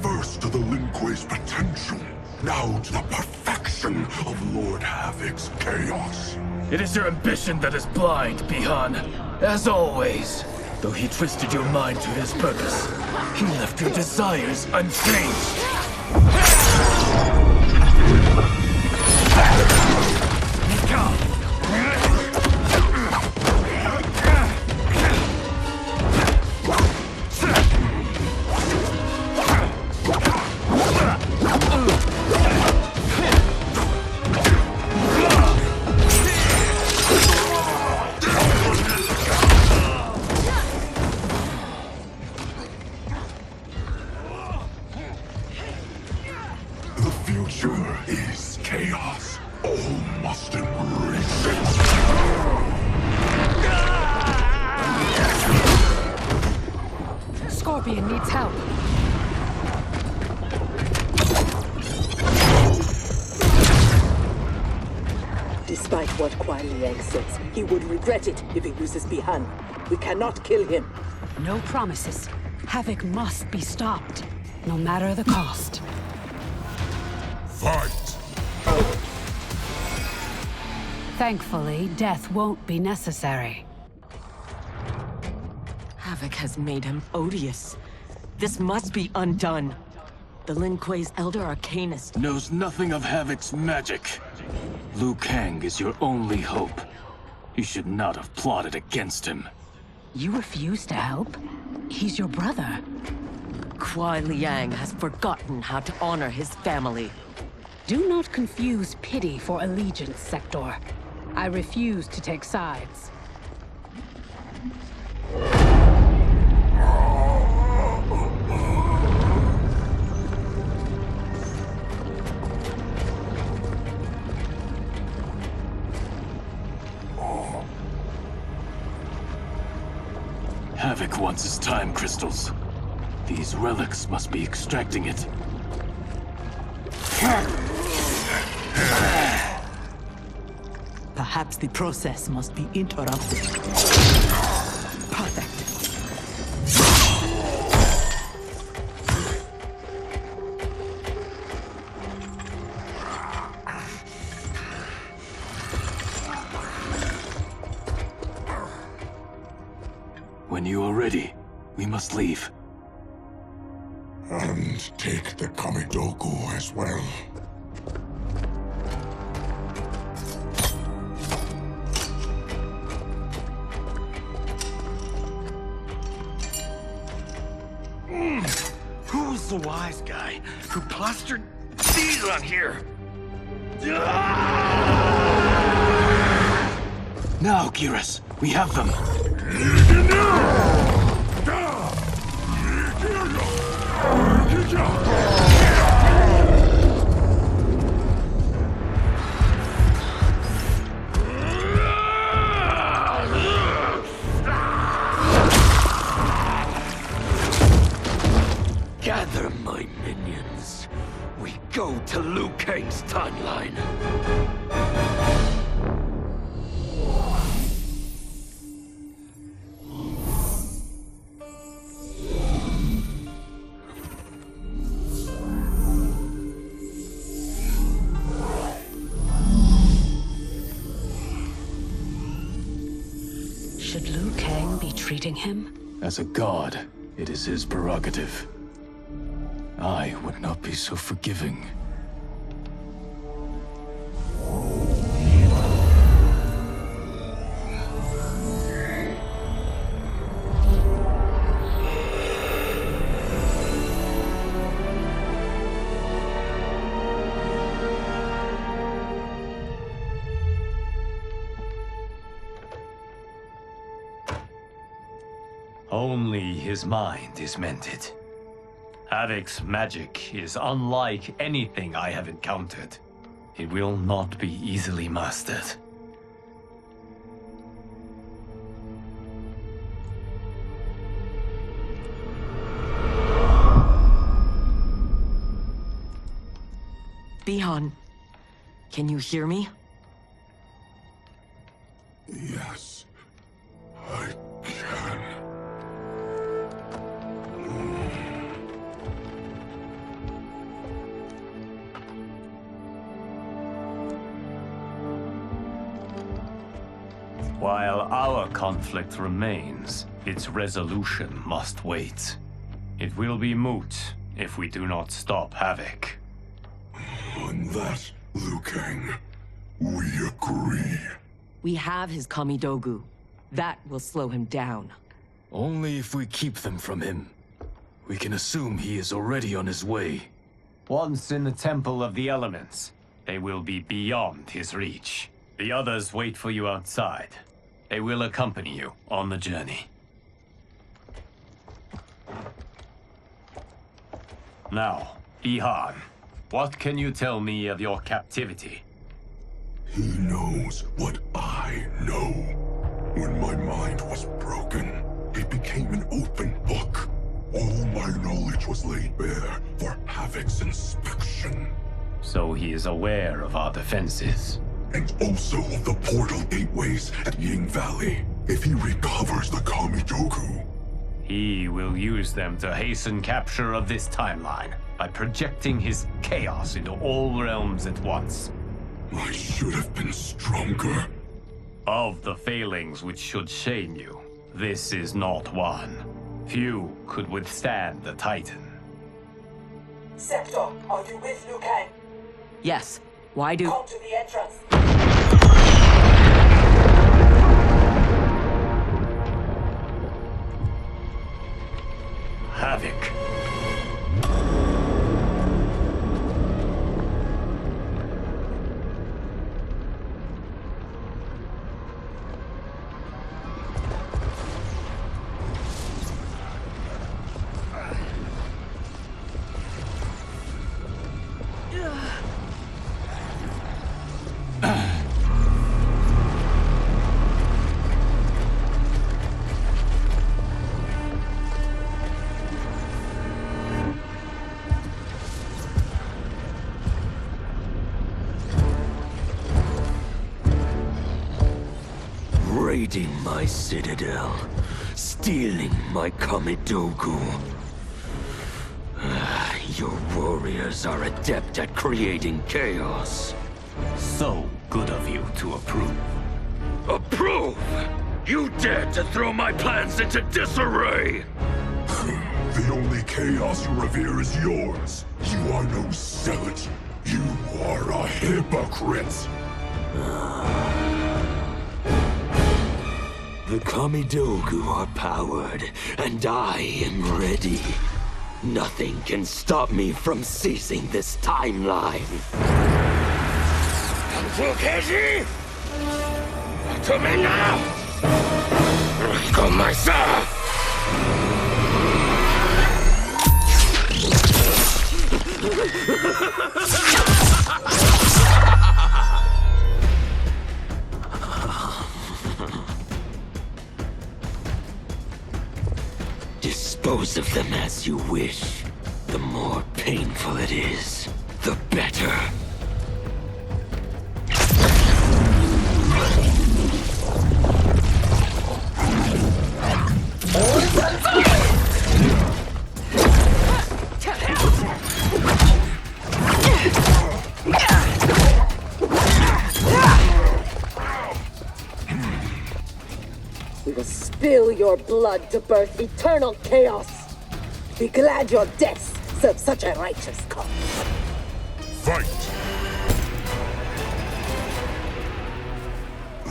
First to the Lin Kuei's potential, now to the perfection of Lord Havoc's chaos. It is your ambition that is blind, Bihan. As always. Though he twisted your mind to his purpose, he left your desires unchanged. The future is chaos. All must embrace. Scorpion needs help. Despite what Kuai Liang says, he would regret it if he loses Bihan. We cannot kill him. No promises. Havoc must be stopped, no matter the cost. Fight! Thankfully, death won't be necessary. Havoc has made him odious. This must be undone. The Lin Kuei's Elder Arcanist knows nothing of Havoc's magic. Liu Kang is your only hope. You should not have plotted against him. You refuse to help? He's your brother. Kuai Liang has forgotten how to honor his family. Do not confuse pity for allegiance, Sector. I refuse to take sides. Havoc wants his time crystals. These relics must be extracting it. Perhaps the process must be interrupted. Perfect. When you are ready, we must leave. And take the Kamidogu as well. Who's the wise guy who plastered these on here? Now, Geras, we have them. Gather my minions. We go to Liu Kang's timeline. Should Liu Kang be treating him? As a god, it is his prerogative. I would not be so forgiving. Only his mind is mended. Havoc's magic is unlike anything I have encountered. It will not be easily mastered. Bihan, can you hear me? Yes, I can. While our conflict remains, its resolution must wait. It will be moot if we do not stop Havoc. On that, Liu Kang, we agree. We have his Kamidogu. That will slow him down. Only if we keep them from him. We can assume he is already on his way. Once in the Temple of the Elements, they will be beyond his reach. The others wait for you outside. They will accompany you on the journey. Now, Bihan, what can you tell me of your captivity? He knows what I know. When my mind was broken, it became an open book. All my knowledge was laid bare for Havoc's inspection. So he is aware of our defenses. And also of the portal gateways at Ying Valley. If he recovers the Kamidogu, he will use them to hasten capture of this timeline by projecting his chaos into all realms at once. I should have been stronger. Of the failings which should shame you, this is not one. Few could withstand the Titan. Sector, are you with Liu Kang? Yes. Why do... Come to the entrance. Havoc. Raiding my citadel, stealing my Kamidogu. Your warriors are adept at creating chaos. So good of you to approve. Approve? You dared to throw my plans into disarray! The only chaos you revere is yours. You are no zealot. You are a hypocrite. The Kamidogu are powered, and I am ready. Nothing can stop me from seizing this timeline. Fukeshi! To me now! Go myself! Dispose of them as you wish. The more painful it is, the better. We will spill your blood to birth eternal chaos. Be glad your deaths serve such a righteous cause. Fight!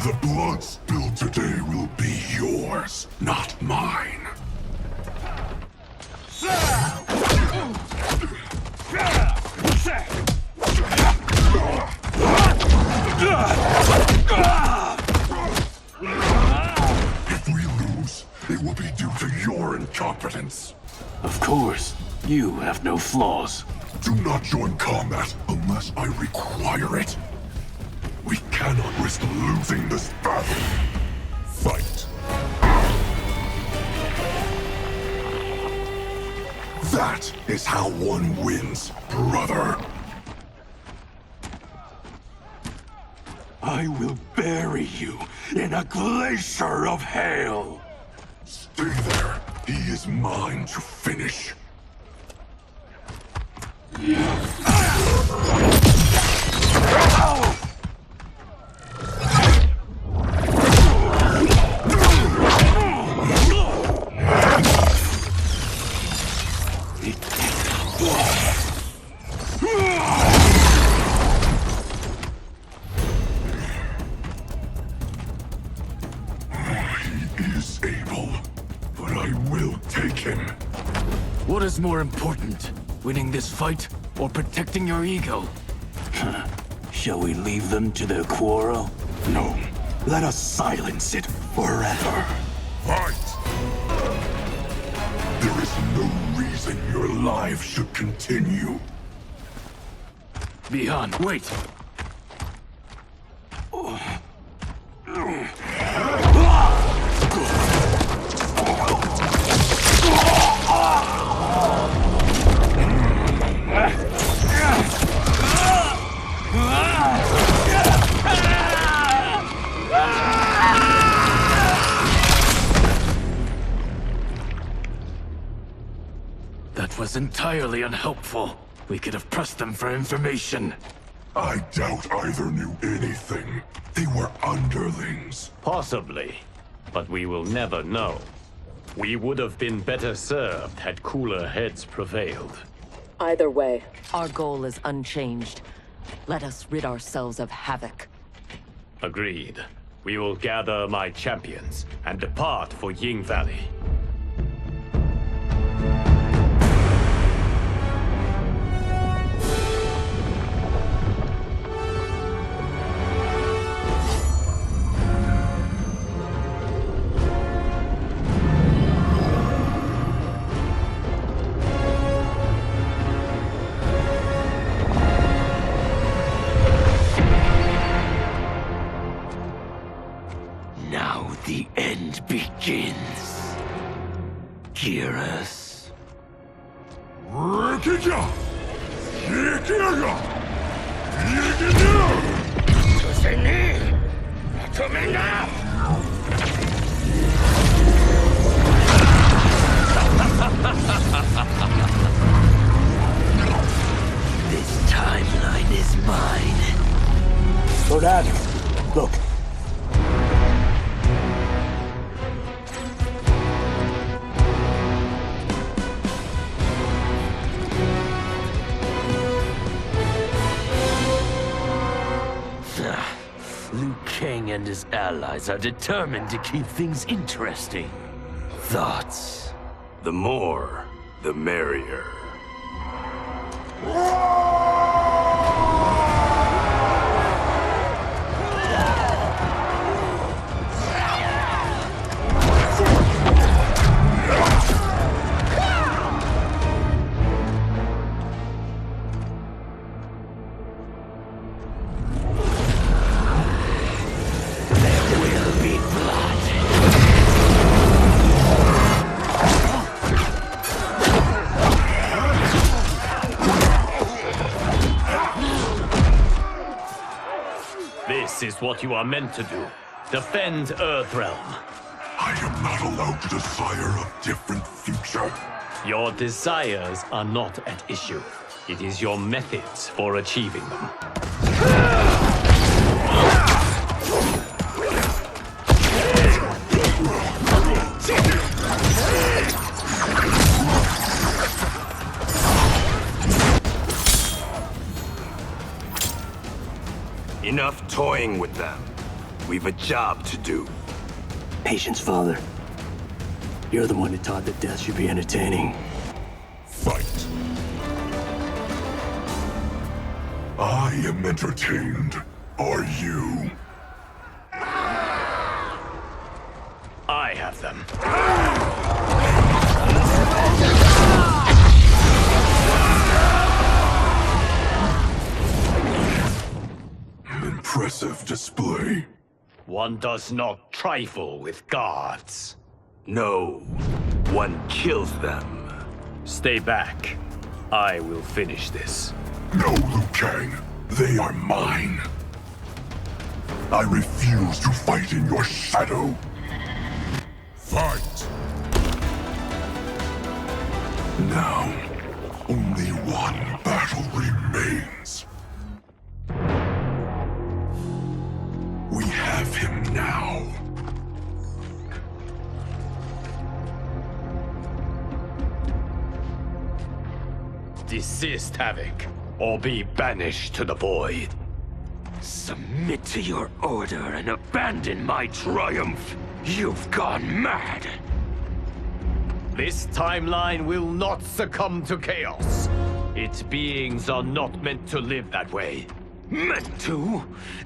The blood spilled today will be yours, not mine. If we lose, it will be due to your incompetence. Of course, you have no flaws. Do not join combat unless I require it. We cannot risk losing this battle. Fight. That is how one wins, brother. I will bury you in a glacier of hail. Stay there. He is mine to finish. He is able, but I will take him. What is more important, winning this fight or protecting your ego? Shall we leave them to their quarrel? No. Let us silence it forever. Fight! There is no reason your life should continue. Bihan, wait! was entirely unhelpful. We could have pressed them for information. I doubt either knew anything. They were underlings. Possibly, but we will never know. We would have been better served had cooler heads prevailed. Either way. Our goal is unchanged. Let us rid ourselves of Havoc. Agreed. We will gather my champions and depart for Ying Valley. Now the end begins. Geras. Rikija! Yikiaga! Yikinu! Tuseni! To me now! This timeline is mine. Lord Adams, look. Liu Kang and his allies are determined to keep things interesting. Thoughts? The more, the merrier. This is what you are meant to do. Defend Earthrealm. I am not allowed to desire a different future. Your desires are not at issue. It is your methods for achieving them. Enough toying with them. We've a job to do. Patience, Father. You're the one who taught that death should be entertaining. Fight. I am entertained. Are you? I have them. Impressive display. One does not trifle with gods. No, one kills them. Stay back. I will finish this. No, Liu Kang. They are mine. I refuse to fight in your shadow. Fight! Now, only one battle remains. We have him now. Desist, Havoc, or be banished to the void. Submit to your order and abandon my triumph. You've gone mad. This timeline will not succumb to chaos. Its beings are not meant to live that way. Meant to?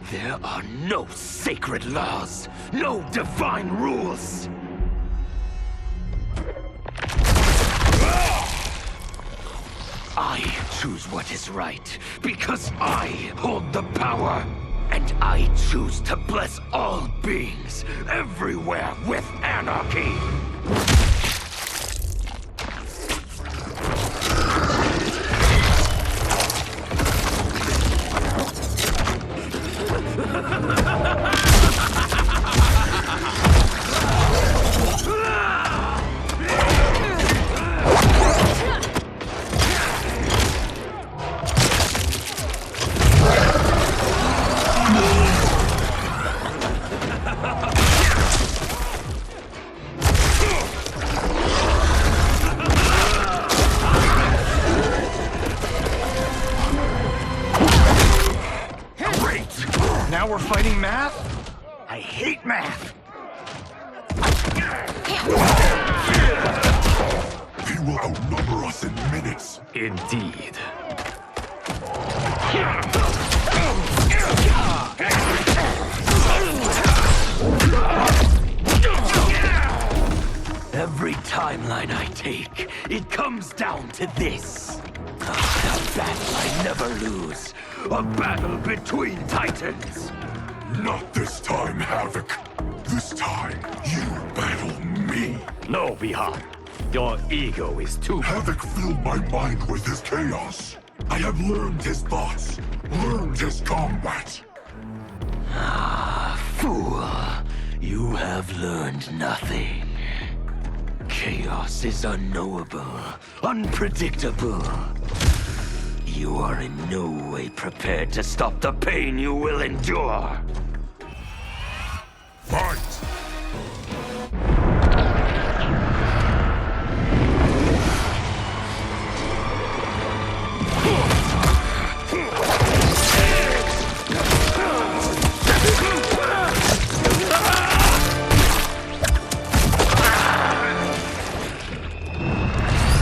There are no sacred laws, no divine rules. I choose what is right, because I hold the power. And I choose to bless all beings, everywhere, with anarchy. Learning math? I hate math! He will outnumber us in minutes. Indeed. Every timeline I take, it comes down to this. A battle I never lose. A battle between titans. Not this time, Havoc. This time, you battle me. No, Bihan. Your ego is too... Havoc filled my mind with his chaos. I have learned his thoughts, learned his combat. Ah, fool. You have learned nothing. Chaos is unknowable, unpredictable. You are in no way prepared to stop the pain you will endure. Fight!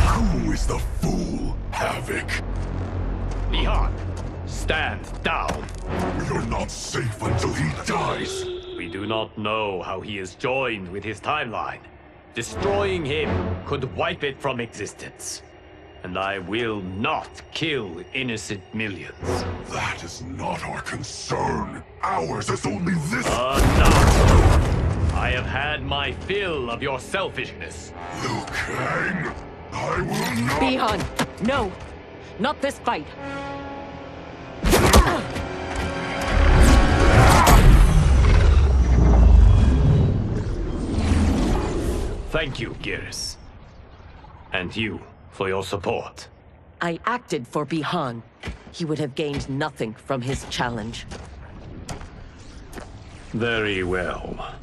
Who is the fool, Havoc? Bihan, stand down. You're not safe until he dies. We do not know how he is joined with his timeline. Destroying him could wipe it from existence. And I will not kill innocent millions. That is not our concern. Ours is only this. Enough! I have had my fill of your selfishness. Liu Kang, I will not... Bihan, no! Not this fight! Thank you, Geras. And you, for your support. I acted for Bihan. He would have gained nothing from his challenge. Very well.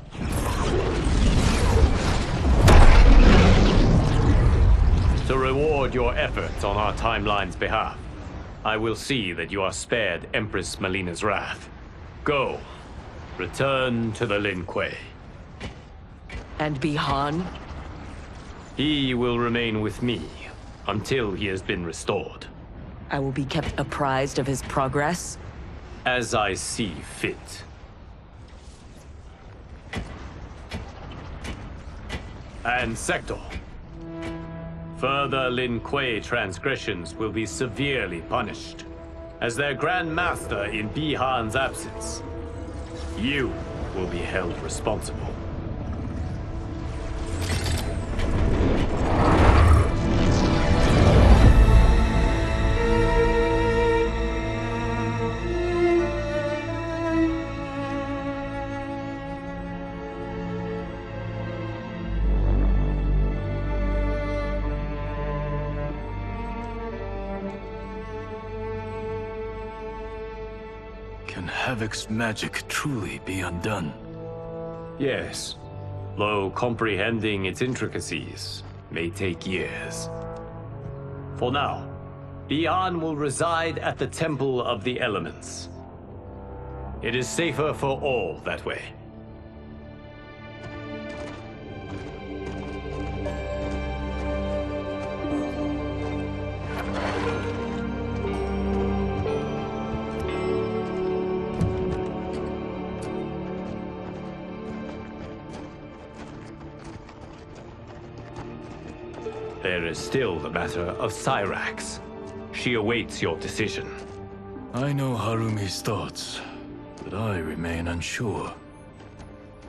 To reward your efforts on our timeline's behalf, I will see that you are spared Empress Melina's wrath. Go. Return to the Lin Kuei. And Bihan? He will remain with me until he has been restored. I will be kept apprised of his progress? As I see fit. And Sector. Further Lin Kuei transgressions will be severely punished. As their Grand Master in Bihan's absence, you will be held responsible. Can Havoc's magic truly be undone? Yes, though comprehending its intricacies may take years. For now, Bihan will reside at the Temple of the Elements. It is safer for all that way. There is still the matter of Cyrax. She awaits your decision. I know Harumi's thoughts, but I remain unsure.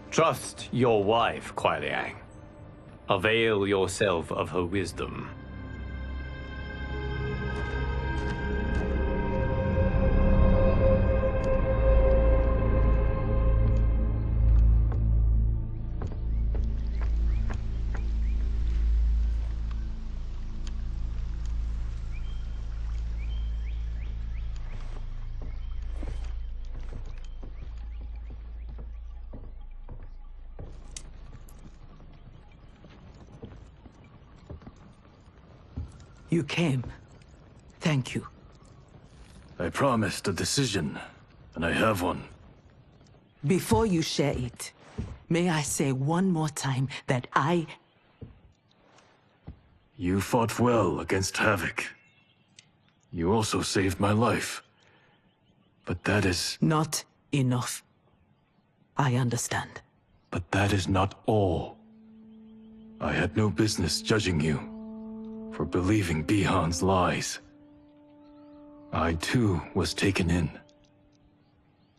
Trust your wife, Kuai Liang. Avail yourself of her wisdom. You came. Thank you. I promised a decision, and I have one. Before you share it, may I say one more time that You fought well against Havoc. You also saved my life. But that is... Not enough. I understand. But that is not all. I had no business judging you for believing Bihan's lies. I too was taken in.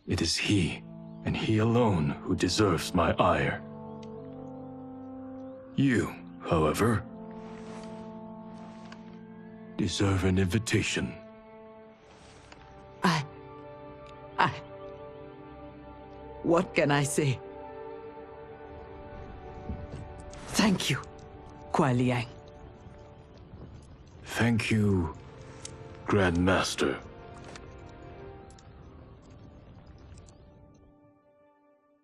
It is he, and he alone, who deserves my ire. You, however, deserve an invitation. What can I say? Thank you, Kuai Liang. Thank you, Grandmaster.